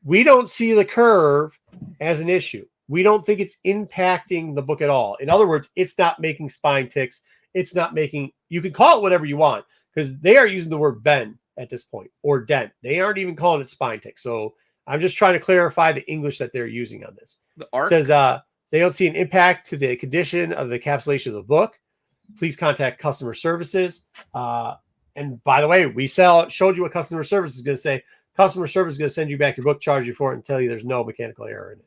We don't see the curve as an issue. We don't think it's impacting the book at all. In other words, it's not making spine ticks. It's not making, you can call it whatever you want, because they are using the word bend at this point, or dent. They aren't even calling it spine tick. So I'm just trying to clarify the English that they're using on this. The arc says they don't see an impact to the condition of the encapsulation of the book. Please contact customer services. And by the way, we showed you what customer service is going to say. Customer service is going to send you back your book, charge you for it, and tell you there's no mechanical error in it.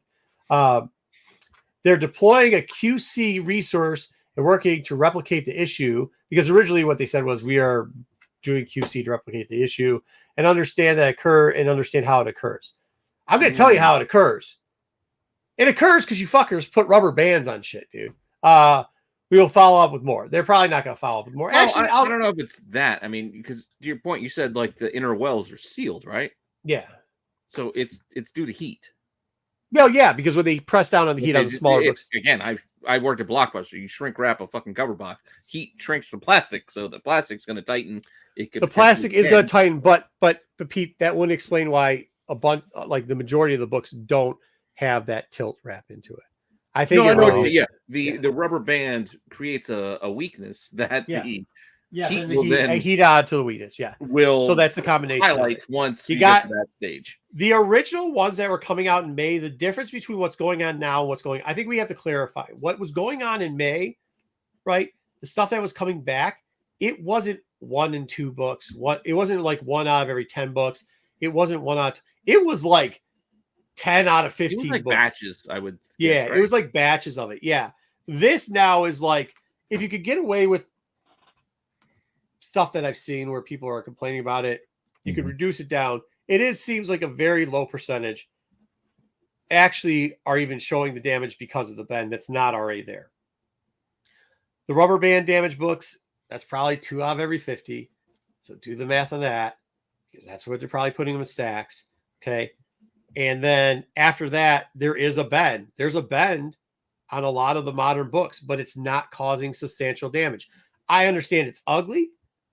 They're deploying a QC resource and working to replicate the issue, because originally what they said was, we are doing QC to replicate the issue and understand how it occurs. I'm going to tell you how it occurs. It occurs because you fuckers put rubber bands on shit, dude. We will follow up with more. They're probably not going to follow up with more. Well, Actually, I don't know if it's that. I mean, because to your point, you said like the inner wells are sealed, right? Yeah. So it's due to heat. Well, yeah, because when they press down on the heat on the smaller books. Again, I worked at Blockbuster. You shrink wrap a fucking cover box. Heat shrinks the plastic, so the plastic's going to tighten. The plastic is going to tighten, but Pete, that wouldn't explain why a bunch like the majority of the books don't have that tilt wrap into it. I think the rubber band creates a weakness that the heat will then heat on to the weakness. Yeah, so that's the combination. Highlight once you get to that stage. The original ones that were coming out in May. The difference between what's going on now and what's going, I think we have to clarify what was going on in May, right? The stuff that was coming back, it wasn't 1 and 2 books. It wasn't like 1 out of every 10 books. It wasn't 1 out. It was like 10 out of 15 it was like books. Batches, I would. Yeah, right? It was like batches of it. Yeah. This now is like, if you could get away with stuff that I've seen where people are complaining about it, you could reduce it down. Seems like a very low percentage actually are even showing the damage because of the bend that's not already there. The rubber band damage books, that's probably 2 out of every 50. So do the math on that, because that's what they're probably putting them in stacks. Okay. And then after that, there is a bend. There's a bend on a lot of the modern books, but it's not causing substantial damage. I understand it's ugly.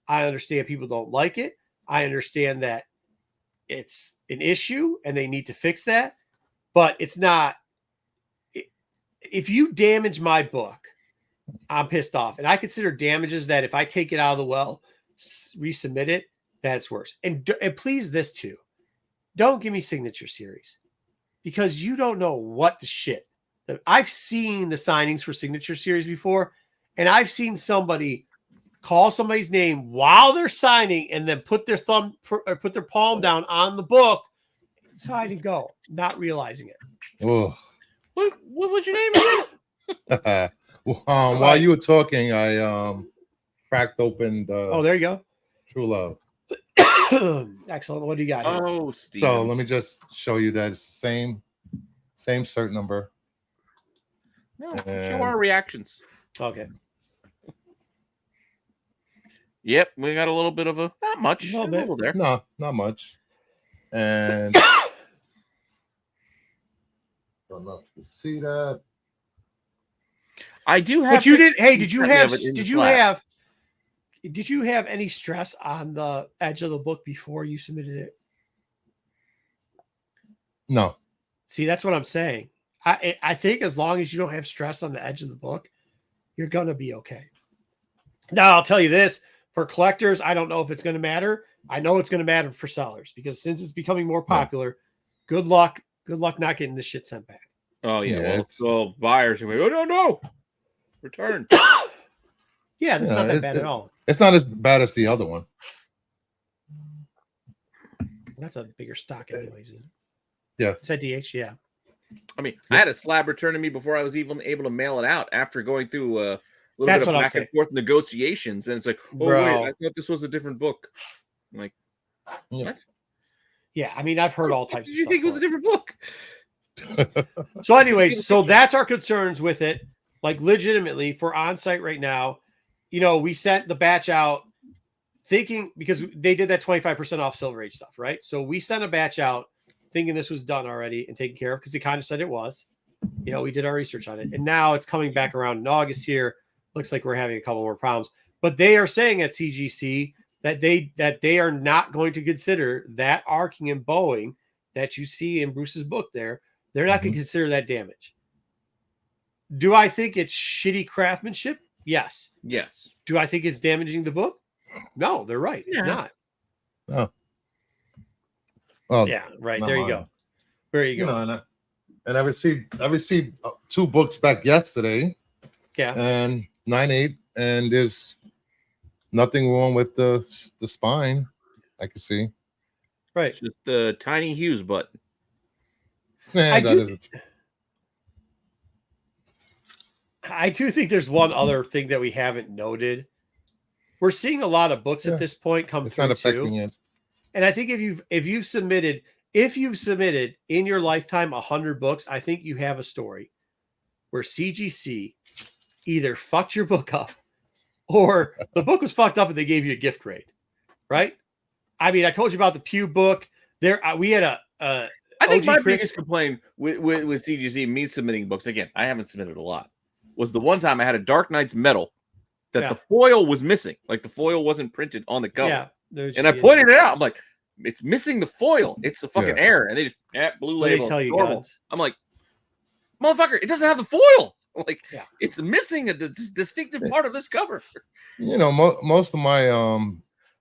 I understand people don't like it. I understand that it's an issue and they need to fix that, but it's not. If you damage my book, I'm pissed off. And I consider damages that if I take it out of the well, resubmit it, that's worse. And please, this too. Don't give me Signature Series, because you don't know what the shit. I've seen the signings for Signature Series before, and I've seen somebody call somebody's name while they're signing and then put their palm down on the book, sign and go, not realizing it. Oh. What was your name again? While you were talking, I cracked open the there you go. True Love. Excellent. What do you got here? Oh, Steve. So let me just show you that it's same cert number. No, show our reactions. Okay. Yep, we got a little bit of not much. A little there. No, not much. And don't know if you can see that. I do have. But you did. Hey, did you have any stress on the edge of the book before you submitted it? No. See, that's what I'm saying. I think as long as you don't have stress on the edge of the book, you're gonna be okay. Now I'll tell you this: for collectors, I don't know if it's going to matter. I know it's going to matter for sellers, because since it's becoming more popular, good luck not getting this shit sent back. Oh yeah, well buyers are like, oh no, return. Yeah, that's not that bad at all. It's not as bad as the other one. That's a bigger stock anyways. Yeah. It's at DH, yeah. I mean, I had a slab returned to me before I was even able to mail it out after going through a little bit of back and forth negotiations. And it's like, wait, I thought this was a different book. I'm like, what? Yeah, I mean, I've heard all types of stuff. You think it was a different book? So anyways, so that's our concerns with it. Like legitimately for on-site right now, we sent the batch out thinking, because they did that 25% off Silver Age stuff, right? So we sent a batch out thinking this was done already and taken care of, because they kind of said it was. We did our research on it. And now it's coming back around in August here. Looks like we're having a couple more problems. But they are saying at CGC that they are not going to consider that arcing and bowing that you see in Bruce's book there. They're not going to consider that damage. Do I think it's shitty craftsmanship? Yes. Yes. Do I think it's damaging the book? No, they're right. It's not. Oh. Well, yeah, right. There you go. There you go. And I received 2 books back yesterday. Yeah. And 9.8, and there's nothing wrong with the spine. I can see. Right. It's just the Tiny Hughes button. I do think there's one other thing that we haven't noted. We're seeing a lot of books at this point come through too. And I think if you've submitted in your lifetime 100 books, I think you have a story where CGC either fucked your book up or the book was fucked up and they gave you a gift grade, right? I mean, I told you about the Pew book. There, we had I think my biggest complaint with CGC, me submitting books, again, I haven't submitted a lot, was the one time I had a Dark Knight's Metal that the foil was missing. Like the foil wasn't printed on the cover. Yeah, and I pointed it out. I'm like, it's missing the foil. It's a fucking error. And they just, blue label. They tell you normal. I'm like, motherfucker, it doesn't have the foil. Like, it's missing a distinctive part of this cover. You know, most of my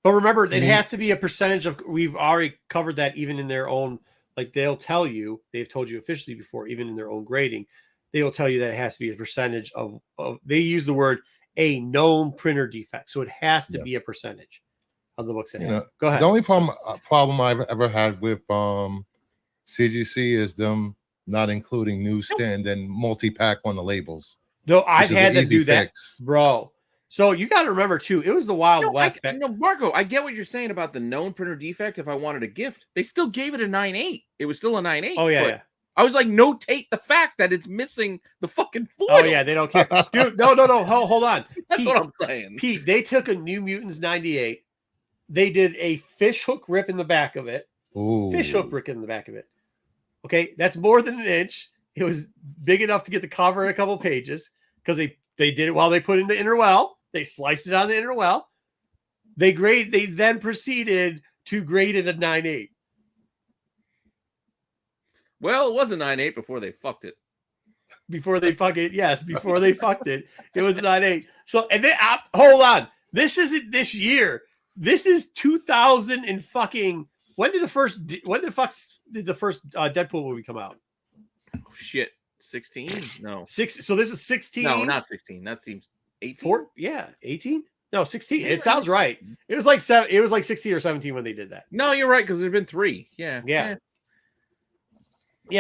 but remember, it has to be a percentage of. We've already covered that, even in their own. Like they'll tell you, they've told you officially before, even in their own grading, they will tell you that it has to be a percentage of. They use the word a known printer defect, so it has to be a percentage of the books that have. Go ahead. The only problem I've ever had with CGC is them not including newsstand and multi-pack on the labels. No, I've had to do that, bro. So you got to remember too, it was the Wild West. Marco, I get what you're saying about the known printer defect. If I wanted a gift, they still gave it a 9.8. It was still a 9.8. Oh yeah. I was like, notate the fact that it's missing the fucking foil. Oh yeah, they don't care, dude. No. Hold on. That's Pete, what I'm saying. Pete, they took a New Mutants 98. They did a fish hook rip in the back of it. Ooh. Fish hook rip in the back of it. Okay, that's more than an inch. It was big enough to get the cover in a couple pages because they did it while they put in the inner well. They sliced it on the inner well. They then proceeded to grade it a 9.8. Well, it was a 9.8 before they fucked it. Before they fucked it, yes. Before they fucked it, it was a 9.8. So, and then hold on. This isn't this year. This is 2000 and fucking. When did the first Deadpool movie come out? Oh, shit, 16? No, 6. So this is 16. No, not 16. That seems 18. 18. No, 16. It sounds right. It was like 7. It was like 16 or 17 when they did that. No, you're right because there's been 3. Yeah.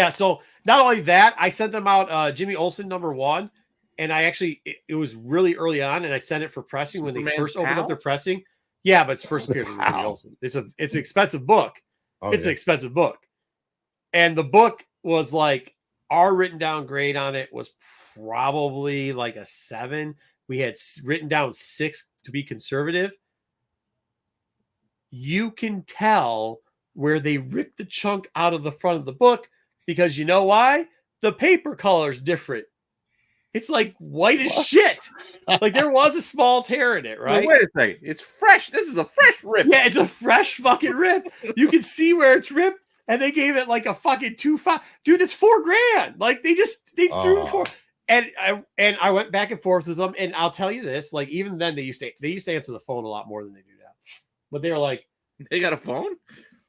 So not only that, I sent them out Jimmy Olsen #1, and I actually it was really early on, and I sent it for pressing when they first opened up their pressing. Yeah, but it's first appearance with Jimmy Olsen. It's an expensive book. An expensive book, and the book was like our written down grade on it was probably like a 7. We had written down 6 to be conservative. You can tell where they ripped the chunk out of the front of the book because you know why? The paper color is different. It's like white as shit. Like there was a small tear in it, right? Well, wait a second. It's fresh. This is a fresh rip. Yeah, it's a fresh fucking rip. You can see where it's ripped, and they gave it like a fucking 2.5. Dude, it's $4,000. Like they threw 4. And I went back and forth with them, and I'll tell you this: like even then, they used to answer the phone a lot more than they do now. But they were like, they got a phone?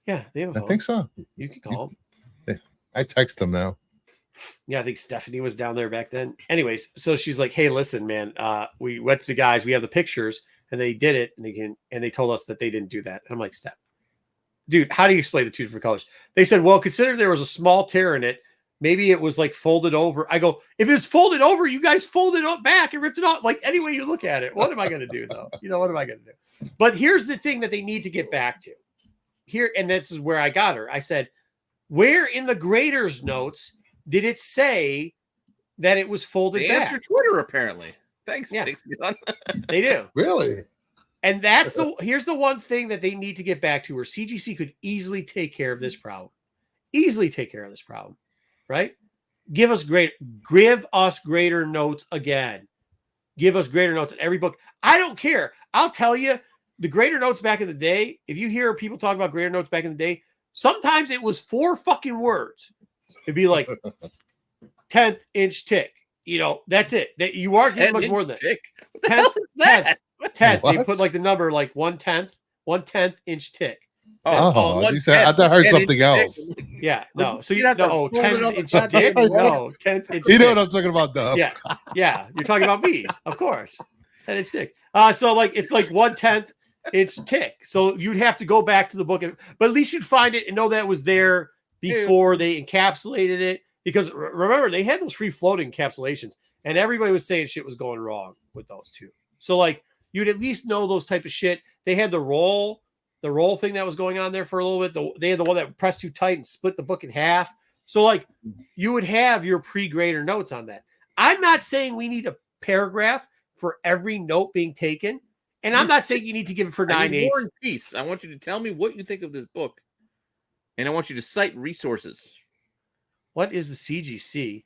Yeah, they have a phone. I think so. You can call them. I text them now. Yeah, I think Stephanie was down there back then. Anyways, so she's like, "Hey, listen, man, we went to the guys. We have the pictures, and they did it, and they told us that they didn't do that." And I'm like, "Steph, dude, how do you explain the 2 different colors?" They said, "Well, consider there was a small tear in it. Maybe it was like folded over." I go, "If it's folded over, you guys folded it back and ripped it off. Like any way you look at it, what am I going to do though? What am I going to do?" But here's the thing that they need to get back to here, and this is where I got her. I said, "Where in the grader's notes did it say that it was folded back?" They answer Twitter apparently. Thanks. Yeah. They do. Really? And here's the one thing that they need to get back to, where CGC could easily take care of this problem. Right? Give us greater notes again. Give us greater notes in every book. I don't care. I'll tell you, the greater notes back in the day, if you hear people talk about greater notes back in the day, sometimes it was 4 fucking words. It'd be like 10th inch tick. That's it. That you aren't getting much more than that. 10th. They put like the number like 1/10 inch tick. You said I heard something else. Yeah, no. So 10th inch dick. No, 10th inch. You know what I'm talking about, though. Yeah. You're talking about me, of course. 10 inch tick. So like it's like 1/10 inch tick. So you'd have to go back to the book, but at least you'd find it and know that it was there before they encapsulated it. Because remember, they had those free floating encapsulations, and everybody was saying shit was going wrong with those too. So like you'd at least know those type of shit. They had the roll thing that was going on there for a little bit. They had the one that pressed too tight and split the book in half. So like you would have your pre-grader notes on that. I'm not saying we need to paragraph for every note being taken. And I'm not saying you need to give it for 9/8. War and Peace. I want you to tell me what you think of this book. And I want you to cite resources. What is the CGC?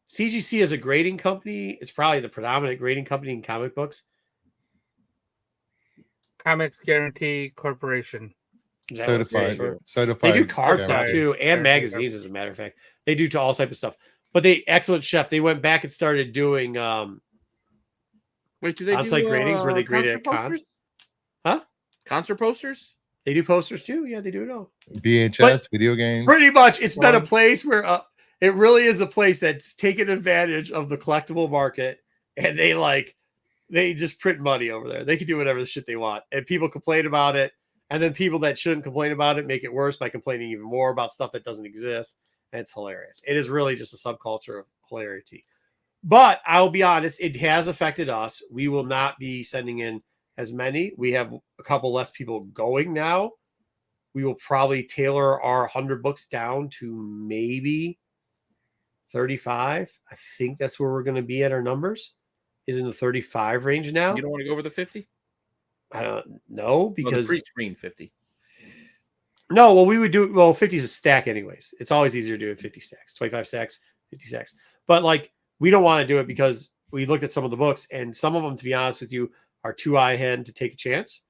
CGC is a grading company. It's probably the predominant grading company in comic books. Comics Guarantee Corporation. Certified. They do cards now too, and magazines, as a matter of fact. They do to all type of stuff. But excellent chef. They went back and started doing wait, do they on-site do gradings where they graded at cons? Huh? Concert posters? They do posters too. Yeah, they do it all. VHS, video games. Pretty much, it's been a place where it really is a place that's taken advantage of the collectible market, and they just print money over there. They can do whatever the shit they want, and people complain about it, and then people that shouldn't complain about it make it worse by complaining even more about stuff that doesn't exist. And it's hilarious. It is really just a subculture of hilarity. But I'll be honest, it has affected us. We will not be sending in as many. We have a couple less people going now. We will probably tailor our 100 books down to maybe 35. I think that's where we're going to be at our numbers, is in the 35 range now. You don't want to go over the 50? I don't know, because pre-screen 50. No, well, we would do 50 is a stack anyways. It's always easier to do it 50 stacks, 25 stacks, 50 stacks. But we don't want to do it because we looked at some of the books, and some of them, to be honest with you, are too high end to take a chance,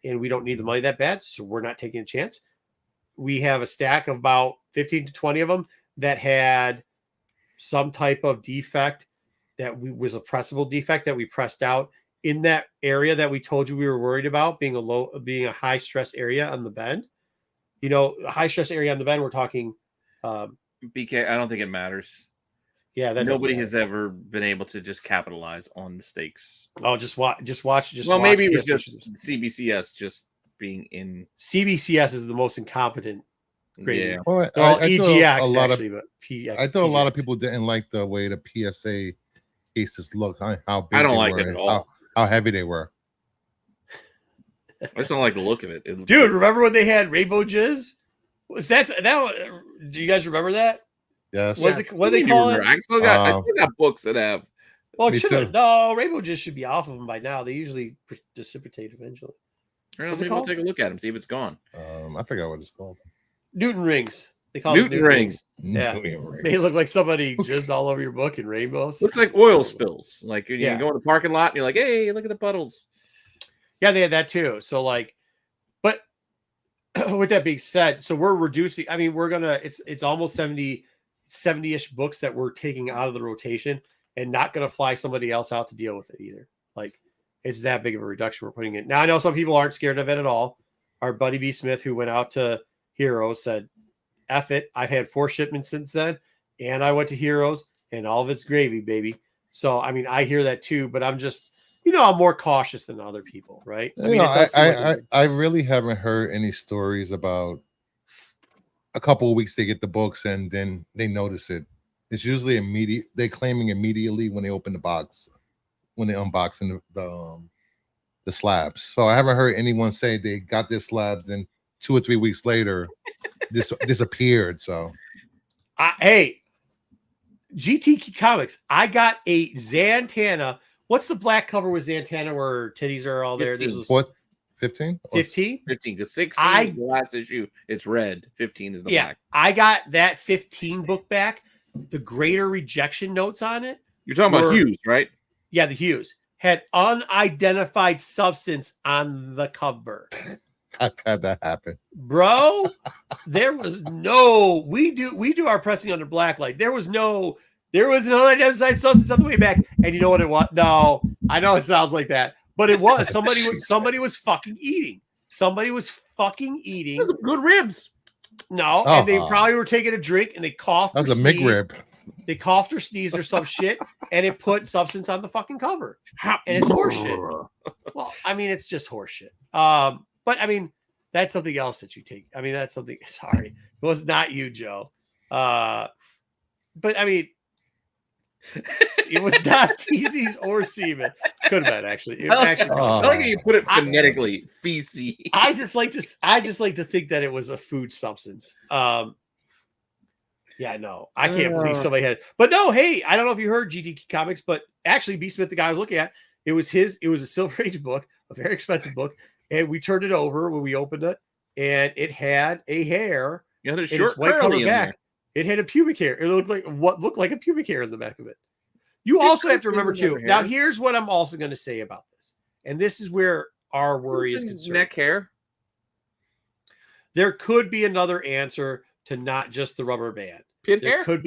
and we don't need the money that bad, so we're not taking a chance. We have a stack of about 15 to 20 of them that had some type of defect that was a pressable defect that we pressed out in that area that we told you we were worried about being a high stress area on the bend. A high stress area on the bend, we're talking BK, I don't think it matters. Yeah, nobody has ever been able to just capitalize on mistakes. Oh, just watch. Maybe it was just CBCS just being in. CBCS is the most incompetent. Yeah. Well, EGX actually, but I thought a lot of people didn't like the way the PSA cases look. How big I don't they like were, it at all. How heavy they were. I just don't like the look of it. Dude, remember when they had rainbow jizz? Do you guys remember that? Yes. What do they call it? I still got books that have. Well, no, rainbow jizz should be off of them by now. They usually dissipate eventually. Maybe we'll take a look at them, see if it's gone. I forgot what it's called. Newton rings. They call Newton rings. Yeah, they look like somebody jizzed all over your book in rainbows. Looks like oil spills. Like you go in the parking lot and you're like, hey, look at the puddles. Yeah, they had that too. So but with that being said, so we're reducing. I mean, it's almost 70-ish books that we're taking out of the rotation and not going to fly somebody else out to deal with it either. It's that big of a reduction we're putting in. Now, I know some people aren't scared of it at all. Our buddy B. Smith, who went out to Heroes, said, F it. I've had 4 shipments since then, and I went to Heroes, and all of it's gravy, baby. So, I mean, I hear that too, but I'm just, I'm more cautious than other people, right? I really haven't heard any stories about a couple of weeks they get the books and then they notice it. It's usually immediate. They're claiming immediately when they open the box, when they unboxing the slabs. So I haven't heard anyone say they got their slabs and 2 or 3 weeks later this disappeared. So hey, GT Comics, I got a Zantana. What's the black cover with Zantana where titties are all there? This was what, 15? 15? 15, because 16 is the last issue. It's red. 15 is the black. I got that 15 book back. The greater rejection notes on it. You're talking about Hughes, right? Yeah, the Hughes had unidentified substance on the cover. I've had that happen, bro. There was no. We do our pressing under black light. There was an unidentified substance on the way back, and you know what it was? No, I know it sounds like that, but it was somebody was fucking eating. Somebody was fucking eating. Those are good ribs. No, and they probably were taking a drink and they coughed. That was a McRib. They coughed or sneezed or some shit, and it put substance on the fucking cover, and it's horseshit. Well, I mean, it's just horseshit. But I mean, that's something else that you take. I mean, that's something. Sorry, it was not you, Joe. But I mean, it was not feces or semen. Could have been actually. I like how you put it phonetically. Feces. I just like to think that it was a food substance. Yeah, no, I can't believe somebody had. But no, hey, I don't know if you heard GT Comics, but actually, B. Smith, the guy I was looking at, it was a Silver Age book, a very expensive book, and we turned it over when we opened it, and it had a hair. You had a in short its white curly cover in back. there. It had a pubic hair. It looked like what looked like a pubic hair in the back of it. You also have to remember too. Now, here's what I'm also going to say about this, and this is where our worry is concerned. Neck hair. There could be another answer to not just the rubber band. Pit There hair?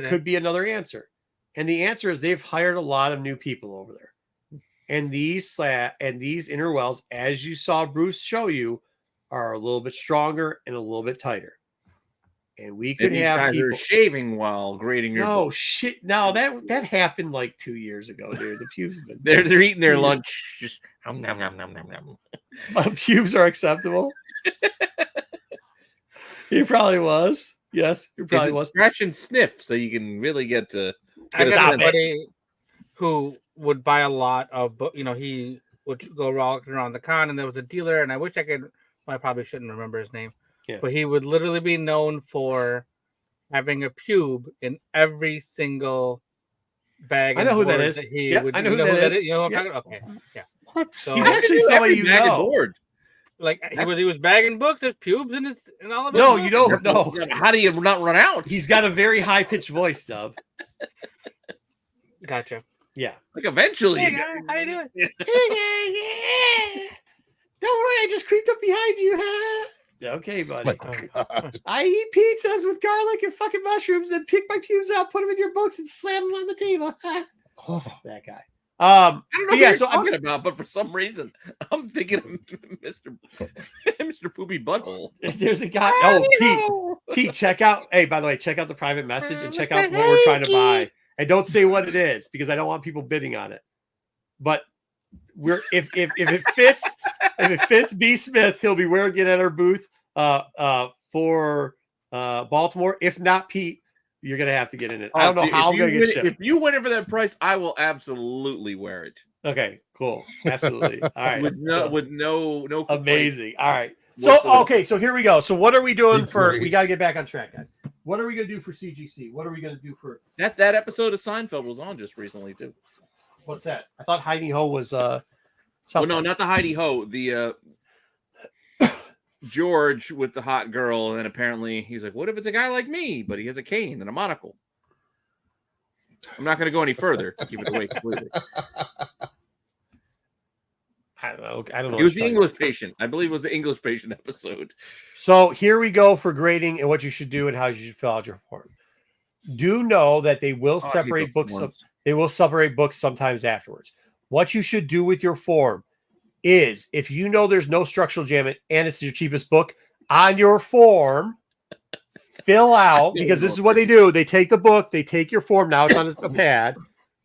could be another answer, and the answer is they've hired a lot of new people over there, and these interwells, as you saw Bruce show you, are a little bit stronger and a little bit tighter. And we could have people shaving while grading your book. shit. No, that happened like 2 years ago, dude. The pubes have been they're eating their lunch. Just nom, nom, nom, nom, nom, nom. Pubes are acceptable. He probably was. Yes, he probably was. Scratch and sniff, so you can really get to. I got somebody who would buy a lot of book. You know, he would go walking around the con, and there was a dealer, and I wish I could. Well, I probably shouldn't remember his name. Yeah. But he would literally be known for having a pube in every single bag. I know who that is. I know who that is. You know what I'm talking about? Okay. Yeah. What? So, he's actually somebody you know. Board. Like he was bagging books. There's pubes in his and all of it. No, you don't. No. How do you not run out? He's got a very high pitched voice, Dub. Gotcha. Yeah. Like eventually. Hey, how you doing? Yeah. Don't worry, I just creeped up behind you, huh? Okay, buddy. I eat pizzas with garlic and fucking mushrooms, then pick my pubes out, put them in your books, and slam them on the table. That guy. I don't know what you're talking about, but for some reason, I'm thinking of Mr. Poopy Butthole. There's a guy. Oh, Pete, check out. Hey, by the way, check out the private message and check out what we're trying to buy. And don't say what it is because I don't want people bidding on it. But if it fits B. Smith, he'll be wearing it at our booth for Baltimore. If not, Pete, you're gonna have to get in it. I don't know how I'm gonna get shipped. If you win it for that price, I will absolutely wear it. Okay, cool, absolutely. All right, with no amazing. All right, so here we go. So what are we doing for? We got to get back on track, guys. What are we gonna do for CGC? What are we gonna do for that? That episode of Seinfeld was on just recently too. What's that? I thought Heidi Ho was well, no, not the Heidi Ho. The George with the hot girl, and then apparently he's like, "What if it's a guy like me, but he has a cane and a monocle?" I'm not going to go any further to give it away completely. I don't know. He was the English patient. I believe it was the English patient episode. So here we go for grading and what you should do and how you should fill out your form. Do know that they will separate books. They will separate books sometimes afterwards. What you should do with your form is, if you know there's no structural jam and it's your cheapest book, on your form, fill out, because this is what they do. They take the book, they take your form. Now it's on a pad.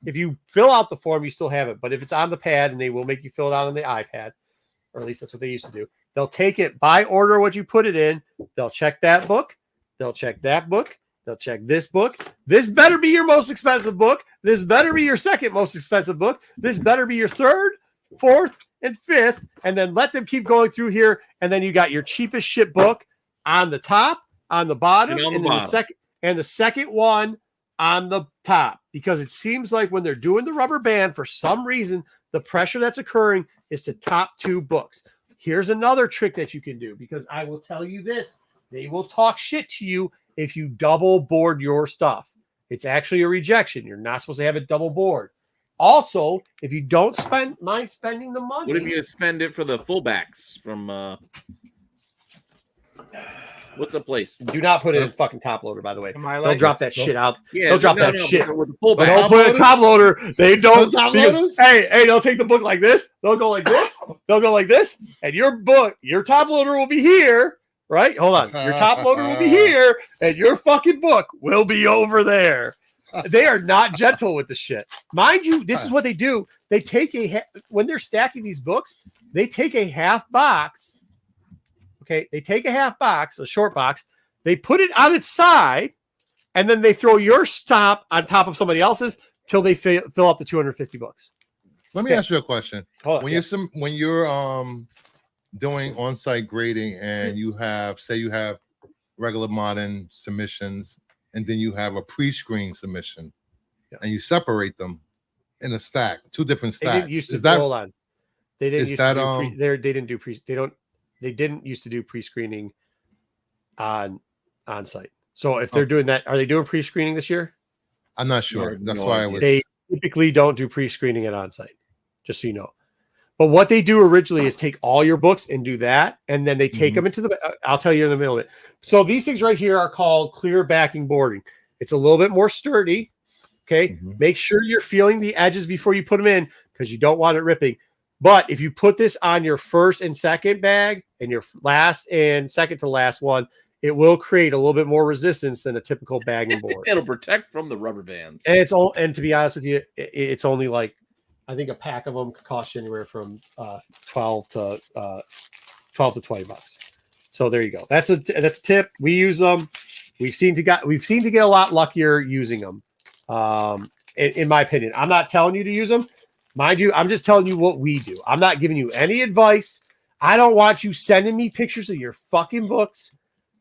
If you fill out the form, you still have it. But if it's on the pad, and they will make you fill it out on the iPad, or at least that's what they used to do, they'll take it by order what you put it in. They'll check that book. They'll check that book. They'll check this book. This better be your most expensive book. This better be your second most expensive book. This better be your third, fourth, and fifth. And then let them keep going through here. And then you got your cheapest shit book on the top, on the bottom, and the second one on the top. Because it seems like when they're doing the rubber band, for some reason, the pressure that's occurring is to top two books. Here's another trick that you can do, because I will tell you this. They will talk shit to you if you double board your stuff. It's actually a rejection. You're not supposed to have it double board. Also, if you don't mind spending the money. What if you spend it for the fullbacks from what's the place? Do not put it in fucking top loader, by the way. They'll drop that shit out. Yeah, they'll drop that shit. With the but don't put it in top loader. They don't. Because, hey, they'll take the book like this. They'll go like this. They'll go like this. And your top loader will be here. Right? Hold on. Your top loader will be here, and your fucking book will be over there. They are not gentle with the shit. Mind you, this is what they do. They take when they're stacking these books, they take a half box. Okay, they take a half box, a short box. They put it on its side, and then they throw your stop on top of somebody else's till they fill up the 250 books. Let me ask you a question. When you're doing on-site grading and you have regular modern submissions and then you have a pre-screen submission, and you separate them in a stack, 2 different stacks. They didn't used to hold on. They didn't used to do they didn't do pre. They didn't used to do pre-screening on site. So if they're doing that, are they doing pre-screening this year? I'm not sure. That's why I was. They typically don't do pre-screening at on-site, just so you know. But what they do originally is take all your books and do that, and then they take them into the. I'll tell you in the middle of it. So these things right here are called clear backing boarding. It's a little bit more sturdy. Okay, make sure you're feeling the edges before you put them in because you don't want it ripping. But if you put this on your first and second bag and your last and second to last one, it will create a little bit more resistance than a typical bagging board. It'll protect from the rubber bands. And it's all. And to be honest with you, it's only like I think a pack of them could cost you anywhere from $12 to $20. So there you go. That's a tip. We use them. We've seen to get a lot luckier using them. In my opinion, I'm not telling you to use them. Mind you, I'm just telling you what we do. I'm not giving you any advice. I don't want you sending me pictures of your fucking books.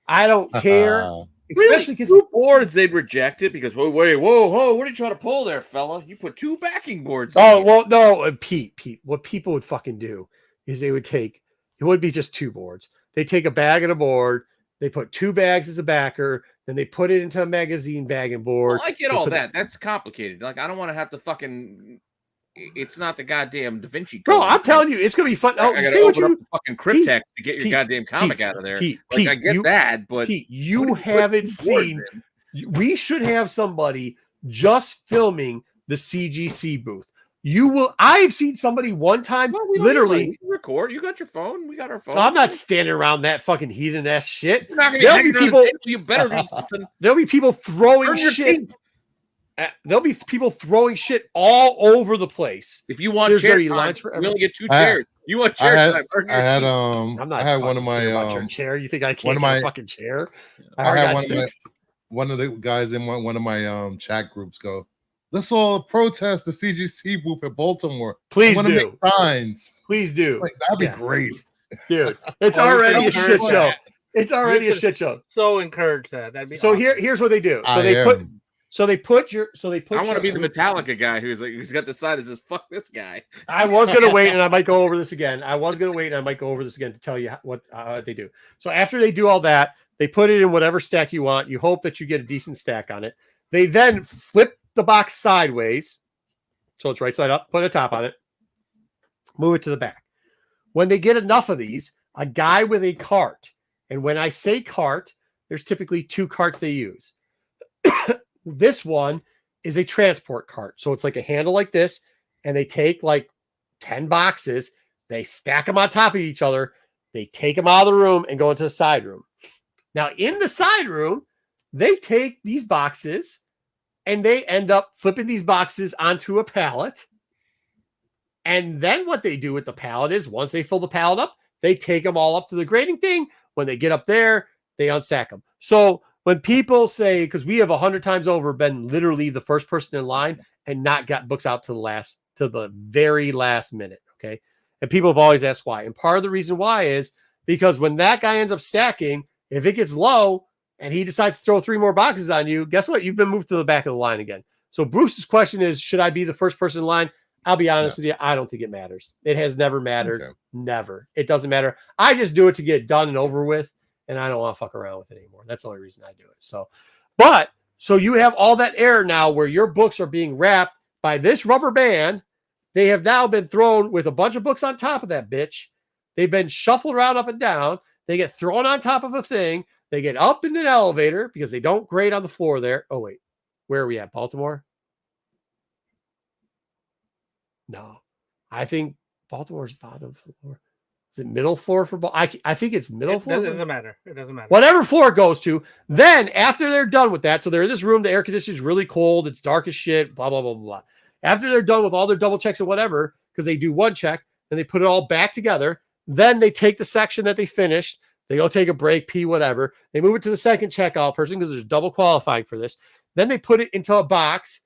I don't care. Especially because 2 boards, they'd reject it because whoa, what are you trying to pull there, fella? You put 2 backing boards. Oh, well, no, Pete. What people would fucking do is they would take, it would be just 2 boards. They take a bag and a board. They put 2 bags as a backer. Then they put it into a magazine bagging board. Well, I get all that. That's complicated. Like, I don't want to have to fucking. It's not the goddamn Da Vinci Code. No, I'm telling you, it's gonna be fun. I gotta open up the fucking cryptex to get your goddamn comic out of there. I get that, but you haven't seen. We should have somebody just filming the CGC booth. You will. I've seen somebody one time literally record. You got your phone. We got our phone. I'm not standing around that fucking heathen ass shit. There'll be people. You better do something. There'll be people throwing shit. There'll be people throwing shit all over the place. If you want chair time, we only get 2 chairs. You want chair time? I had one of my chair. You think I can't get a fucking chair? I had one of the guys in one of my chat groups go, let's all protest the CGC booth at Baltimore. Please do. Make signs. Please do. Like, that'd be great. Dude, it's already a shit show. It's already a shit show. So encourage that. That'd be so awesome. Here's what they do. So they put I want to be the Metallica guy who's got the sign that says "fuck this guy." I was gonna wait, and I might go over this again. To tell you what they do. So after they do all that, they put it in whatever stack you want. You hope that you get a decent stack on it. They then flip the box sideways, so it's right side up. Put a top on it. Move it to the back. When they get enough of these, a guy with a cart, and when I say cart, there's typically 2 carts they use. This one is a transport cart. So it's like a handle like this, and they take like 10 boxes, they stack them on top of each other, they take them out of the room and go into the side room. Now, in the side room, they take these boxes and they end up flipping these boxes onto a pallet. And then what they do with the pallet is once they fill the pallet up, they take them all up to the grading thing. When they get up there, they unstack them. So when people say, because we have 100 times over been literally the first person in line and not got books out to the very last minute. Okay. And people have always asked why. And part of the reason why is because when that guy ends up stacking, if it gets low and he decides to throw 3 more boxes on you, guess what? You've been moved to the back of the line again. So Bruce's question is, should I be the first person in line? I'll be honest with you. I don't think it matters. It has never mattered. Okay. Never. It doesn't matter. I just do it to get done and over with. And I don't want to fuck around with it anymore. That's the only reason I do it. So you have all that air now where your books are being wrapped by this rubber band. They have now been thrown with a bunch of books on top of that bitch. They've been shuffled around up and down. They get thrown on top of a thing. They get up in an elevator because they don't grade on the floor there. Oh, wait. Where are we at? Baltimore? No. I think Baltimore's bottom floor. Is it middle floor for I think it's middle floor. It doesn't matter. It doesn't matter. Whatever floor it goes to. Then after they're done with that, so they're in this room, the air conditioning is really cold. It's dark as shit, blah, blah, blah, blah. After they're done with all their double checks and whatever, because they do one check and they put it all back together, then they take the section that they finished. They go take a break, pee, whatever. They move it to the second checkout person because there's double qualifying for this. Then they put it into a box,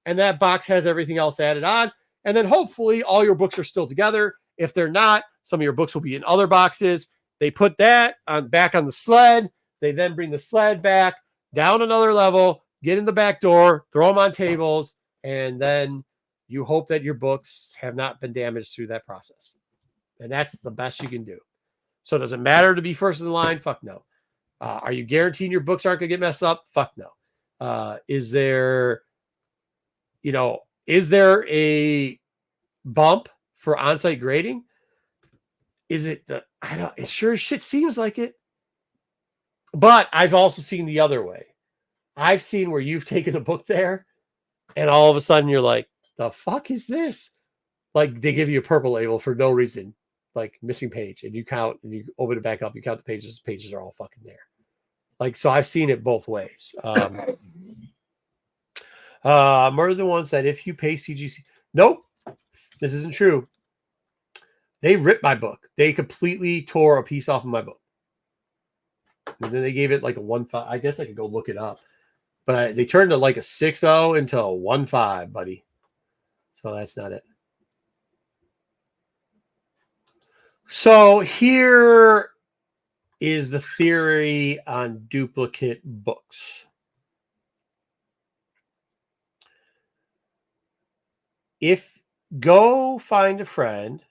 and that box has everything else added on. And then hopefully all your books are still together. If they're not, some of your books will be in other boxes. They put that back on the sled. They then bring the sled back. down another level, get in the back door, throw them on tables, and then you hope that your books have not been damaged through that process. And that's the best you can do. So does it matter to be first in the line? Fuck no. Are you guaranteeing your books aren't going to get messed up? Fuck no. Is there a bump for onsite grading? Is it it sure as shit seems like it. But I've also seen the other way. I've seen where you've taken a book there and all of a sudden you're like, the fuck is this? Like they give you a purple label for no reason, like missing page, and you count and you open it back up, you count the pages are all fucking there. Like, so I've seen it both ways. Murder the ones that if you pay CGC, nope, this isn't true. They ripped my book. They completely tore a piece off of my book. And then they gave it like a 1.5. I guess I could go look it up. But they turned it like a 6.0 into a 1.5, buddy. So that's not it. So here is the theory on duplicate books. If go find a friend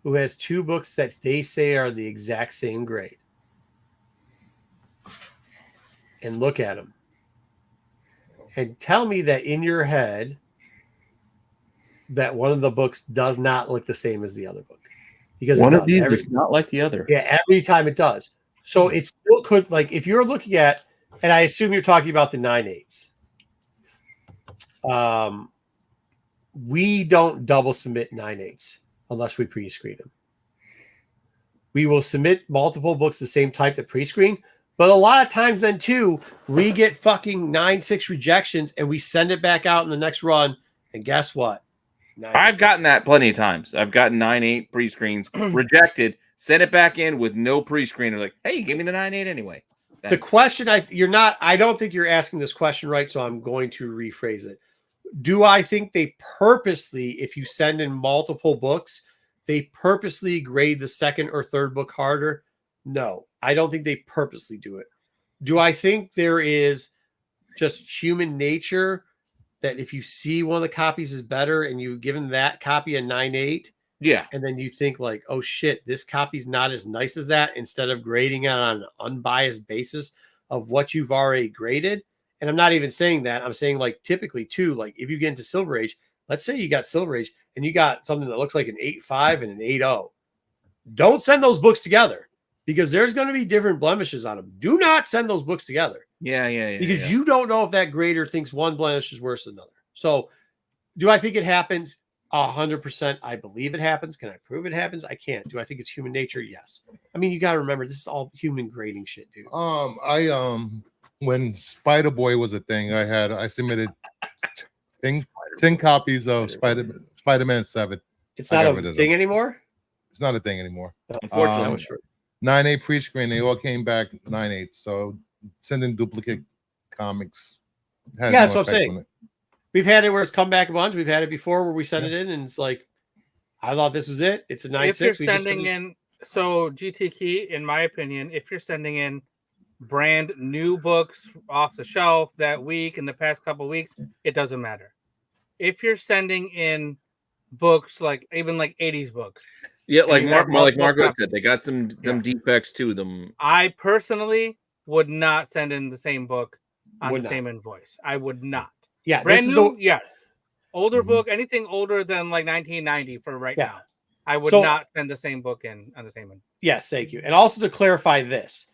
who has two books that they say are the exact same grade and look at them and tell me that in your head that one of the books does not look the same as the other book, because one of these is not like the other. Yeah, every time it does. So it still could, like, if you're looking at, and I assume you're talking about the 9/8s. We don't double submit 9/8s unless we pre-screen them. We will submit multiple books the same type that pre-screen, but a lot of times then too, we get fucking 9/6 rejections and we send it back out in the next run. And guess what? I've gotten that plenty of times. I've gotten 9/8 pre-screens rejected, sent it back in with no pre-screen. They're like, hey, you gave me the 9/8 anyway. Thanks. The question I don't think you're asking this question right, so I'm going to rephrase it. Do I think they purposely, if you send in multiple books, they purposely grade the second or third book harder? No, I don't think they purposely do it. Do I think there is just human nature that if you see one of the copies is better and you've given that copy a 9/8, yeah, and then you think like, oh shit, this copy's not as nice as that, instead of grading it on an unbiased basis of what you've already graded? And I'm not even saying that. I'm saying like typically too, like if you get into Silver Age, let's say you got Silver Age and you got something that looks like an 8.5 and an 8.0. Don't send those books together because there's going to be different blemishes on them. Do not send those books together. Yeah. Because you don't know if that grader thinks one blemish is worse than another. So do I think it happens? 100%. I believe it happens. Can I prove it happens? I can't. Do I think it's human nature? Yes. I mean, you got to remember, this is all human grading shit, dude. When Spider Boy was a thing, I submitted 10 copies of Spider-Man 7. It's not a thing anymore? It's not a thing anymore. Unfortunately. 9/8 pre-screen, they all came back 9/8. So sending duplicate comics has that's what I'm saying. We've had it where it's come back a bunch. We've had it before where we sent it in and it's like, I thought this was it. It's a 9/6. If you're sending in, so GT Key, in my opinion, if you're sending in brand new books off the shelf that week in the past couple of weeks, it doesn't matter. If you're sending in books like even like 80s books, yeah, like Margaret said, they got some defects to them. I personally would not send in the same book on the same invoice. I would not. Yeah, brand new, yes. Older book, anything older than like 1990 for right now, I would not send the same book in on the same one. Yes, thank you. And also to clarify this,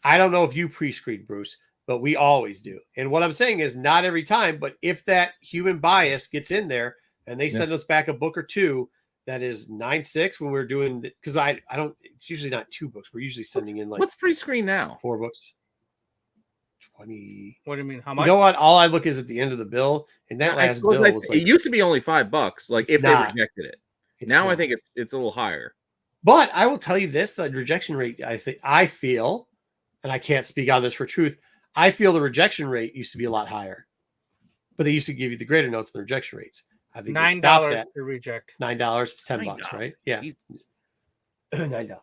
I don't know if you pre-screen, Bruce, but we always do. And what I'm saying is not every time, but if that human bias gets in there and they send us back a book or two that is 9/6 when we're doing, because I don't, it's usually not 2 books. We're usually sending in like, what's pre-screen now? 4 books. 20. What do you mean? How much? You know what? All I look is at the end of the bill, and that last bill was like, it used to be only $5, like if they rejected it. Now I think it's a little higher. But I will tell you this: the rejection rate, I feel, and I can't speak on this for truth, I feel the rejection rate used to be a lot higher, but they used to give you the greater notes on the rejection rates. I think $9 to reject. $9, it's $10, right? Yeah, $9.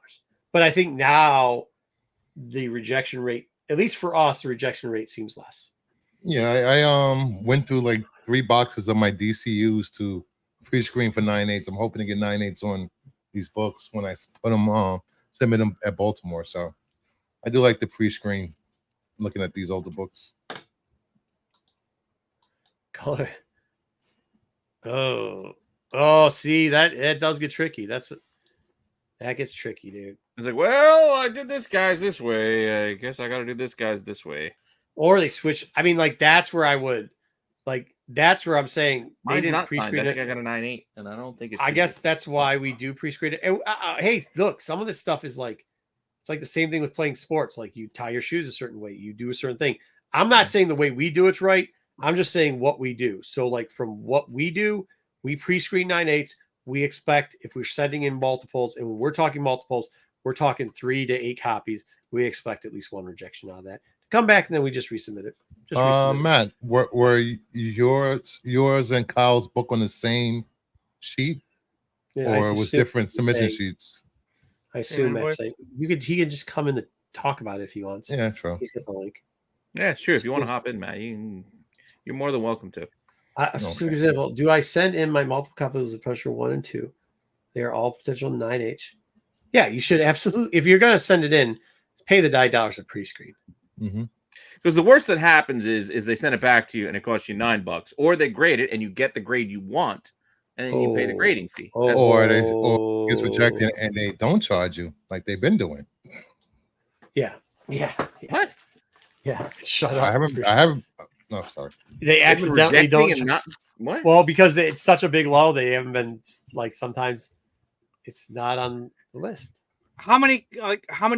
But I think now the rejection rate at least for us, the rejection rate seems less. Yeah, I went through like 3 boxes of my DCUs to pre-screen for 9.8s. I'm hoping to get 9.8s on these books when I put them submit them at Baltimore. So I do like the pre-screen looking at these older books. Color. Oh, see, that does get tricky. That gets tricky, dude. It's like, well, I did this guy's this way. I guess I got to do this guy's this way. Or they switch. I mean, like that's where I would, like that's where I'm saying they didn't pre-screen it. I think I got a 9.8, and I don't think it's. I guess that's why we do pre-screen it. And, hey, look, some of this stuff is like, it's like the same thing with playing sports. Like you tie your shoes a certain way, you do a certain thing. I'm not saying the way we do it's right. I'm just saying what we do. So, like from what we do, we pre-screen 9.8s. We expect if we're sending in multiples, and when we're talking multiples, we're talking 3 to 8 copies. We expect at least 1 rejection out of that. Come back and then we just resubmit it. Matt, were yours and Kyle's book on the same sheet, or was different submission sheets? I assume that's like he could just come in to talk about it if he wants. Yeah, true. He's got the link. Yeah, sure. If you want to hop in, Matt, you're more than welcome to. For example, do I send in my multiple copies of Pressure 1 and 2? They are all potential 9H. Yeah, you should absolutely. If you're going to send it in, pay the $9 of pre-screen. Because the worst that happens is they send it back to you and it costs you $9, or they grade it and you get the grade you want, and then you pay the grading fee. Or it gets rejected and they don't charge you like they've been doing. Yeah. What? Yeah. Shut up. I haven't. No, sorry. They accidentally don't. What? Well, because it's such a big low, they haven't been like. Sometimes it's not on the list. How many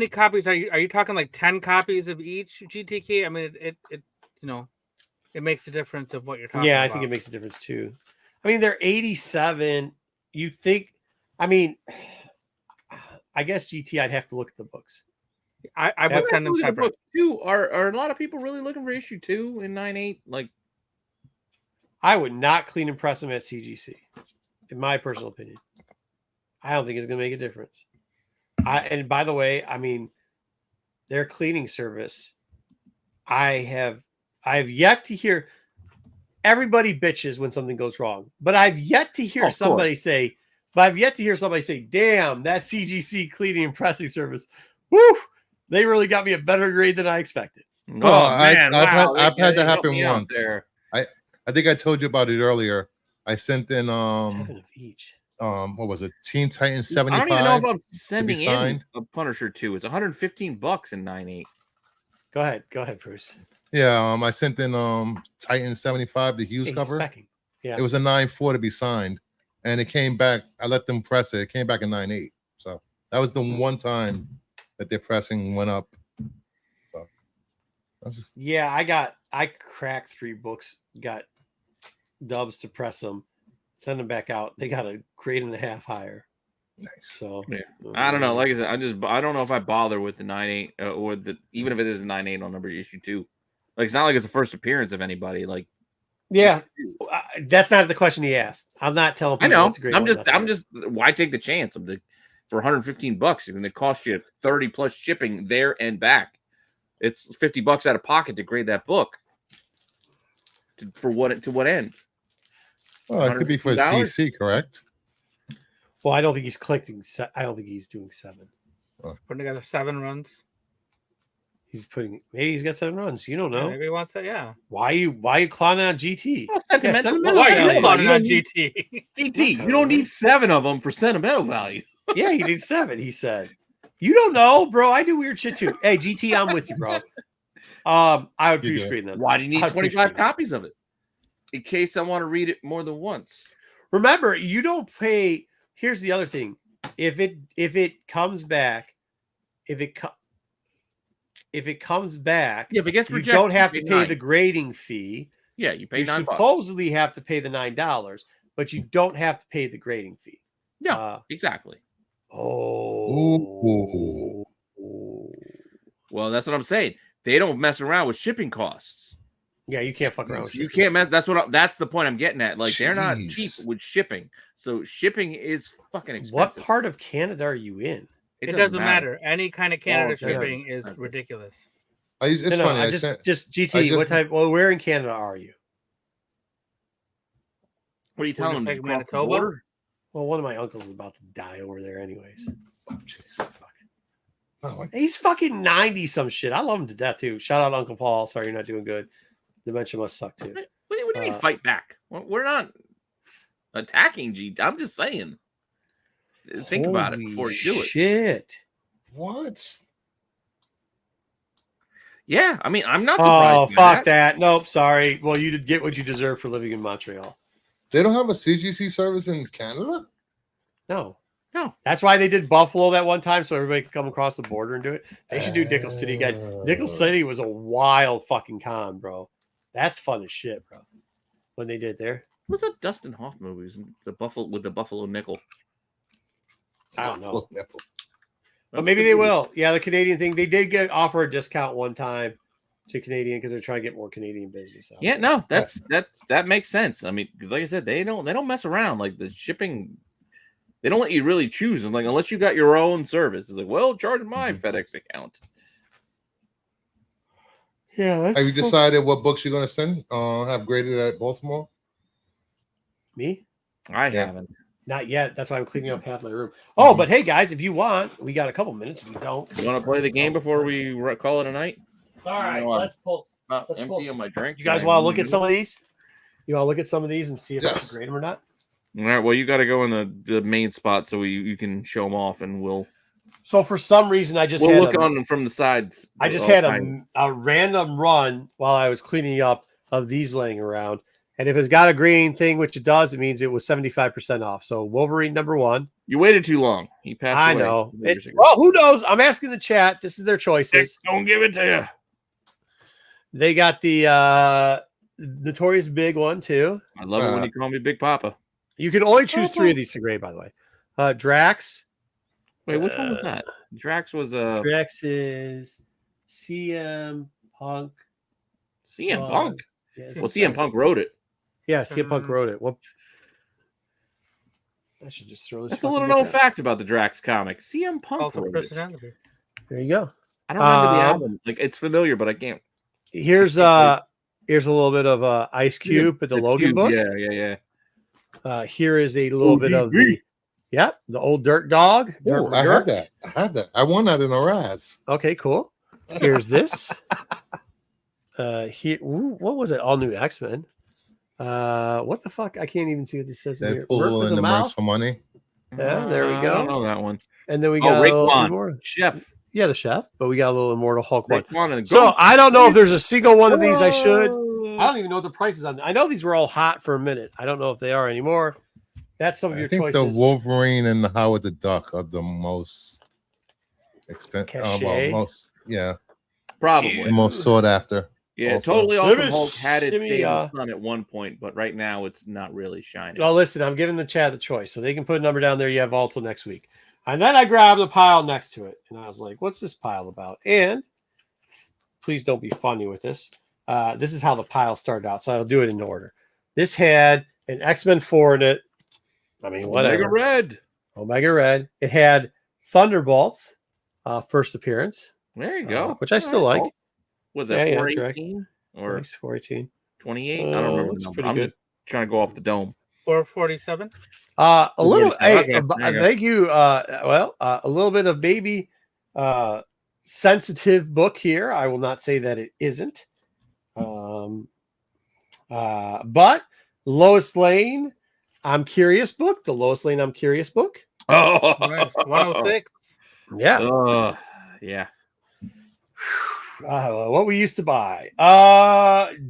copies are you talking like 10 copies of each GTK? I mean, it it makes a difference of what you're talking about. Yeah, I think it makes a difference too. I mean, they're 87. You think? I mean, I guess GT. I'd have to look at the books. I would send them separate. Too. Are a lot of people really looking for issue 2 in 9.8? Like, I would not clean and press them at CGC, in my personal opinion. I don't think it's going to make a difference. And by the way, I mean, their cleaning service, I have yet to hear. Everybody bitches when something goes wrong, but I've yet to hear somebody say, "Damn, that CGC cleaning and pressing service, woo, they really got me a better grade than I expected." I've had that happen once. I think I told you about it earlier. I sent in 7 of each. What was it? Teen Titans 75. I don't even know if I'm sending in a Punisher 2. It's $115 in 9.8. Go ahead, Bruce. Yeah, I sent in Titans 75, the Hughes cover. Specking. Yeah, it was a 9.4 to be signed, and it came back. I let them press it. It came back in 9.8. So that was the one time that their pressing went up. So, yeah, I cracked 3 books, got dubs to press them, send them back out. They got a grade and a half higher. Nice. So yeah, I don't know. Like I said, I don't know if I bother with the 9.8 or even if it is a 9.8 on number issue 2. Like, it's not like it's the first appearance of anybody. Like, yeah, that's not the question he asked. I'm not telling people. I know. I'm just. Why take the chance of for $115? And it costs you 30 plus shipping there and back. It's $50 out of pocket to grade that book. To what end? Well, it could be for his DC, correct? Well, I don't think he's collecting. I don't think he's doing 7. Putting together 7 runs. Maybe he's got 7 runs. You don't know. Yeah, maybe he wants it. Yeah. Why you clowning on GT? Well, sentimental. Why are you clowning on GT? GT, you don't need 7 of them for sentimental value. Yeah, he needs 7. He said, "You don't know, bro. I do weird shit too." Hey, GT, I'm with you, bro. I would pre-screen them. Why do you need 25 copies of it? In case I want to read it more than once. Remember, you don't pay. Here's the other thing: if it comes back, if it comes back, if it gets rejected, you don't have to pay the grading fee. Yeah, you pay $9. You supposedly have to pay the $9, but you don't have to pay the grading fee. No, exactly. Oh. Well, that's what I'm saying. They don't mess around with shipping costs. Yeah, you can't fuck around with shipping. You can't mess. That's the point I'm getting at. Like, they're not cheap with shipping. So shipping is fucking expensive. What part of Canada are you in? It doesn't matter. Any kind of Canada shipping is ridiculous. It's No, funny. I just GT. What type? Well, where in Canada are you? What are you telling them? Manitoba? Well, one of my uncles is about to die over there, anyways. Oh, jeez. Oh, he's fucking 90 some shit. I love him to death too. Shout out Uncle Paul. Sorry you're not doing good. Dementia must suck too. What do you mean fight back? We're not attacking G. I'm just saying. Think about it before you do it. Shit. What? Yeah, I mean, I'm not surprised. Oh, fuck that. Nope, sorry. Well, you did get what you deserve for living in Montreal. They don't have a CGC service in Canada? No. No. That's why they did Buffalo that one time, so everybody could come across the border and do it. They should do Nickel City again. Nickel City was a wild fucking con, bro. That's fun as shit, bro. When they did there. What's that Dustin Hoff movies? The Buffalo Nickel. I don't know. But maybe they will. Yeah, the Canadian thing. They did offer a discount one time to Canadian because they're trying to get more Canadian business out. Yeah, no, that makes sense. I mean, because like I said, they don't mess around. Like the shipping, they don't let you really choose. It's like unless you got your own service. It's like, well, charge my FedEx account. Yeah. Have you decided what books you're gonna send? Have graded at Baltimore? Me? I haven't. Not yet. That's why I'm cleaning up half my room. Oh, but hey, guys, if you want, we got a couple minutes. If you don't, You want to play the game before we call it a night? All right, let's pull. Empty on my drink. You guys want to look at some of these? You want to look at some of these and see if I can grade them or not? All right. Well, you got to go in the main spot so you can show them off, and we'll. So for some reason, I just look on them from the sides. I just had a random run while I was cleaning up of these laying around. And if it's got a green thing, which it does, it means it was 75% off. So Wolverine #1. You waited too long. He passed away. I know. Well, who knows? I'm asking the chat. This is their choices. Don't give it to you. They got the Notorious Big one, too. I love it when you call me Big Papa. You can only choose 3 of these to grade, by the way. Drax. Wait, which one was that? Drax was Drax is CM Punk. CM Punk? Yeah, well, CM Punk wrote it. Yeah, CM Punk wrote it. Well, I should just throw this. That's a little known fact about the Drax comic. CM Punk wrote it. There you go. I don't remember the album. Like it's familiar, but I can't. Here's a little bit of Ice Cube at the Logan book. Yeah. Here is a little bit of the old Dirt Dog. Ooh, I had that. I won that in a Raz. Okay, cool. Here's this. What was it? All New X-Men. What the fuck? I can't even see what this says here. Deadpool and the Mercs for Money. Yeah, there we go. I don't know that one. And then we got Raekwon, Chef. Yeah, the Chef. But we got a little Immortal Hulk one. So I don't know if there's a single one of these I should. I don't even know what the price is on. I know these were all hot for a minute. I don't know if they are anymore. That's some of your choices. I think the Wolverine and the Howard the Duck are the most expensive. Probably the most sought after. Yeah, also. Totally Awesome Hulk had its day in the sun at one point, but right now it's not really shining. Well, listen, I'm giving the chat the choice, so they can put a number down there. You have all till next week. And then I grabbed a pile next to it, and I was like, what's this pile about? And please don't be funny with this. This is how the pile started out, so I'll do it in order. This had an X-Men 4 in it. I mean, whatever. Omega Red. It had Thunderbolts, first appearance. There you go. Which I still like. Was that 418 or nice 418? 28? I don't remember. It's pretty I'm good. Just trying to go off the dome. 447. A little. Thank you. A little bit of baby sensitive book here. I will not say that it isn't. But Lois Lane, I'm Curious book. The Lois Lane, I'm Curious book. Oh, nice. 106. Yeah. Yeah. What we used to buy.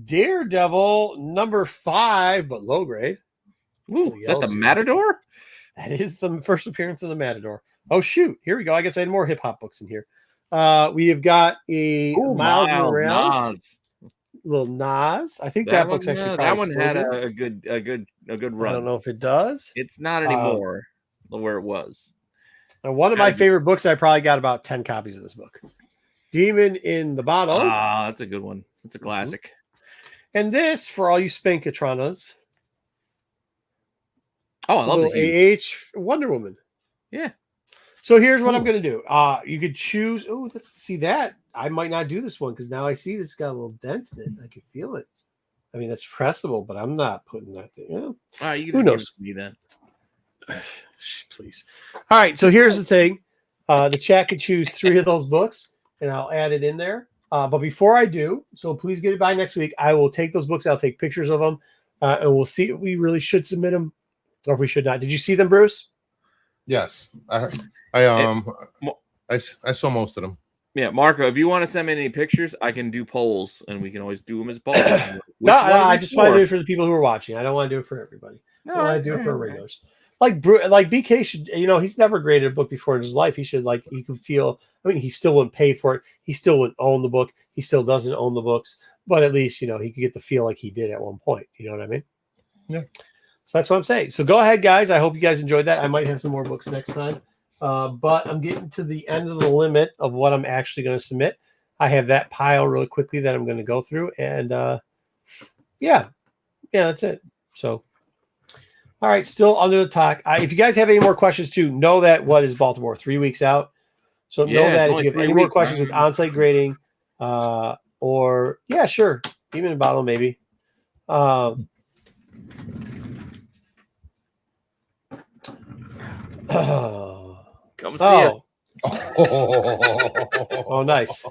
Daredevil #5, but low grade. Ooh, is that the Matador? That is the first appearance of the Matador. Oh, shoot. Here we go. I guess I had more hip hop books in here. We have got a Miles Morales. Little Nas. I think that book's actually that one had a good run. I don't know if it does. It's not anymore where it was. And one of my favorite books, I probably got about 10 copies of this book. Demon in the Bottle. Ah, that's a good one. It's a classic. And this for all you Spankatronas. Oh, I love the AH Wonder Woman. Yeah. So here's what I'm going to do. You could choose. Oh, let's see that. I might not do this one because now I see this got a little dent in it. I can feel it. I mean, that's pressable, but I'm not putting that there. Yeah. You Who can knows? give it to me then. Please. All right. So here's the thing. The chat could choose 3 of those books, and I'll add it in there. But before I do, so please get it by next week. I will take those books. I'll take pictures of them, and we'll see if we really should submit them or if we should not. Did you see them, Bruce? Yes, I saw most of them. Yeah, Marco, if you want to send me any pictures, I can do polls, and we can always do them as polls. No, I just want to do it for the people who are watching. I don't want to do it for everybody. I want to do it for regulars. Like BK should, he's never graded a book before in his life. He should he could feel. I mean, he still wouldn't pay for it. He still wouldn't own the book. He still doesn't own the books, but at least he could get the feel like he did at one point. You know what I mean? Yeah. So that's what I'm saying. So go ahead, guys. I hope you guys enjoyed that. I might have some more books next time, but I'm getting to the end of the limit of what I'm actually going to submit. I have that pile really quickly that I'm going to go through, and yeah, that's it. So. All right, still under the talk. If you guys have any more questions too, know that what is Baltimore 3 weeks out. So know that if you have any more questions with on-site grading, or sure, even a bottle maybe. Come see us. Oh, nice.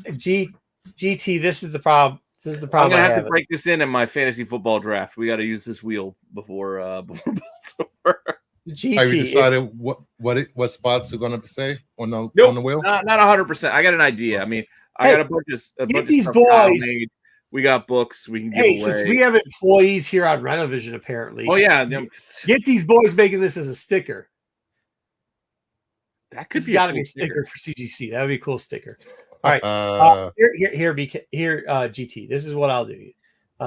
GT, this is the problem. This is the problem. I'm gonna have to break this in my fantasy football draft. We got to use this wheel before Baltimore. GT, have you decided what spots are going to say on the wheel? Not 100%. I got an idea. I mean, I got a bunch of these stuff boys. Made. We got books we can give away. Since we have employees here on Renovision, apparently. Oh yeah, get these boys making this as a sticker. That could got to be a sticker for CGC. That would be a cool sticker. All right, here, GT. This is what I'll do.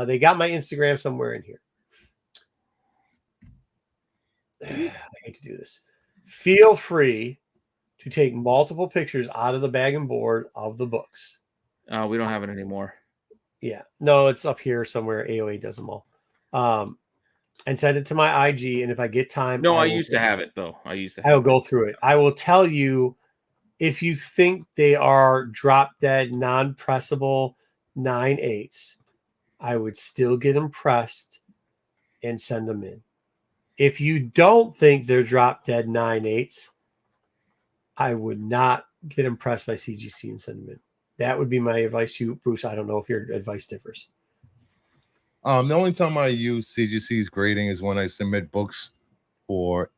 They got my Instagram somewhere in here. I hate to do this. Feel free to take multiple pictures out of the bag and board of the books. We don't have it anymore. Yeah, no, it's up here somewhere. AOA does them all. And send it to my IG. And if I get time, I used to have it though. I will go through it. I will tell you. If you think they are drop dead, non-pressable 9/8, I would still get them pressed and send them in. If you don't think they're drop dead 9/8, I would not get them pressed by CGC and send them in. That would be my advice to you, Bruce. I don't know if your advice differs. The only time I use CGC's grading is when I submit books for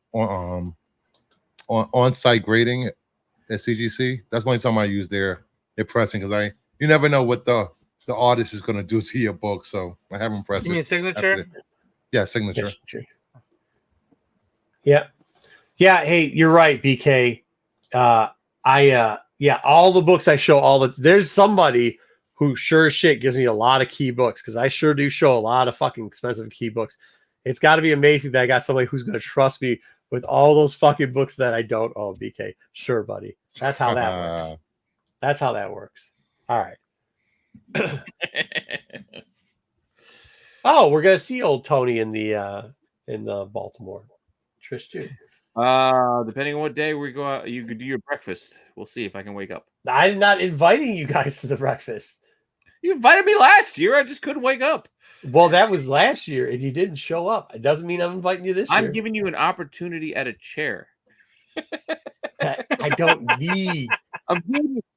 on-site grading at CGC. That's the only time I use their pressing, because you never know what the artist is going to do to your book, so I have them press. You mean signature? Yeah, signature. Yeah. Hey, you're right, BK. All the books I show, there's somebody who sure as shit gives me a lot of key books, because I sure do show a lot of fucking expensive key books. It's got to be amazing that I got somebody who's going to trust me with all those fucking books that I don't own, BK. Sure, buddy. That's how that works. That's how that works. All right. Oh, we're gonna see old Tony in the Baltimore. Trish too. Depending on what day we go out, you could do your breakfast. We'll see if I can wake up. I'm not inviting you guys to the breakfast. You invited me last year. I just couldn't wake up. Well, that was last year, and you didn't show up. It doesn't mean I'm inviting you this year. I'm giving you an opportunity at a chair. I don't need.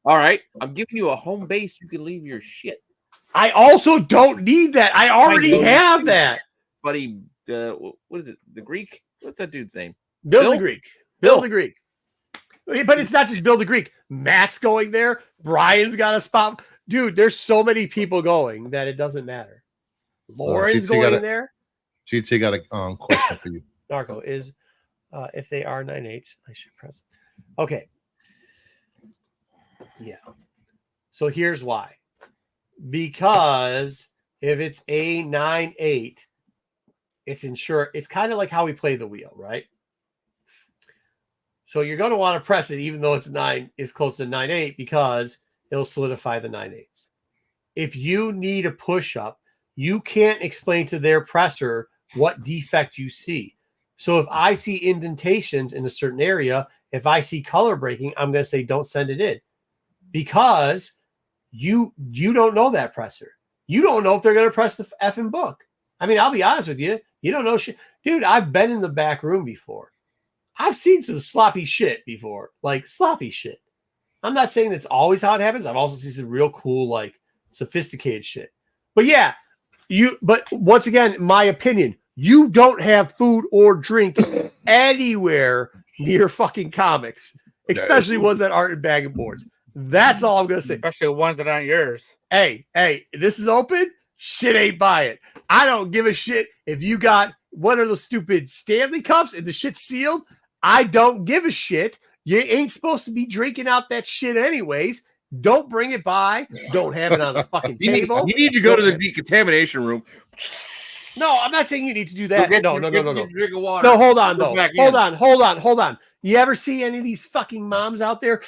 All right. I'm giving you a home base. You can leave your shit. I also don't need that. I already have that. Buddy, what is it? The Greek? What's that dude's name? Bill the Greek. Bill the Greek. But it's not just Bill the Greek. Matt's going there. Brian's got a spot. Dude, there's so many people going that it doesn't matter. Lauren's going there. GT got a question for you. Narco is if they are 9/8, I should press. Okay. Yeah. So here's why. Because if it's a 9/8, it's insured. It's kind of like how we play the wheel, right? So you're going to want to press it even though it's close to 9/8, because it'll solidify the 9/8s. If you need a push-up, you can't explain to their presser what defect you see. So if I see indentations in a certain area If I see color breaking, I'm going to say don't send it in, because you don't know that presser. You don't know if they're going to press the effing book. I mean, I'll be honest with you. You don't know shit. Dude, I've been in the back room before. I've seen some sloppy shit before, like sloppy shit. I'm not saying that's always how it happens. I've also seen some real cool, like sophisticated shit. But yeah, but once again, my opinion, you don't have food or drink anywhere near fucking comics, especially ones that aren't in bag and boards. That's all I'm going to say. Especially ones that aren't yours. Hey, this is open. Shit ain't buy it. I don't give a shit if you got one of those stupid Stanley cups and the shit's sealed. I don't give a shit. You ain't supposed to be drinking out that shit anyways. Don't bring it by. Don't have it on the fucking table. You need to go to the decontamination room. No, I'm not saying you need to do that. No. Drink of water. No, hold on, though. Hold on. You ever see any of these fucking moms out there?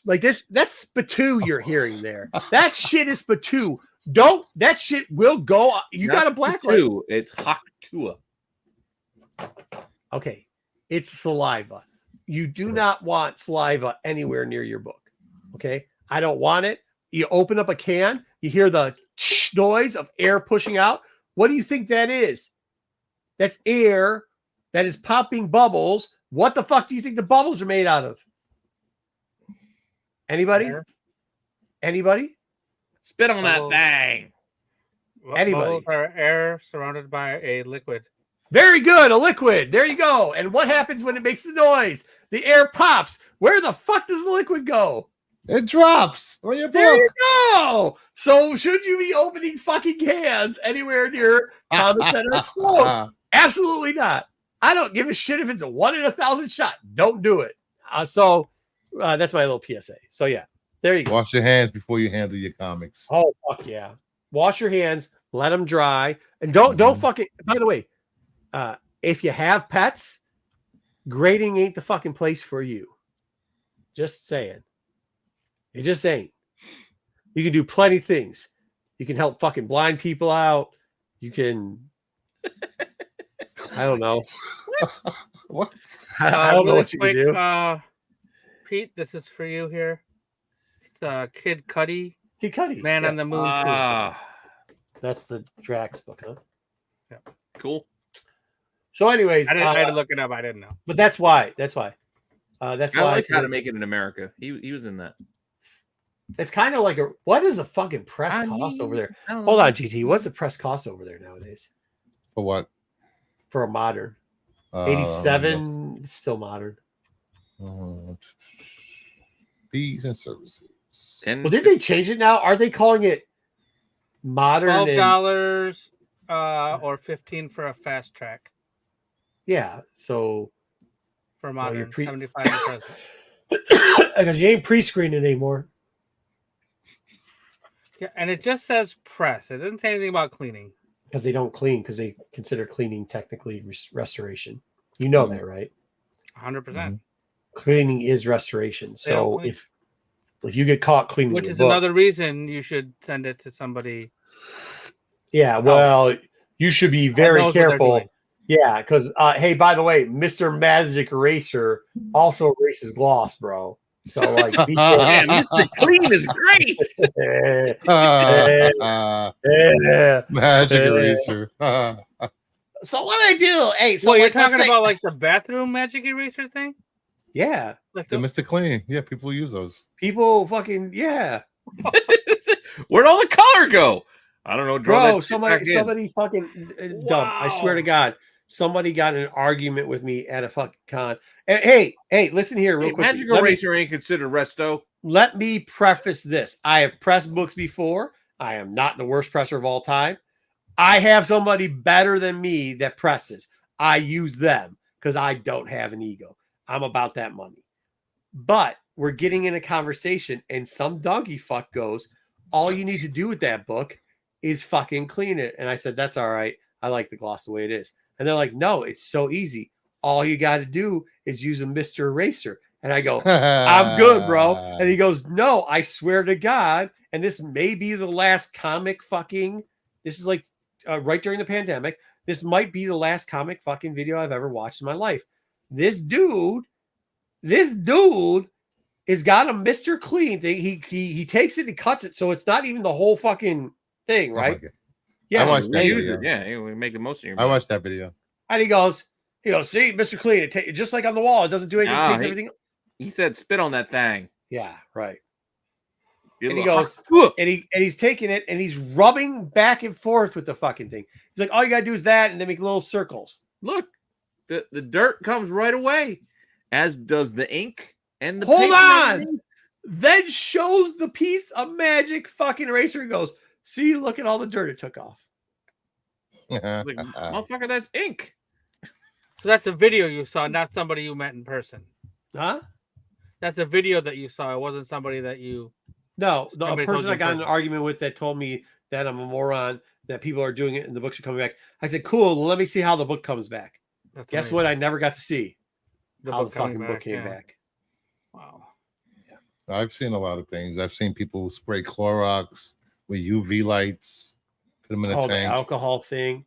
Like this, that's spatoo you're hearing there. That shit is spatoo. That shit will go. You got a black light. It's Haktua. Okay. It's saliva. You do not want saliva anywhere near your book. Okay. I don't want it. You open up a can, you hear the noise of air pushing out. What do you think that is? That's air that is popping bubbles. What the fuck do you think the bubbles are made out of? Anybody? Anybody? Spit on that thing. Anybody? Bubbles are air surrounded by a liquid. Very good. A liquid. There you go. And what happens when it makes the noise? The air pops. Where the fuck does the liquid go? It drops. There you go. So should you be opening fucking cans anywhere near comics that are exposed? Absolutely not. I don't give a shit if it's a 1 in 1,000 shot. Don't do it. So that's my little PSA. So yeah, there you go. Wash your hands before you handle your comics. Oh fuck yeah. Wash your hands. Let them dry. And don't fucking. By the way, if you have pets, grading ain't the fucking place for you. Just saying. It just ain't. You can do plenty of things. You can help fucking blind people out. You can. I don't know. What? I don't know what you can do. Pete, this is for you here. It's Kid Cudi. Kid Cudi. Man on the Moon. That's the Drax book, huh? Yeah. Cool. So, anyways, I had to look it up. I didn't know. But that's why. I like How to Make It in America. He was in that. It's kind of like what does a fucking press cost over there? Hold on, GT. What's the press cost over there nowadays? For what? For a modern. 87, still modern. Fees and services. Well, did they change it now? Are they calling it modern? $12 or $15 for a fast track. Yeah, so for modern, 75 because you ain't pre-screening anymore. Yeah, and it just says press. It doesn't say anything about cleaning. Because they don't clean, because they consider cleaning technically restoration. You know that, right? 100%. Cleaning is restoration. So if you get caught cleaning, which is another reason you should send it to somebody. Yeah, well, you should be very careful. Yeah, because hey, by the way, Mr. Magic Eraser also erases gloss, bro. So like, Mr. Clean is great. Magic Eraser. So what I do? Hey, so what, you're talking about like the bathroom Magic Eraser thing? Yeah, like the Mr. Clean. Yeah, people use those. People fucking Where'd all the color go? I don't know, bro. Somebody fucking dumb. I swear to God. Somebody got in an argument with me at a fucking con. And hey, listen here real quick. Magic Eraser ain't considered resto. Let me preface this. I have pressed books before. I am not the worst presser of all time. I have somebody better than me that presses. I use them because I don't have an ego. I'm about that money. But we're getting in a conversation and some donkey fuck goes, all you need to do with that book is fucking clean it. And I said, that's all right. I like the gloss the way it is. And they're like, no, it's so easy. All you got to do is use a Mr. Eraser. And I go, I'm good, bro. And he goes, no, I swear to God. And this may be the last comic fucking, this is like right during the pandemic. This might be the last comic fucking video I've ever watched in my life. This dude This dude is got a Mr. Clean thing. He takes it and cuts it, so it's not even the whole fucking thing, right? I watched that video. Yeah, we make the most of your money. I watched that video. And he goes, see, Mr. Clean, just like on the wall, it doesn't do anything, it takes everything. He said spit on that thing. Yeah, right. And he goes, and he's taking it and he's rubbing back and forth with the fucking thing. He's like, all you gotta do is that, and then make little circles. Look, the dirt comes right away, as does the ink and the hold on. Then shows the piece of magic fucking eraser and goes, see, look at all the dirt it took off. Like, motherfucker, that's ink. So that's a video you saw, not somebody you met in person. Huh? That's a video that you saw. It wasn't somebody that you. No, the person I got in an argument with that told me that I'm a moron, that people are doing it and the books are coming back. I said, cool, well, let me see how the book comes back. That's Guess amazing. What? I never got to see how the fucking book came back. Wow. Yeah. I've seen a lot of things. I've seen people spray Clorox with UV lights, put them in a tank. The alcohol thing.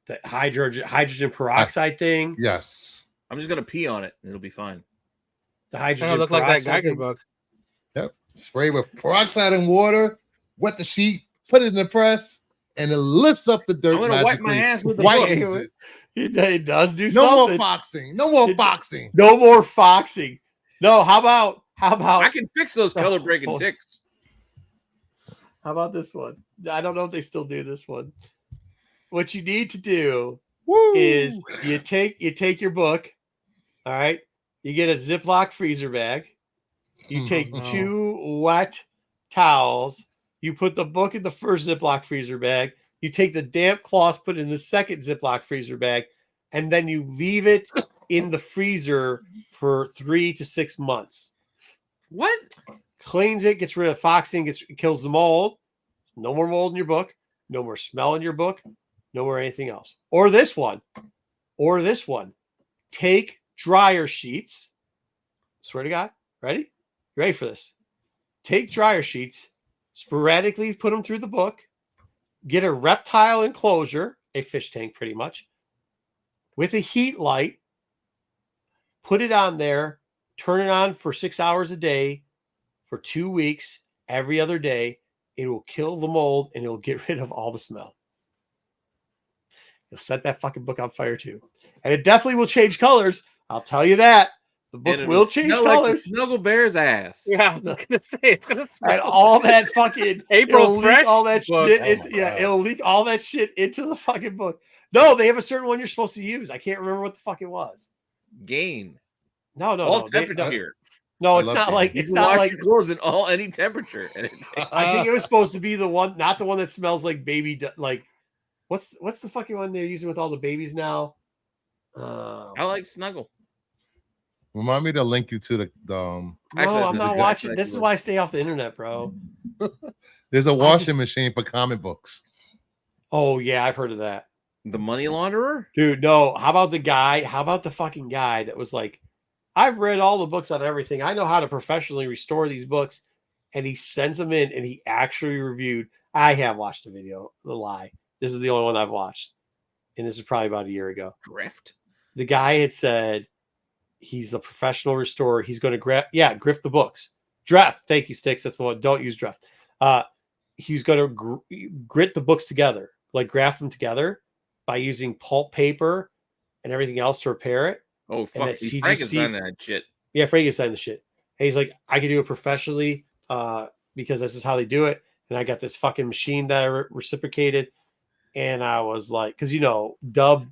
The hydrogen peroxide thing. Yes. I'm just going to pee on it. It'll be fine. The hydrogen peroxide like that Geiger book. Yep. Spray with peroxide and water, wet the sheet, put it in the press, and it lifts up the dirt. I'm going to wipe my ass with the book. It does do no something. More foxing. No more foxing. No more foxing. No, how about I can fix those color breaking ticks. How about this one? I don't know if they still do this one. What you need to do is you take your book, all right? You get a Ziploc freezer bag. You take 2 wet towels. You put the book in the first Ziploc freezer bag. You take the damp cloths, put it in the second Ziploc freezer bag, and then you leave it in the freezer for 3 to 6 months. What? Cleans it, gets rid of foxing, kills the mold. No more mold in your book. No more smell in your book. No more anything else. Or this one. Take dryer sheets. Swear to God. Ready? You ready for this? Take dryer sheets, sporadically put them through the book, get a reptile enclosure, a fish tank pretty much, with a heat light, put it on there, turn it on for 6 hours a day for 2 weeks, every other day. It will kill the mold and it'll get rid of all the smell. You'll set that fucking book on fire too. And it definitely will change colors. I'll tell you that. The book will change colors. Like the Snuggle Bear's ass. Yeah, I was gonna say it's gonna smell. And all that fucking April fresh. All that shit. It'll leak all that shit into the fucking book. No, they have a certain one you're supposed to use. I can't remember what the fuck it was. Gain. No. Temperature. No, it's not like it's not like your clothes in any temperature. I think it was supposed to be the one, not the one that smells like baby. Like, what's the fucking one they're using with all the babies now? I like Snuggle. Remind me to link you to the. No, I'm not watching. This is why I stay off the internet, bro. There's a washing machine for comic books. Oh yeah, I've heard of that. The money launderer, dude. No, how about the guy? How about the fucking guy that was like, I've read all the books on everything. I know how to professionally restore these books, and he sends them in, and he actually reviewed. I have watched the video. The lie. This is the only one I've watched, and this is probably about a year ago. Grift. The guy had said he's a professional restorer. He's going to grift the books. Draft. Thank you, Sticks. That's the one. Don't use draft. He's going to grit the books together, like graft them together by using pulp paper and everything else to repair it. Oh, fuck. CGC, Frankenstein that shit. Yeah, Frankenstein the shit. And he's like, I can do it professionally because this is how they do it. And I got this fucking machine that I reciprocated. And I was like, because, Dub,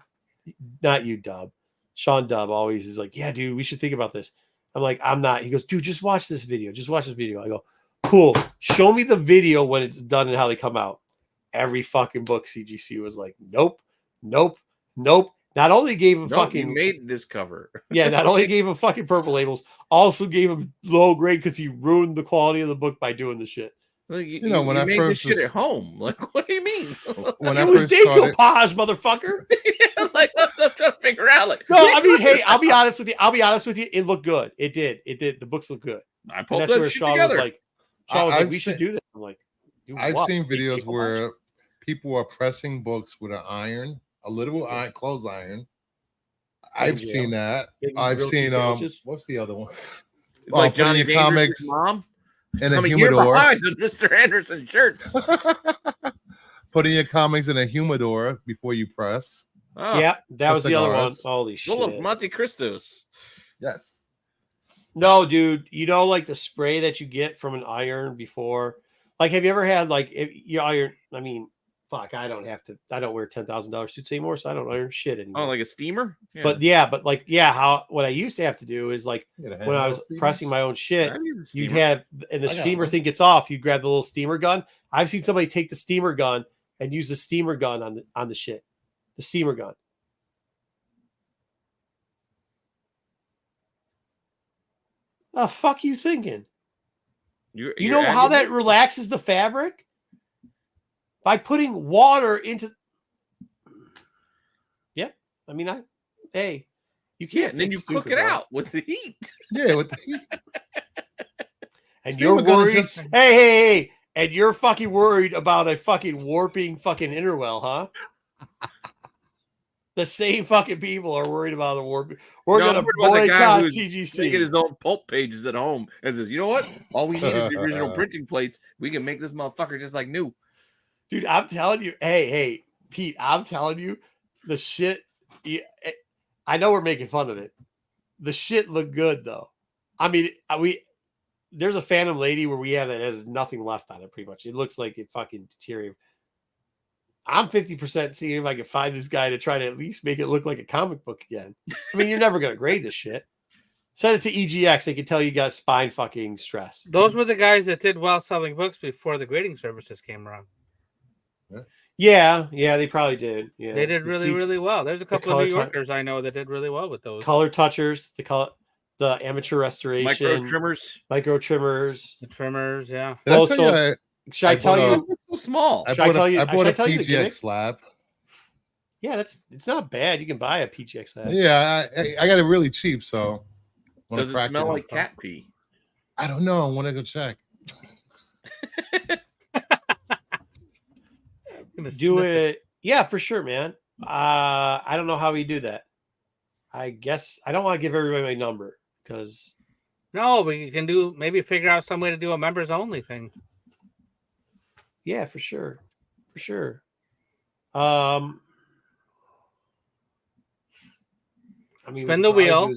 not you, Dub. Sean Dub always is like, yeah, dude, we should think about this. I'm like, I'm not. He goes, dude, just watch this video. Just watch this video. I go, cool. Show me the video when it's done and how they come out. Every fucking book CGC was like, nope. Not only gave him fucking. You made this cover. Yeah, not only gave him fucking purple labels, also gave him low grade because he ruined the quality of the book by doing the shit. Like, when I made this shit at home. Like, what do you mean? When it was decoupage, motherfucker. Yeah, like I'm trying to figure out. Like, no, I mean, hey, I'll be honest with you. It looked good. It did. The books look good. I pulled that's where Sean together. was like, Sean was like, we should do this. I'm like, I've seen videos where people are pressing books with an iron, a little iron, clothes iron. I've seen that. I've seen what's the other one? It's like putting Johnny your comics mom in a I'm a year humidor. behind on Mr. Anderson shirts. Putting your comics in a humidor before you press. Oh, yeah, that was the other one. cigars. Holy shit. Full of Monte Cristos. Yes. No, dude, you know, like the spray that you get from an iron before. Like, have you ever had like if you iron? I mean, fuck, I don't wear $10,000 suits anymore, so I don't iron shit anymore. Oh, like a steamer? Yeah. But what I used to have to do is like when I was pressing my own shit, you'd have, and the steamer thing gets off, you grab the little steamer gun. I've seen somebody take the steamer gun and use the steamer gun on the shit. The steamer gun. The fuck you thinking? You know how that relaxes the fabric? By putting water into. Yeah, I mean, you can't. And then you cook it out with the heat. Yeah, with the heat. And you're worried. Hey, and you're fucking worried about a fucking warping fucking interwell, huh? The same fucking people are worried about the warping. We're gonna boycott CGC. Making his own pulp pages at home and says, you know what? All we need is the original printing plates. We can make this motherfucker just like new. Dude, I'm telling you. Hey, Pete, I'm telling you, the shit. I know we're making fun of it. The shit looked good though. I mean, there's a Phantom Lady where we have it has nothing left on it. Pretty much, it looks like it fucking deteriorated. I'm 50% seeing if I can find this guy to try to at least make it look like a comic book again. I mean, you're never going to grade this shit. Send it to EGX. They can tell you got spine fucking stress. Those were the guys that did well selling books before the grading services came around. Yeah, they probably did. Yeah, they did really well. There's a couple of New Yorkers I know that did really well with those. Color touchers, the amateur restoration, micro trimmers, the trimmers. Yeah. Should I tell you? So small. I bought a PGX slab. Yeah, it's not bad. You can buy a PGX slab. Yeah, I got it really cheap. So does it smell like cat pee? I don't know. I want to go check. Do it. Yeah, for sure, man. I don't know how we do that. I guess I don't want to give everybody my number because. No, we can maybe figure out some way to do a members only thing. Yeah, for sure. I mean, spin the wheel.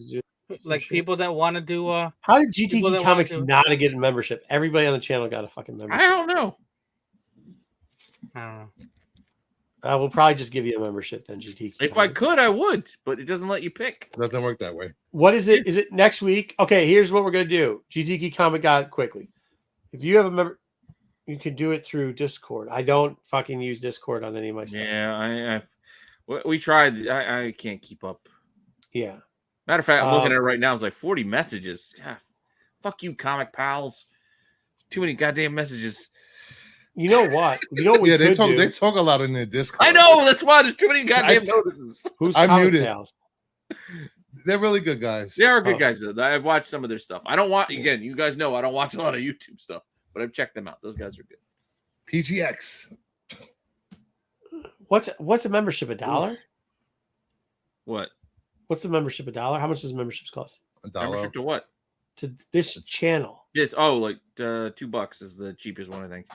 Like people that want to do how did GTK Comics not get a membership? Everybody on the channel got a fucking membership. I don't know. We'll probably just give you a membership then, GTK. If Comics. I could, I would, but it doesn't let you pick. It doesn't work that way. What is it? Is it next week? Okay, here's what we're gonna do. GTK Comic got it quickly. If you have a member, you can do it through Discord. I don't fucking use Discord on any of my stuff. Yeah, we tried. I can't keep up. Yeah. Matter of fact, I'm looking at it right now. It's like 40 messages. Yeah, fuck you, comic pals. Too many goddamn messages. You know what? They talk a lot in the Discord. I know. That's why there's too many goddamn notices. I'm muted. Pals? They're really good guys. They are good guys. I've watched some of their stuff. I don't watch. Again, you guys know I don't watch a lot of YouTube stuff, but I've checked them out. Those guys are good. PGX. What's the membership? $1? What? What's the membership? $1? How much does memberships cost? $1. Membership to what? To this channel. Like $2 is the cheapest one, I think.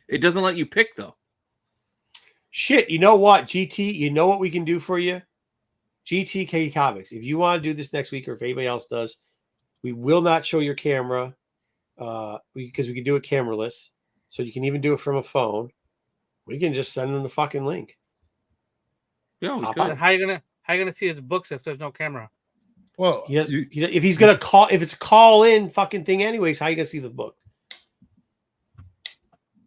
It doesn't let you pick though. Shit, you know what, GT? You know what we can do for you? GTK Comics. If you want to do this next week, or if anybody else does, we will not show your camera because we can do it cameraless. So you can even do it from a phone. We can just send them the fucking link. Yeah, we could. How you gonna see his books if there's no camera? Well, if he's gonna call, if it's a call in fucking thing, anyways, how you gonna see the book?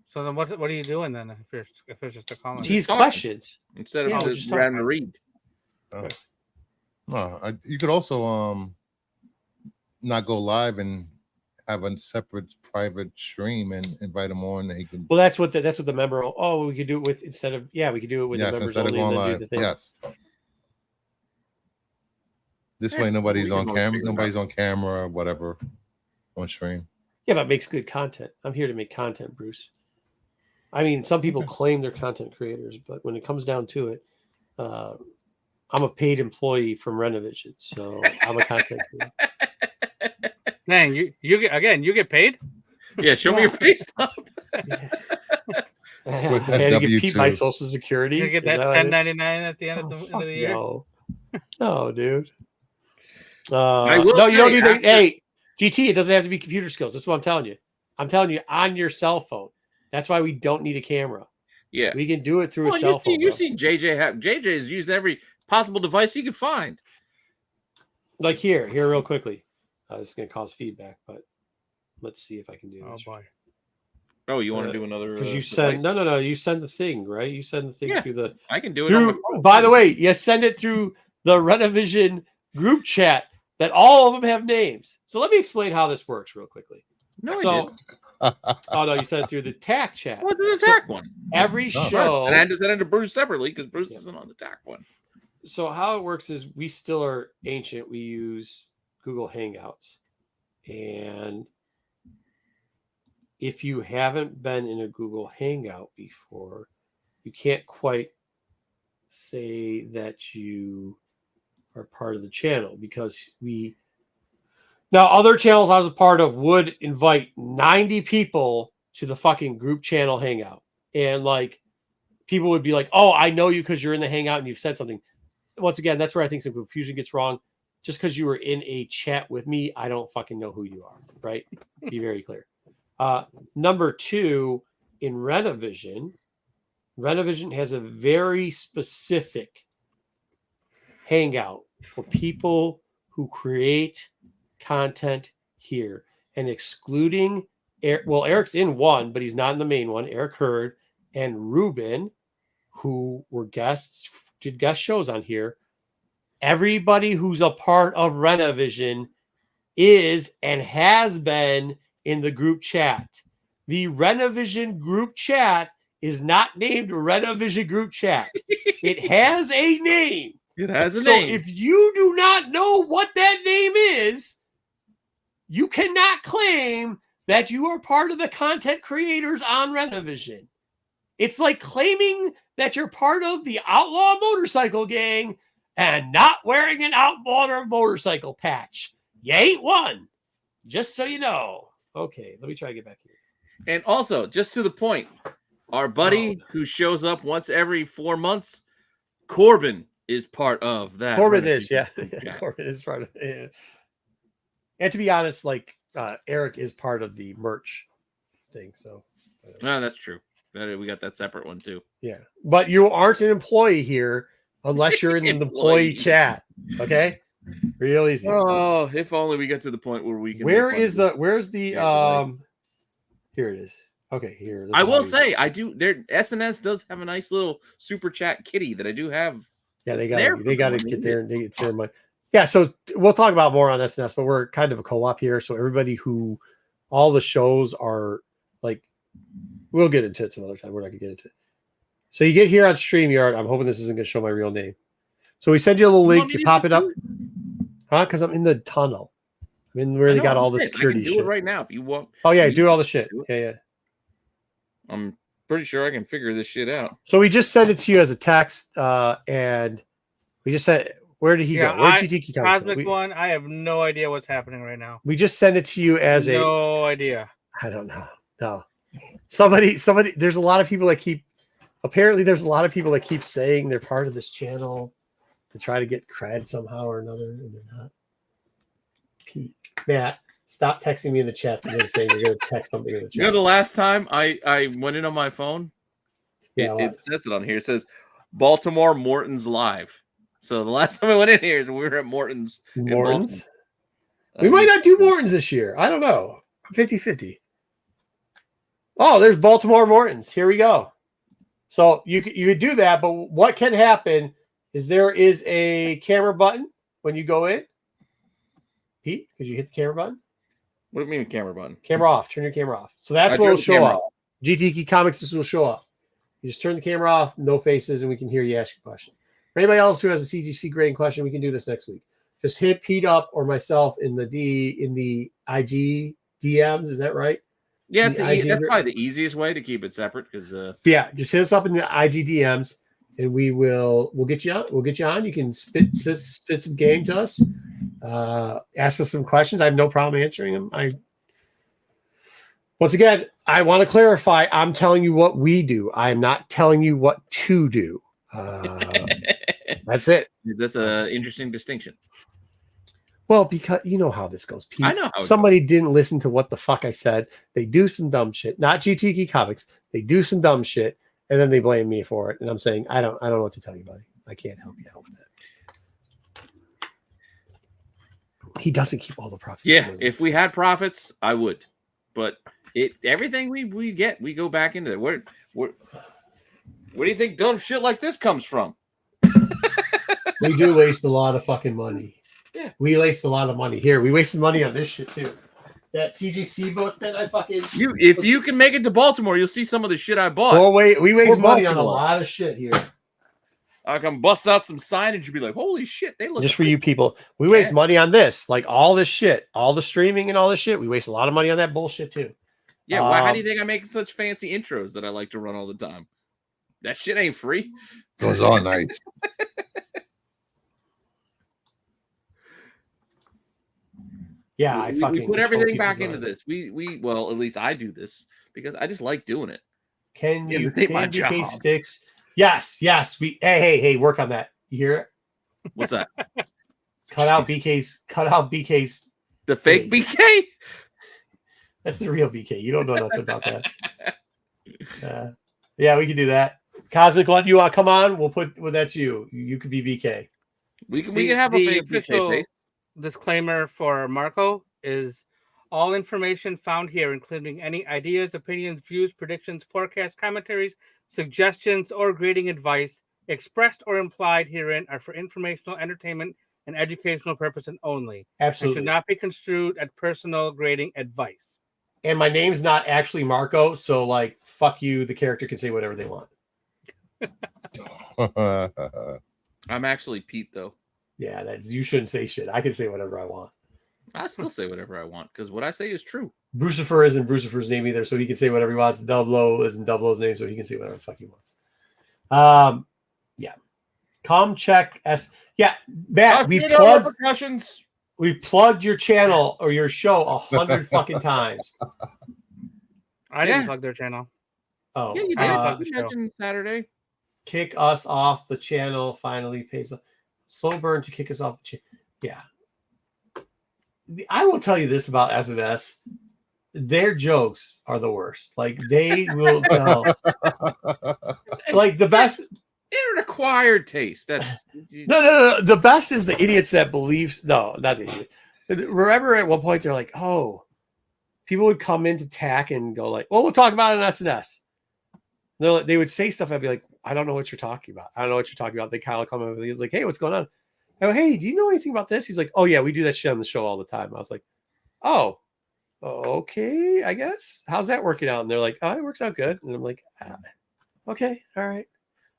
So then, what are you doing then if it's just a call? These questions instead of just random read. You could also not go live and have a separate private stream and invite them on. And he can. Well, that's what the member. Oh, we could do it with instead of we could do it with the members only and then do the thing. Yes. This way, nobody's on camera. Nobody's on camera or whatever on stream. Yeah, but it makes good content. I'm here to make content, Bruce. I mean, some people claim they're content creators, but when it comes down to it, I'm a paid employee from Renovision, so I'm a content creator. Dang, you get paid? Yeah, show me your pay stub. I had to get Pete my social security. You get that 1099 at the end of the year? No, dude. I will no, you don't say need to. Hey, GT, it doesn't have to be computer skills. That's what I'm telling you. I'm telling you on your cell phone. That's why we don't need a camera. Yeah, we can do it through a cell phone. You see JJ is using every possible device he can find. Like here real quickly. This is going to cause feedback, but let's see if I can do this. Oh boy. Oh, you want to do another? Because you send no. You send the thing, right? You send the thing through the. I can do it. On my phone, by the way, you send it through the Renovision group chat that all of them have names. So let me explain how this works real quickly. No, I didn't. Oh no, you sent it through the TAC chat. What's the TAC one? Every show, and I had to send it to Bruce separately because Bruce isn't on the TAC one. So how it works is we still are ancient. We use Google Hangouts, and if you haven't been in a Google Hangout before, you can't quite say that you are part of the channel because now other channels I was a part of would invite 90 people to the fucking group channel hangout. And like people would be like, oh, I know you because you're in the hangout and you've said something. Once again, that's where I think some confusion gets wrong. Just because you were in a chat with me, I don't fucking know who you are, right? Be very clear. Number two, in Renovision has a very specific hangout for people who create content here, and excluding Eric's in one, but he's not in the main one. Eric Hurd and Ruben, who were guests, did guest shows on here. Everybody who's a part of Renovision is and has been in the group chat. The Renovision group chat is not named Renovision group chat. It has a name. It has a name. So if you do not know what that name is, you cannot claim that you are part of the content creators on Renovision. It's like claiming that you're part of the Outlaw Motorcycle Gang and not wearing an Outlaw Motorcycle patch. You ain't one. Just so you know. Okay, let me try to get back here. And also, just to the point, our buddy who shows up once every 4 months, Corbin is part of that. Corbin is, yeah. Corbin is part of it. Yeah. And to be honest, like Eric is part of the merch thing. So that's true. We got that separate one too. Yeah. But you aren't an employee here unless you're in the employee chat. Okay. Real easy. Oh, if only we get to the point where we can. Where's the here it is. Okay, here. I will say I do SNS does have a nice little super chat kitty that I do have. Yeah, they got to get there and it's their money. Yeah, so we'll talk about more on SNS, but we're kind of a co-op here. So everybody all the shows are like, we'll get into it some other time. We're not gonna get into it. So you get here on StreamYard. I'm hoping this isn't gonna show my real name. So we send you a little link. You pop it up. Huh? Because I'm in the tunnel. I mean, where they got all the security shit. Do it right now if you want. Oh yeah, do all the shit. Yeah. I'm pretty sure I can figure this shit out. So we just sent it to you as a text, and we just said, where did he go? Where did GTK come Cosmic One? I have no idea what's happening right now. We just sent it to you as no idea. I don't know. No. Somebody. There's a lot of people that keep. Apparently, there's a lot of people that keep saying they're part of this channel to try to get cred somehow or another, and they're not. Pete, Matt, stop texting me in the chat and saying you're going to text something in the chat. You know, the last time I went in on my phone, it says it on here. It says Baltimore Morton's Live. So the last time I went in here is when we were at Morton's. Morton's? We might not do Morton's this year. I don't know. 50-50. Oh, there's Baltimore Morton's. Here we go. So you could do that, but what can happen is there is a camera button when you go in. Pete, because you hit the camera button. What do you mean camera button? Camera off. Turn your camera off. So that's what will show up. GTK Comics, this will show up. You just turn the camera off, no faces, and we can hear you ask your question. For anybody else who has a CGC grading question, we can do this next week. Just hit Pete up or myself in the IG DMs. Is that right? Yeah, that's probably the easiest way to keep it separate. Because just hit us up in the IG DMs, and we'll get you on. We'll get you on. You can spit some game to us. Ask us some questions. I have no problem answering them. Once again, I want to clarify. I'm telling you what we do. I am not telling you what to do. That's it. That's an interesting distinction. Well, because you know how this goes, Pete. I know how somebody didn't listen to what the fuck I said. They do some dumb shit. Not GTK Comics. They do some dumb shit, and then they blame me for it. And I'm saying, I don't know what to tell you, buddy. I can't help you out with that. He doesn't keep all the profits. Yeah, if we had profits, I would. But everything we get, we go back into it. Where do you think dumb shit like this comes from? We do waste a lot of fucking money. Yeah. We waste a lot of money. Here, we wasted money on this shit too. That CGC book that I fucking if you can make it to Baltimore, you'll see some of the shit I bought. Oh wait, we waste money on a lot of shit here. I can bust out some signage and be like, holy shit, they look just for you people. We waste money on this, like all this shit, all the streaming and all this shit. We waste a lot of money on that bullshit too. Yeah, well, how do you think I make such fancy intros that I like to run all the time? That shit ain't free. Those are nice. Yeah, we put everything back into this. We well, at least I do this because I just like doing it. Can you take my job? Fix? Yes. We hey, work on that. You hear it? What's that? Cut out BK's. The fake BK? That's the real BK. You don't know nothing about that. Yeah, we can do that. Cosmic One, you want to come on? We'll that's you. You could be BK. We can have a fake official BK face. Disclaimer for Marco is all information found here, including any ideas, opinions, views, predictions, forecasts, commentaries, suggestions, or grading advice expressed or implied herein are for informational, entertainment, and educational purposes only. Absolutely. And should not be construed as personal grading advice. And my name's not actually Marco, so like, fuck you. The character can say whatever they want. I'm actually Pete, though. Yeah, you shouldn't say shit. I can say whatever I want. I still say whatever I want because what I say is true. Brucifer isn't Brucifer's name either, so he can say whatever he wants. Double isn't Double's name, so he can say whatever the fuck he wants. Yeah. Come check us. Yeah, Matt, we've plugged your channel or your show 100 fucking times. I didn't plug their channel. Oh, yeah, you did. You mentioned Saturday. Kick us off the channel. Finally pays up. Slow burn to kick us off the channel. Yeah. I will tell you this about SNS. Their jokes are the worst. Like they will tell. Like the best. They're an acquired taste. That's no. The best is the idiots that believes. No, not the idiot. Remember at one point they're like, oh, people would come into TAC and go like, well, we'll talk about it on SNS. They would say stuff. I'd be like, I don't know what you're talking about. I don't know what you're talking about. They kind of come over. He's like, hey, what's going on? I go, hey, do you know anything about this? He's like, oh yeah, we do that shit on the show all the time. I was like, oh, okay, I guess. How's that working out? And they're like, oh, it works out good. And I'm like, okay, all right.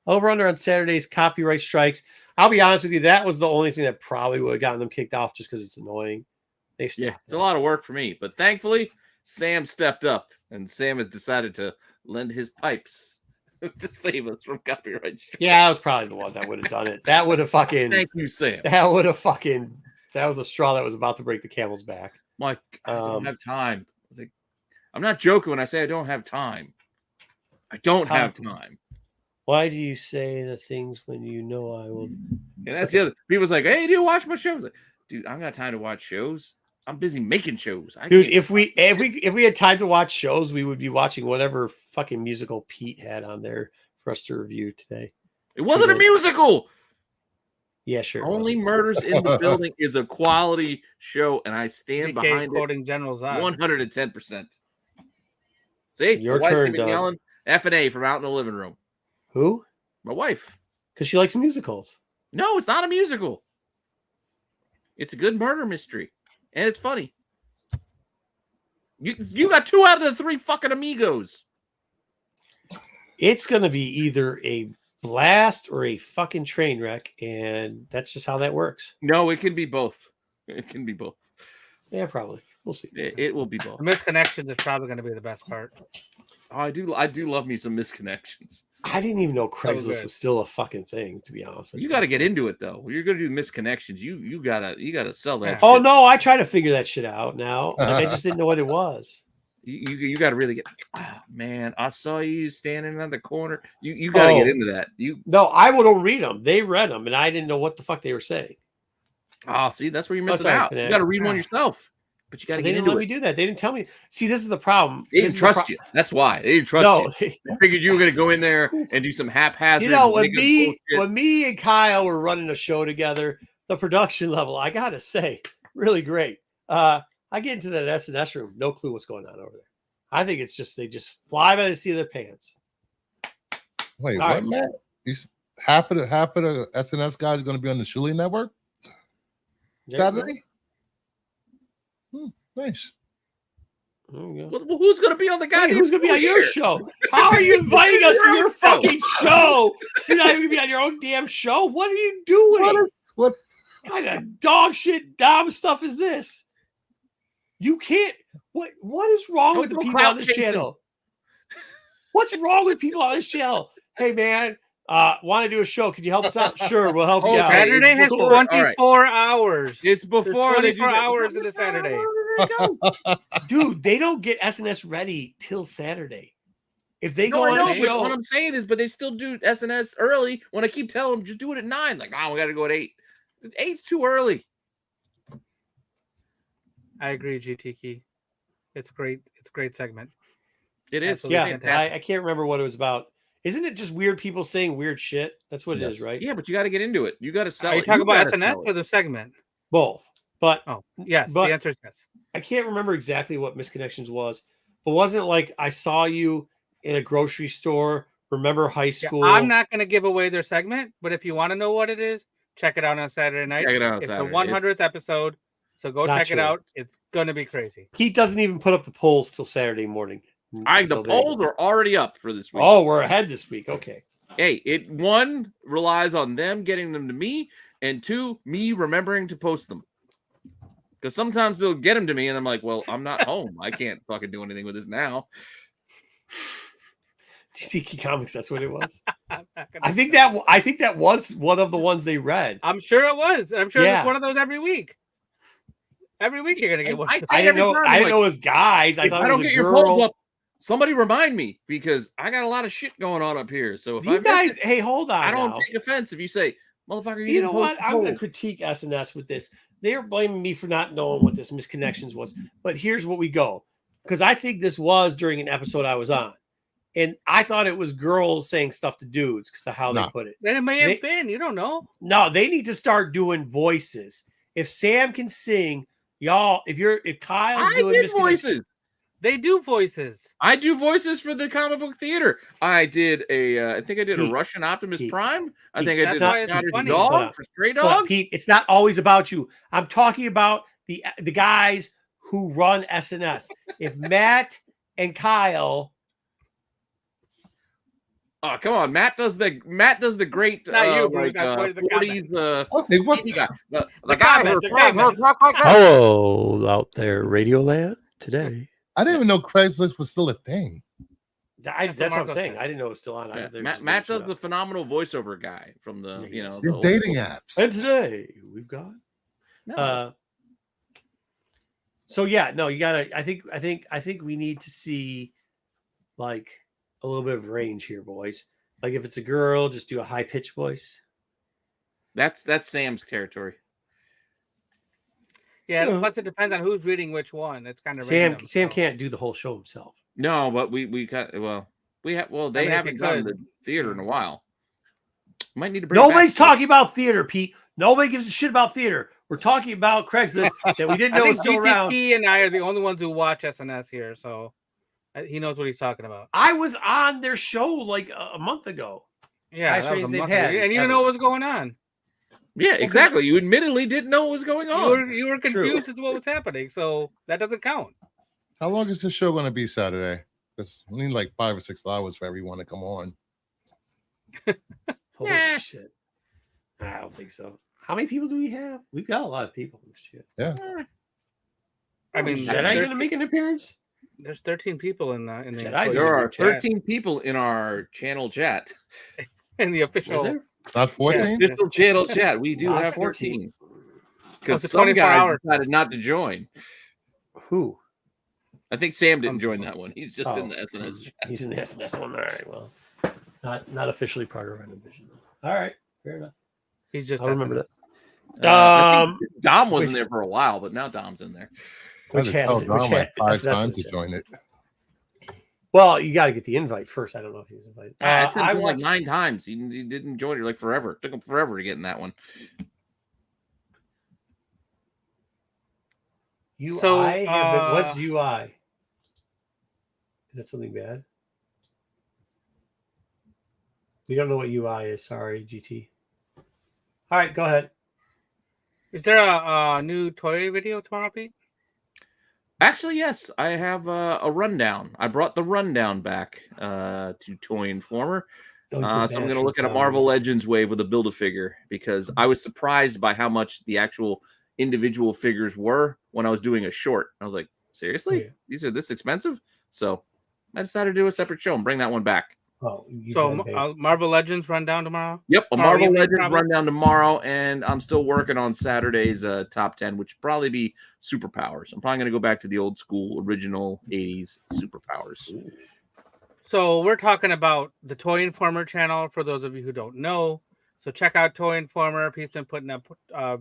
Over under on Saturdays, copyright strikes. I'll be honest with you, that was the only thing that probably would have gotten them kicked off just because it's annoying. It's a lot of work for me. But thankfully, Sam stepped up and Sam has decided to lend his pipes to save us from copyright strikes. Yeah, I was probably the one that would have done it. That would have fucking. Thank you, Sam. That would have fucking. That was a straw that was about to break the camel's back. Mike, I don't have time. I'm not joking when I say I don't have time. I don't have time. Why do you say the things when you know I will? And that's the other. People's like, hey, do you watch my shows? Like, dude, I don't got time to watch shows. I'm busy making shows. Dude, if we had time to watch shows, we would be watching whatever fucking musical Pete had on there for us to review today. It wasn't a musical. Yeah, sure. Only Murders in the Building is a quality show, and I stand behind quoting General's 110%. See, your turn, yelling F&A from out in the living room. Who? My wife. Because she likes musicals. No, it's not a musical. It's a good murder mystery, and it's funny. You got 2 out of the 3 fucking amigos. It's going to be either a blast or a fucking train wreck, and that's just how that works. No, it can be both. It can be both. Yeah, probably. We'll see. It will be both. Misconnections is probably going to be the best part. Oh, I do love me some misconnections. I didn't even know Craigslist was still a fucking thing, to be honest. You got to get into it though. You're going to do misconnections. You gotta sell that. Oh shit. no, I try to figure that shit out now. Like I just didn't know what it was. You got to really get. Oh, man, I saw you standing on the corner. You got to get into that. No, I would read them. They read them, and I didn't know what the fuck they were saying. Oh, see, that's where you're missing out. You got to read one yourself. But you got to get into it. They didn't let me do that. They didn't tell me. See, this is the problem. They didn't trust you. That's why. They didn't trust you. They figured you were going to go in there and do some haphazard. You know, when me and Kyle were running a show together, the production level, I got to say, really great. I get into that SNS room, no clue what's going on over there. I think it's just they just fly by the seat of their pants. Wait, all what, right, man? Half of the SNS guys are going to be on the Shuli Network Saturday. Nice. Well, who's going to be on the guy? Who's going to be on your show? How are you inviting us to your fucking show? You're not even going to be on your own damn show. What are you doing? What kind of dog shit, dumb stuff is this? You can't. What is wrong with the people on this channel? What's wrong with people on this channel? Hey man, want to do a show? Can you help us out? Sure, we'll help you out. Saturday has 24 hours. It's before 24 hours in the Saturday. Dude, they don't get SNS ready till Saturday. If they go on a show, what I'm saying is, but they still do SNS early. When I keep telling them, just do it at 9. Like, we got to go at 8. 8's too early. I agree, GT Key. It's great. It's a great segment. It is. Yeah, I can't remember what it was about. Isn't it just weird people saying weird shit? That's what it is, right? Yeah, but you got to get into it. You got to sell it. Are you talking about SNS or the segment? Both. But yes, the answer is yes. I can't remember exactly what Misconnections was, but wasn't it like I saw you in a grocery store? Remember high school? Yeah, I'm not going to give away their segment, but if you want to know what it is, check it out on Saturday night. Check it out. It's the 100th episode. So go check it out. It's gonna be crazy. He doesn't even put up the polls till Saturday morning. The polls are already up for this week. Oh, we're ahead this week. Okay. Hey, one relies on them getting them to me, and 2, me remembering to post them. Because sometimes they'll get them to me, and I'm like, well, I'm not home. I can't fucking do anything with this now. TCK Comics, that's what it was. I think that was one of the ones they read. I'm sure it was. I'm sure it's one of those every week. Every week you're gonna get one. I didn't know it was guys. I thought I it don't was get a your girl. polls up. Somebody remind me because I got a lot of shit going on up here. So if you guys, hey, hold on. I don't take offense if you say, "Motherfucker," you know what? I'm going to critique SNS with this. They're blaming me for not knowing what this Misconnections was. But here's what we go, because I think this was during an episode I was on, and I thought it was girls saying stuff to dudes because of how they put it. Then it may have been. You don't know. No, they need to start doing voices. If Sam can sing. Y'all, if Kyle's doing voices, they do voices. I do voices for the comic book theater. I did I think I did a Russian Optimus Prime. I think I did a dog for Stray Dog. Pete, it's not always about you. I'm talking about the guys who run SNS. If Matt and Kyle. Oh, come on. Matt does the great not you, like, 40s the guy. Hello out there, Radioland today. I didn't even know Craigslist was still a thing. That's what I'm saying. I didn't know it was still on. Yeah. Matt does the phenomenal voiceover guy from the the dating apps. And today we've got so yeah, no, you gotta I think we need to see like a little bit of range here, boys. Like if it's a girl, just do a high pitched voice. That's Sam's territory. Yeah, plus it depends on who's reading which one. It's kind of Sam can't do the whole show himself. No, but they haven't done the theater in a while. Might need to bring. Nobody's talking about theater, Pete. Nobody gives a shit about theater. We're talking about Craigslist that we didn't know was still around. GTP and I are the only ones who watch SNS here, so he knows what he's talking about. I was on their show like a month ago. Yeah, and you didn't know what was going on. Yeah, exactly. You admittedly didn't know what was going on. You were confused as to what was happening, so that doesn't count. How long is the show going to be Saturday? Because we need like 5 or 6 hours for everyone to come on. Holy shit. I don't think so. How many people do we have? We've got a lot of people. Shit. Yeah. I mean, Jedi going to make an appearance? There's 13 people in the There are 13 people in our channel chat. In the official. Not 14? Official channel chat. We do have 14. Because some guy decided not to join. Who? I think Sam didn't join that one. He's just in the SNS chat. He's in the SNS one. All right. Well, not officially part of Renovision. All right. Fair enough. He's just. I remember that. Dom wasn't there for a while, but now Dom's in there. Which had 5 times to join it. Well, you got to get the invite first. I don't know if he was invited. I watched like 9 times. He didn't join it like forever. It took him forever to get in that one. UI. What's UI? Is that something bad? We don't know what UI is. Sorry, GT. All right, go ahead. Is there a new toy video tomorrow, Pete? Actually, yes. I have a rundown. I brought the rundown back to Toy Informer. So I'm going to look at a Marvel Legends wave with a Build-A-Figure because I was surprised by how much the actual individual figures were when I was doing a short. I was like, seriously? Yeah. These are this expensive? So I decided to do a separate show and bring that one back. Oh, so Marvel Legends rundown tomorrow? Yep, a Marvel Legends rundown tomorrow, and I'm still working on Saturday's top 10, which will probably be superpowers. I'm probably going to go back to the old school, original 80s superpowers. So we're talking about the Toy Informer channel, for those of you who don't know. So check out Toy Informer. People been putting up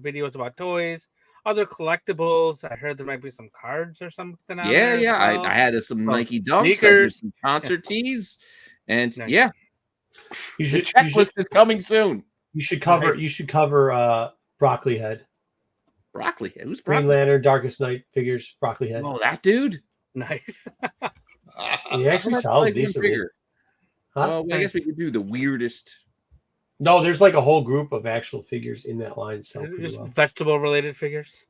videos about toys, other collectibles. I heard there might be some cards or something. Yeah. I had some Nike Dunks, sneakers, some concert tees. And nice. Yeah, the checklist is coming soon. You should cover. Nice. You should cover Broccoli Head. Broccoli Head. Who's Broccoli? Green Lantern, Darkest Night figures. Broccoli Head. Oh, that dude. Nice. He actually sells decently. Huh? Well, I guess we could do the weirdest. No, there's like a whole group of actual figures in that line. Just vegetable-related figures.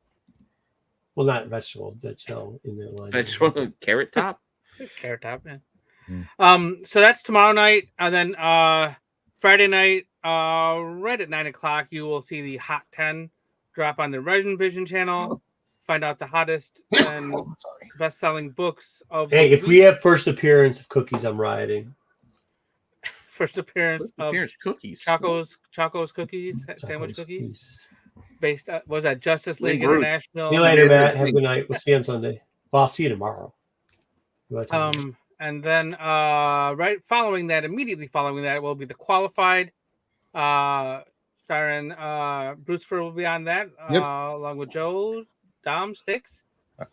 Well, not vegetable that sell in that line. Vegetable Carrot Top. Carrot Top, yeah. So that's tomorrow night, and then Friday night, right at 9:00, you will see the Hot 10 drop on the Renovision channel. Find out the hottest and best-selling books of. Hey, if we have first appearance of cookies, I'm rioting. First appearance of cookies, Choco's cookies, sandwich cookies. Based was that Justice League International? See you later, Matt. Have a good night. We'll see you on Sunday. Well, I'll see you tomorrow. And then immediately following that will be the Qualified, starring Brucifer will be on that, along with Joe, Dom, Sticks.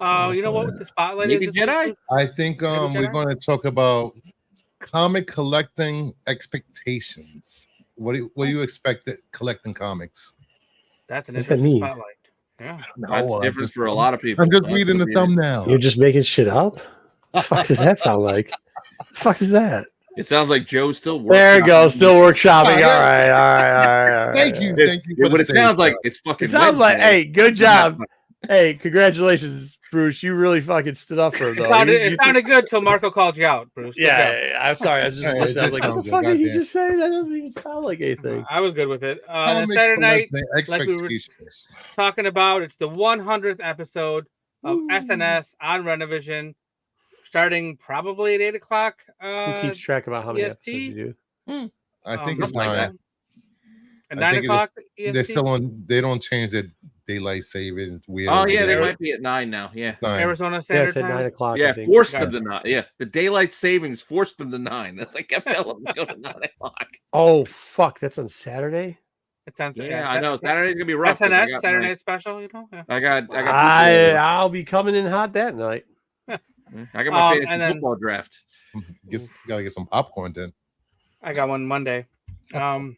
You know what the spotlight is? Jedi? I think we're going to talk about comic collecting expectations. What do you expect collecting comics? That's an interesting spotlight. Yeah, that's different for a lot of people. I'm just reading the thumbnail. You're just making shit up? The fuck does that sound like? The fuck is that? It sounds like Joe's still working. There you go, still workshopping. All right. Thank you. But it sounds like it's fucking. It sounds like, hey, good job. Hey, congratulations, Bruce. You really fucking stood up for him. It sounded good till Marco called you out, Bruce. Yeah, I'm sorry. I was just listening. I was like, what the fuck did he just say? That doesn't even sound like anything. I was good with it. Saturday night, like we were talking about, it's the 100th episode of SNS on Renovision. Starting probably at 8:00. Who keeps track about how many episodes you do? I think it's 9. At 9:00. They're still on. They don't change their daylight savings. Oh yeah, they might be at 9 now. Yeah, 9. Arizona Standard Time. Yeah, it's at 9:00. Yeah, forced them to 9. Yeah, the daylight savings forced them to 9. That's like I kept telling them to go to 9:00. Oh fuck, that's on Saturday. It's on Saturday. Yeah, I know Saturday's gonna be rough. SNS Saturday night special. You know. Yeah. I got. I'll be coming in hot that night. I got my fantasy football draft. Gotta get some popcorn then. I got one Monday. And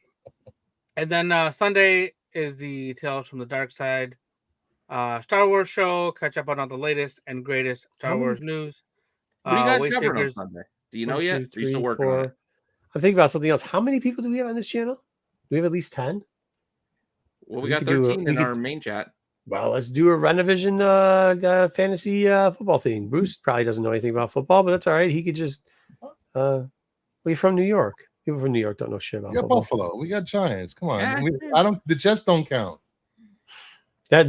then Sunday is the Tales from the Dark Side Star Wars show. Catch up on all the latest and greatest Star Wars news. What are you guys covering on Sunday? Do you know yet? Are you still working on it? I'm thinking about something else. How many people do we have on this channel? Do we have at least 10? Well, we got 13 in our main chat. Well, let's do a Renovision fantasy football thing. Bruce probably doesn't know anything about football, but that's all right. He could just. We're from New York. People from New York don't know shit about football. Buffalo. We got Giants. Come on. The Jets don't count.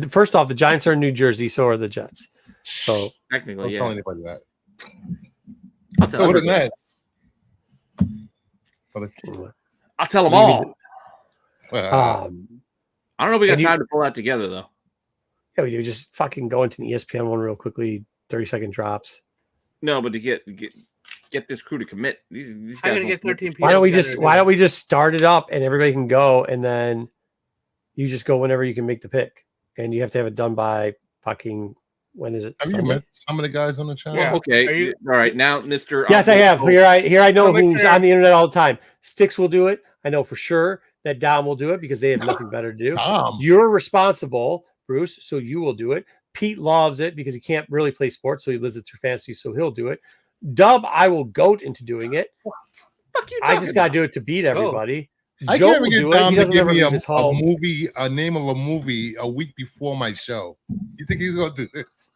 First off, the Giants are in New Jersey, so are the Jets. So technically, don't tell anybody that. I'll tell So the everybody. Nets. I'll tell them all. Well, I don't know if we got time to pull that together, though. Yeah, we do. Just fucking go into the ESPN one real quickly. 30-second drops. No, but to get this crew to commit, these guys I'm gonna get 13 people. Why don't we just start it up and everybody can go, and then you just go whenever you can make the pick, and you have to have it done by fucking when is it? Have you met some of the guys on the channel? Yeah. Okay. All right. Now, Mr. Yes, I have. Here I know who's on the internet all the time. Sticks will do it. I know for sure that Dom will do it because they have nothing better to do. Dom. You're responsible, Bruce, so you will do it. Pete loves it because he can't really play sports, so he lives it through fantasy, so he'll do it. Dub, I will goat into doing it. I just got to do it to beat everybody. I Joe can't will get do Dom it. to give me a movie, a name of a movie a week before my show. You think he's going to do this?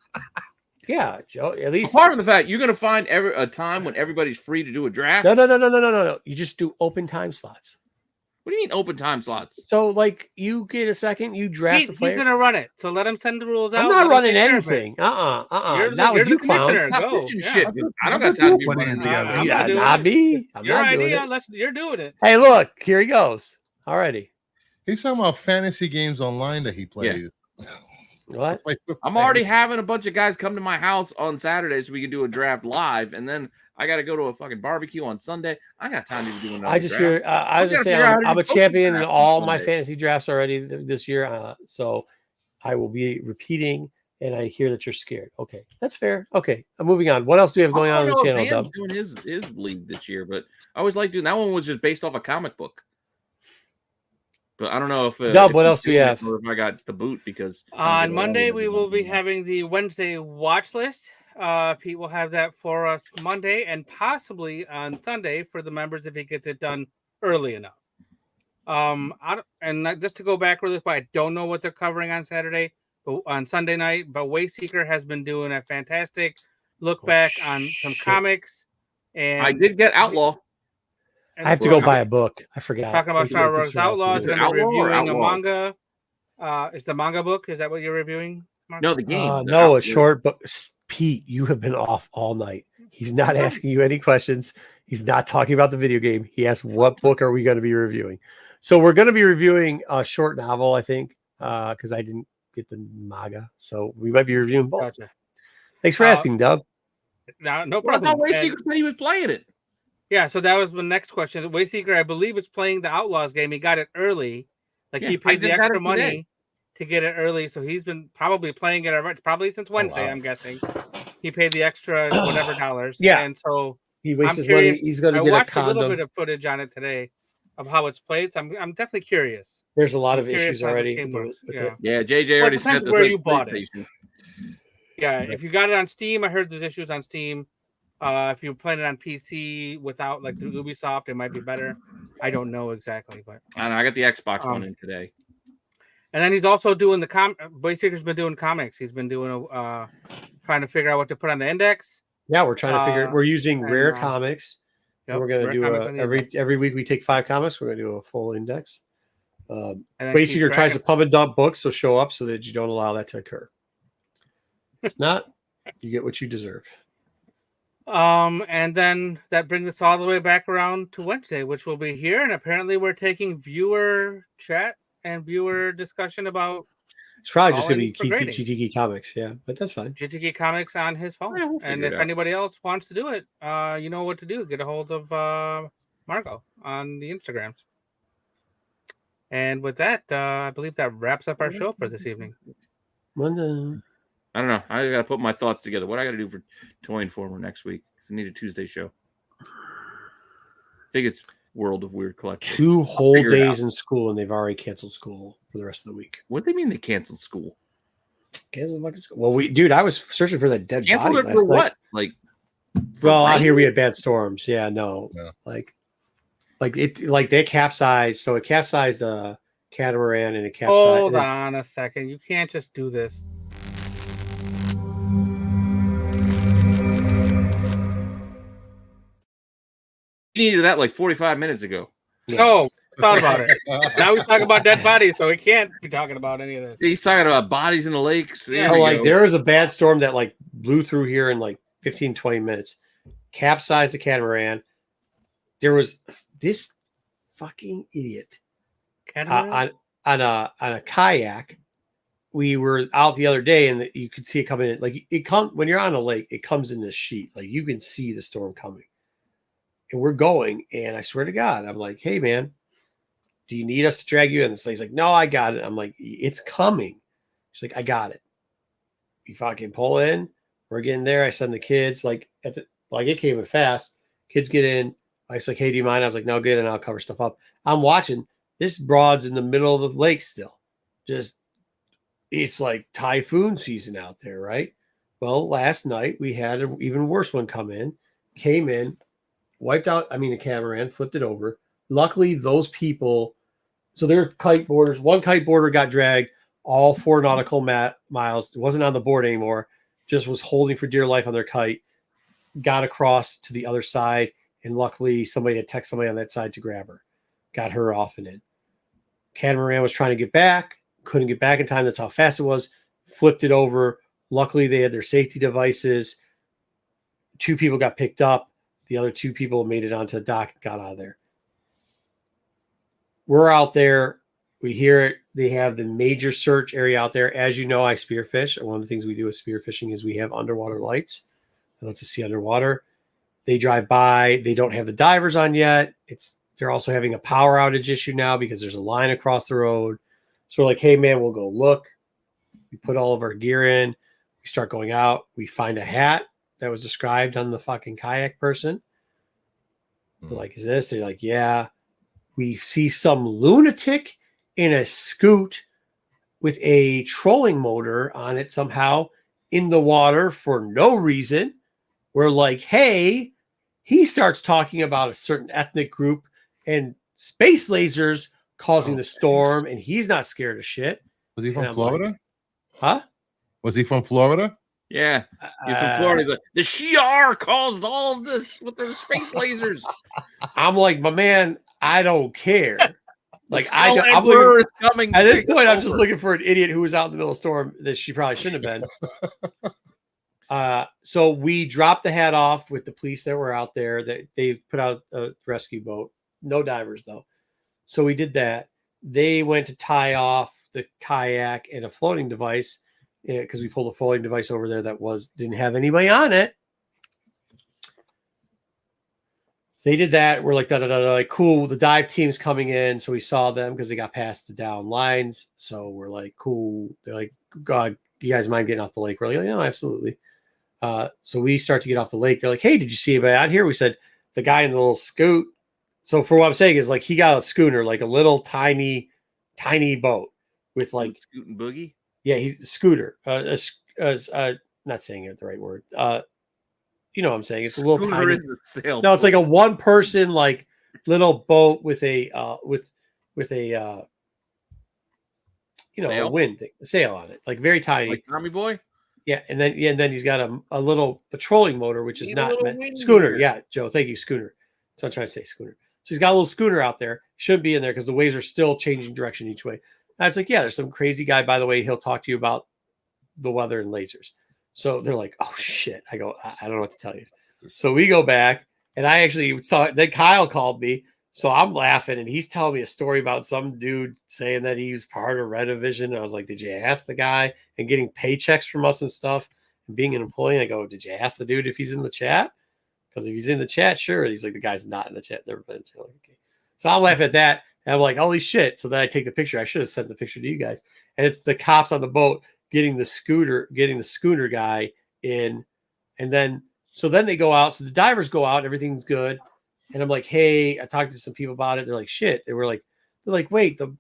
Yeah, Joe. At least apart from the fact you're going to find a time when everybody's free to do a draft. No. You just do open time slots. What do you mean open time slots? So, like, you get a second, you draft a player. He's going to run it. So let him send the rules out. I'm not running anything. Not with you clowns. Go. Shit. I don't got time to be running together. Not me. Your idea, unless you're doing it. Hey, look, here he goes. Alrighty. He's talking about fantasy games online that he plays. Yeah. What? I'm already having a bunch of guys come to my house on Saturday so we can do a draft live, and then I got to go to a fucking barbecue on Sunday. I got time to do another. I was just saying, I'm a champion in all my fantasy drafts already this year, so I will be repeating. And I hear that you're scared. Okay, that's fair. Okay, I'm moving on. What else do we have going on the channel? Dan's doing his league this year, but I always like doing that one. Was just based off a comic book. But I don't know if what else do we have? Or if I got the boot because on Monday we will be having the Wednesday watch list. Pete will have that for us Monday and possibly on Sunday for the members if he gets it done early enough. Just to go back really quick, I don't know what they're covering on Saturday, but on Sunday night. But Wayseeker has been doing a fantastic look back on some comics, and I did get Outlaw. I have to go buy a book. I forgot. Talking about Star Wars Outlaws, going to be reviewing a manga. Is the manga book? Is that what you're reviewing, Mark? No, the game. No, a short book. Pete, you have been off all night. He's not asking you any questions. He's not talking about the video game. He asked, what book are we going to be reviewing? So we're going to be reviewing a short novel, I think, because I didn't get the manga. So we might be reviewing both. Gotcha. Thanks for asking, Dub. No problem. I thought Wayseeker said he was playing it. Yeah, so that was the next question. Wayseeker, I believe, is playing the Outlaws game. He got it early. He paid the extra money to get it early. So he's been probably playing it probably since Wednesday, I'm guessing. He paid the extra whatever dollars. Yeah. And so he wastes his money. He's going to get a condom. I watched a little bit of footage on it today of how it's played. So I'm definitely curious. There's a lot of issues already. Yeah, JJ already said where you bought it. Yeah, if you got it on Steam, I heard there's issues on Steam. If you're playing it on PC without like the Ubisoft, it might be better. I don't know exactly, but I know I got the Xbox one in today. And then he's also doing the Boyseeker's been doing comics. He's been doing trying to figure out what to put on the index. Yeah, we're trying to figure. We're using rare comics. Yep, we're going to do every week. We take 5 comics. We're going to do a full index. Boyseeker tries to pump and dump books, so show up so that you don't allow that to occur. If not, you get what you deserve. And then that brings us all the way back around to Wednesday, which will be here. And apparently we're taking viewer chat and viewer discussion about it's probably just going to be GTG Comics. Yeah, but that's fine. GTG Comics on his phone. Yeah, and if anybody else wants to do it, you know what to do. Get a hold of Marco on the Instagrams. And with that, I believe that wraps up our show for this evening. I don't know. I got to put my thoughts together. What I got to do for Toy Informer next week? Because I need a Tuesday show. I think it's World of Weird Collectibles. 2 whole days in school, and they've already canceled school for the rest of the week. What do they mean they canceled school? Canceled fucking school. Well, I was searching for that dead body last for what? Night. Out here we had bad storms. Yeah, no. Yeah. Like they capsized. So it capsized a catamaran and it capsized. Hold on a second. You can't just do this. You needed that like 45 minutes ago. No, thought about it. Now he's talking about dead bodies, so he can't be talking about any of this. He's talking about bodies in the lakes. Yeah. So there was a bad storm that blew through here and 15, 20 minutes, capsized the catamaran. There was this fucking idiot on a kayak. We were out the other day, and you could see it coming in. Like when you're on a lake, it comes in this sheet. Like you can see the storm coming. And we're going, and I swear to God, I'm like, hey man, do you need us to drag you in? He's like, no, I got it. I'm like, it's coming. She's like, I got it. You fucking pull in. We're getting there. I send the kids like it came in fast. Kids get in. Wife's like, hey, do you mind? I was like, no, good. And I'll cover stuff up. I'm watching. This broad's in the middle of the lake still. It's like typhoon season out there, right? Well, last night we had an even worse one came in, wiped out, the catamaran, flipped it over. Luckily, those people, so their kite boarders, one kite boarder got dragged all 4 nautical miles. It wasn't on the board anymore, just was holding for dear life on their kite, got across to the other side, and luckily somebody had texted somebody on that side to grab her, got her off and in. Catamaran was trying to get back, couldn't get back in time. That's how fast it was. Flipped it over. Luckily, they had their safety devices. 2 people got picked up. The other 2 people made it onto the dock and got out of there. We're out there. We hear it. They have the major search area out there. As you know, I spearfish. And one of the things we do with spearfishing is we have underwater lights. That lets us see underwater. They drive by. They don't have the divers on yet. They're also having a power outage issue now because there's a line across the road. So we're like, hey, man, we'll go look. We put all of our gear in. We start going out. We find a hat that was described on the fucking kayak person. We're like, is this? They're like, yeah. We see some lunatic in a scoot with a trolling motor on it somehow in the water for no reason. We're like, hey, he starts talking about a certain ethnic group and space lasers causing the storm, and he's not scared of shit. Was he from Florida? Like, huh? Was he from Florida? Yeah. He's from Florida. He's like, the Shi'ar caused all of this with their space lasers. I'm like, my man, I don't care. Like, I'm coming. At this point, I'm just looking for an idiot who was out in the middle of the storm that she probably shouldn't have been. So we dropped the hat off with the police that were out there. That they put out a rescue boat. No divers, though. So we did that. They went to tie off the kayak and a floating device because we pulled a floating device over there that didn't have anybody on it. They did that. We're like, like, cool. The dive team's coming in. So we saw them because they got past the down lines. So we're like, cool. They're like, God, you guys mind getting off the lake? We're like, no, absolutely. So we start to get off the lake. They're like, hey, did you see anybody out here? We said, the guy in the little scoot. So for what I'm saying is, like, he got a schooner, like a little tiny boat with like Scoot and Boogie. Yeah, he's a scooter. Not saying it the right word. You know what I'm saying? It's a little tiny. No, it's like a 1-person like little boat with a a wind thing, a sail on it, like very tiny. Like Tommy Boy. Yeah, and then he's got a trolling motor, which is not schooner. Yeah, Joe, thank you, schooner. So I'm trying to say schooner. So he's got a little schooner out there. Shouldn't be in there because the waves are still changing direction each way. And I was like, yeah, there's some crazy guy, by the way. He'll talk to you about the weather and lasers. So they're like, oh, shit. I go, I don't know what to tell you. So we go back, and I actually saw it. Then Kyle called me. So I'm laughing, and he's telling me a story about some dude saying that he's part of Renovision. And I was like, did you ask the guy? And getting paychecks from us and stuff and being an employee. I go, did you ask the dude if he's in the chat? Because if he's in the chat, sure. He's like, the guy's not in the chat. Never been in the chat. Like, okay. So I'm laughing at that. And I'm like, holy shit. So then I take the picture. I should have sent the picture to you guys. And it's the cops on the boat getting the schooner guy in. And then they go out. So the divers go out. Everything's good. And I'm like, hey, I talked to some people about it. They're like, shit. And they're like, wait, the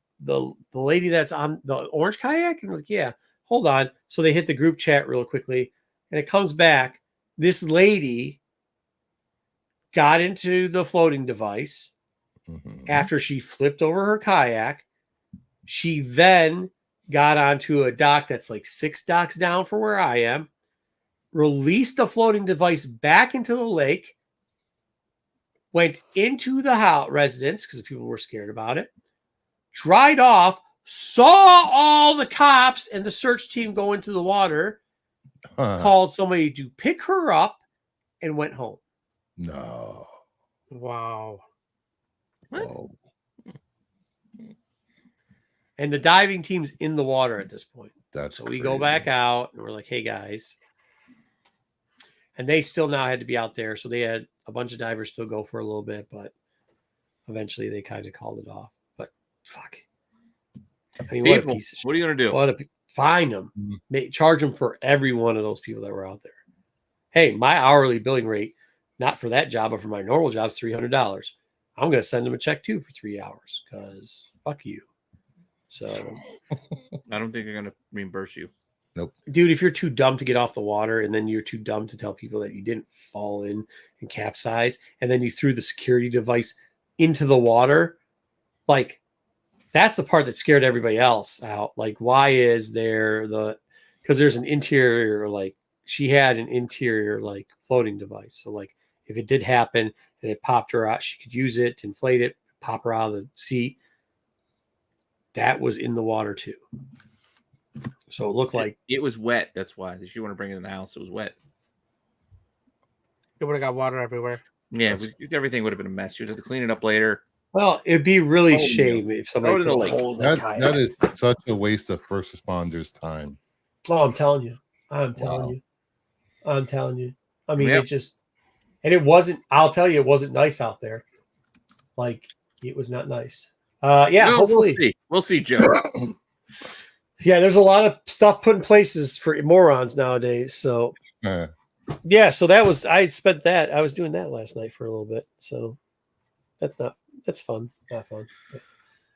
lady that's on the orange kayak? And I'm like, yeah, hold on. So they hit the group chat real quickly. And it comes back. This lady got into the floating device after she flipped over her kayak. She then got onto a dock that's like 6 docks down from where I am, released the floating device back into the lake, went into the house residence because people were scared about it, dried off, saw all the cops and the search team go into the water, called somebody to pick her up, and went home. No. Wow. Whoa. And the diving team's in the water at this point. That's so we go back out and we're like, hey guys. And they still now had to be out there. So they had a bunch of divers still go for a little bit, but eventually they kind of called it off. But fuck. I mean, what a piece of shit. What are you going to do? Fine them. Charge them for every one of those people that were out there. Hey, my hourly billing rate, not for that job, but for my normal job is $300. I'm going to send them a check too for 3 hours because fuck you. So I don't think they're going to reimburse you. Nope. Dude, if you're too dumb to get off the water and then you're too dumb to tell people that you didn't fall in and capsize and then you threw the security device into the water, like that's the part that scared everybody else out. Like, why is there because there's an interior, like she had an interior like floating device. So like if it did happen and it popped her out, she could use it to inflate it, pop her out of the seat. That was in the water too. So it looked like it was wet. That's why she wanted to bring it in the house. It was wet. It would have got water everywhere. Yeah, everything would have been a mess. You'd have to clean it up later. Well, it'd be really shame if somebody could hold that is such a waste of first responders' time. Oh, I'm telling you. I'm telling you. I mean, it just, and it wasn't, I'll tell you, it wasn't nice out there. Like, it was not nice. Hopefully. We'll see, Joe. Yeah, there's a lot of stuff put in places for morons nowadays. So, so that was, I was doing that last night for a little bit. So that's fun. Not fun.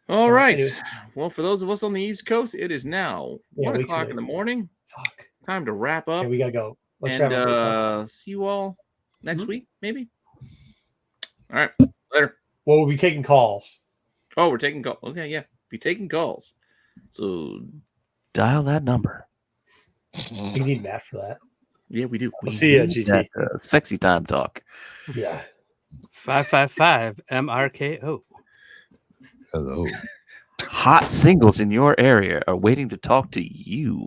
All right. Anyway. Well, for those of us on the East Coast, it is now 1 o'clock in the morning. Fuck. Time to wrap up. Yeah, we got to go. Let's see you all next week, maybe. All right. Later. Well, we'll be taking calls. Oh, we're taking calls. Okay, yeah. Be taking calls. So dial that number. We need Matt for that. Yeah, we do. We'll see you at GT. Sexy time talk. Yeah. 555 MRKO. Hello. Hot singles in your area are waiting to talk to you.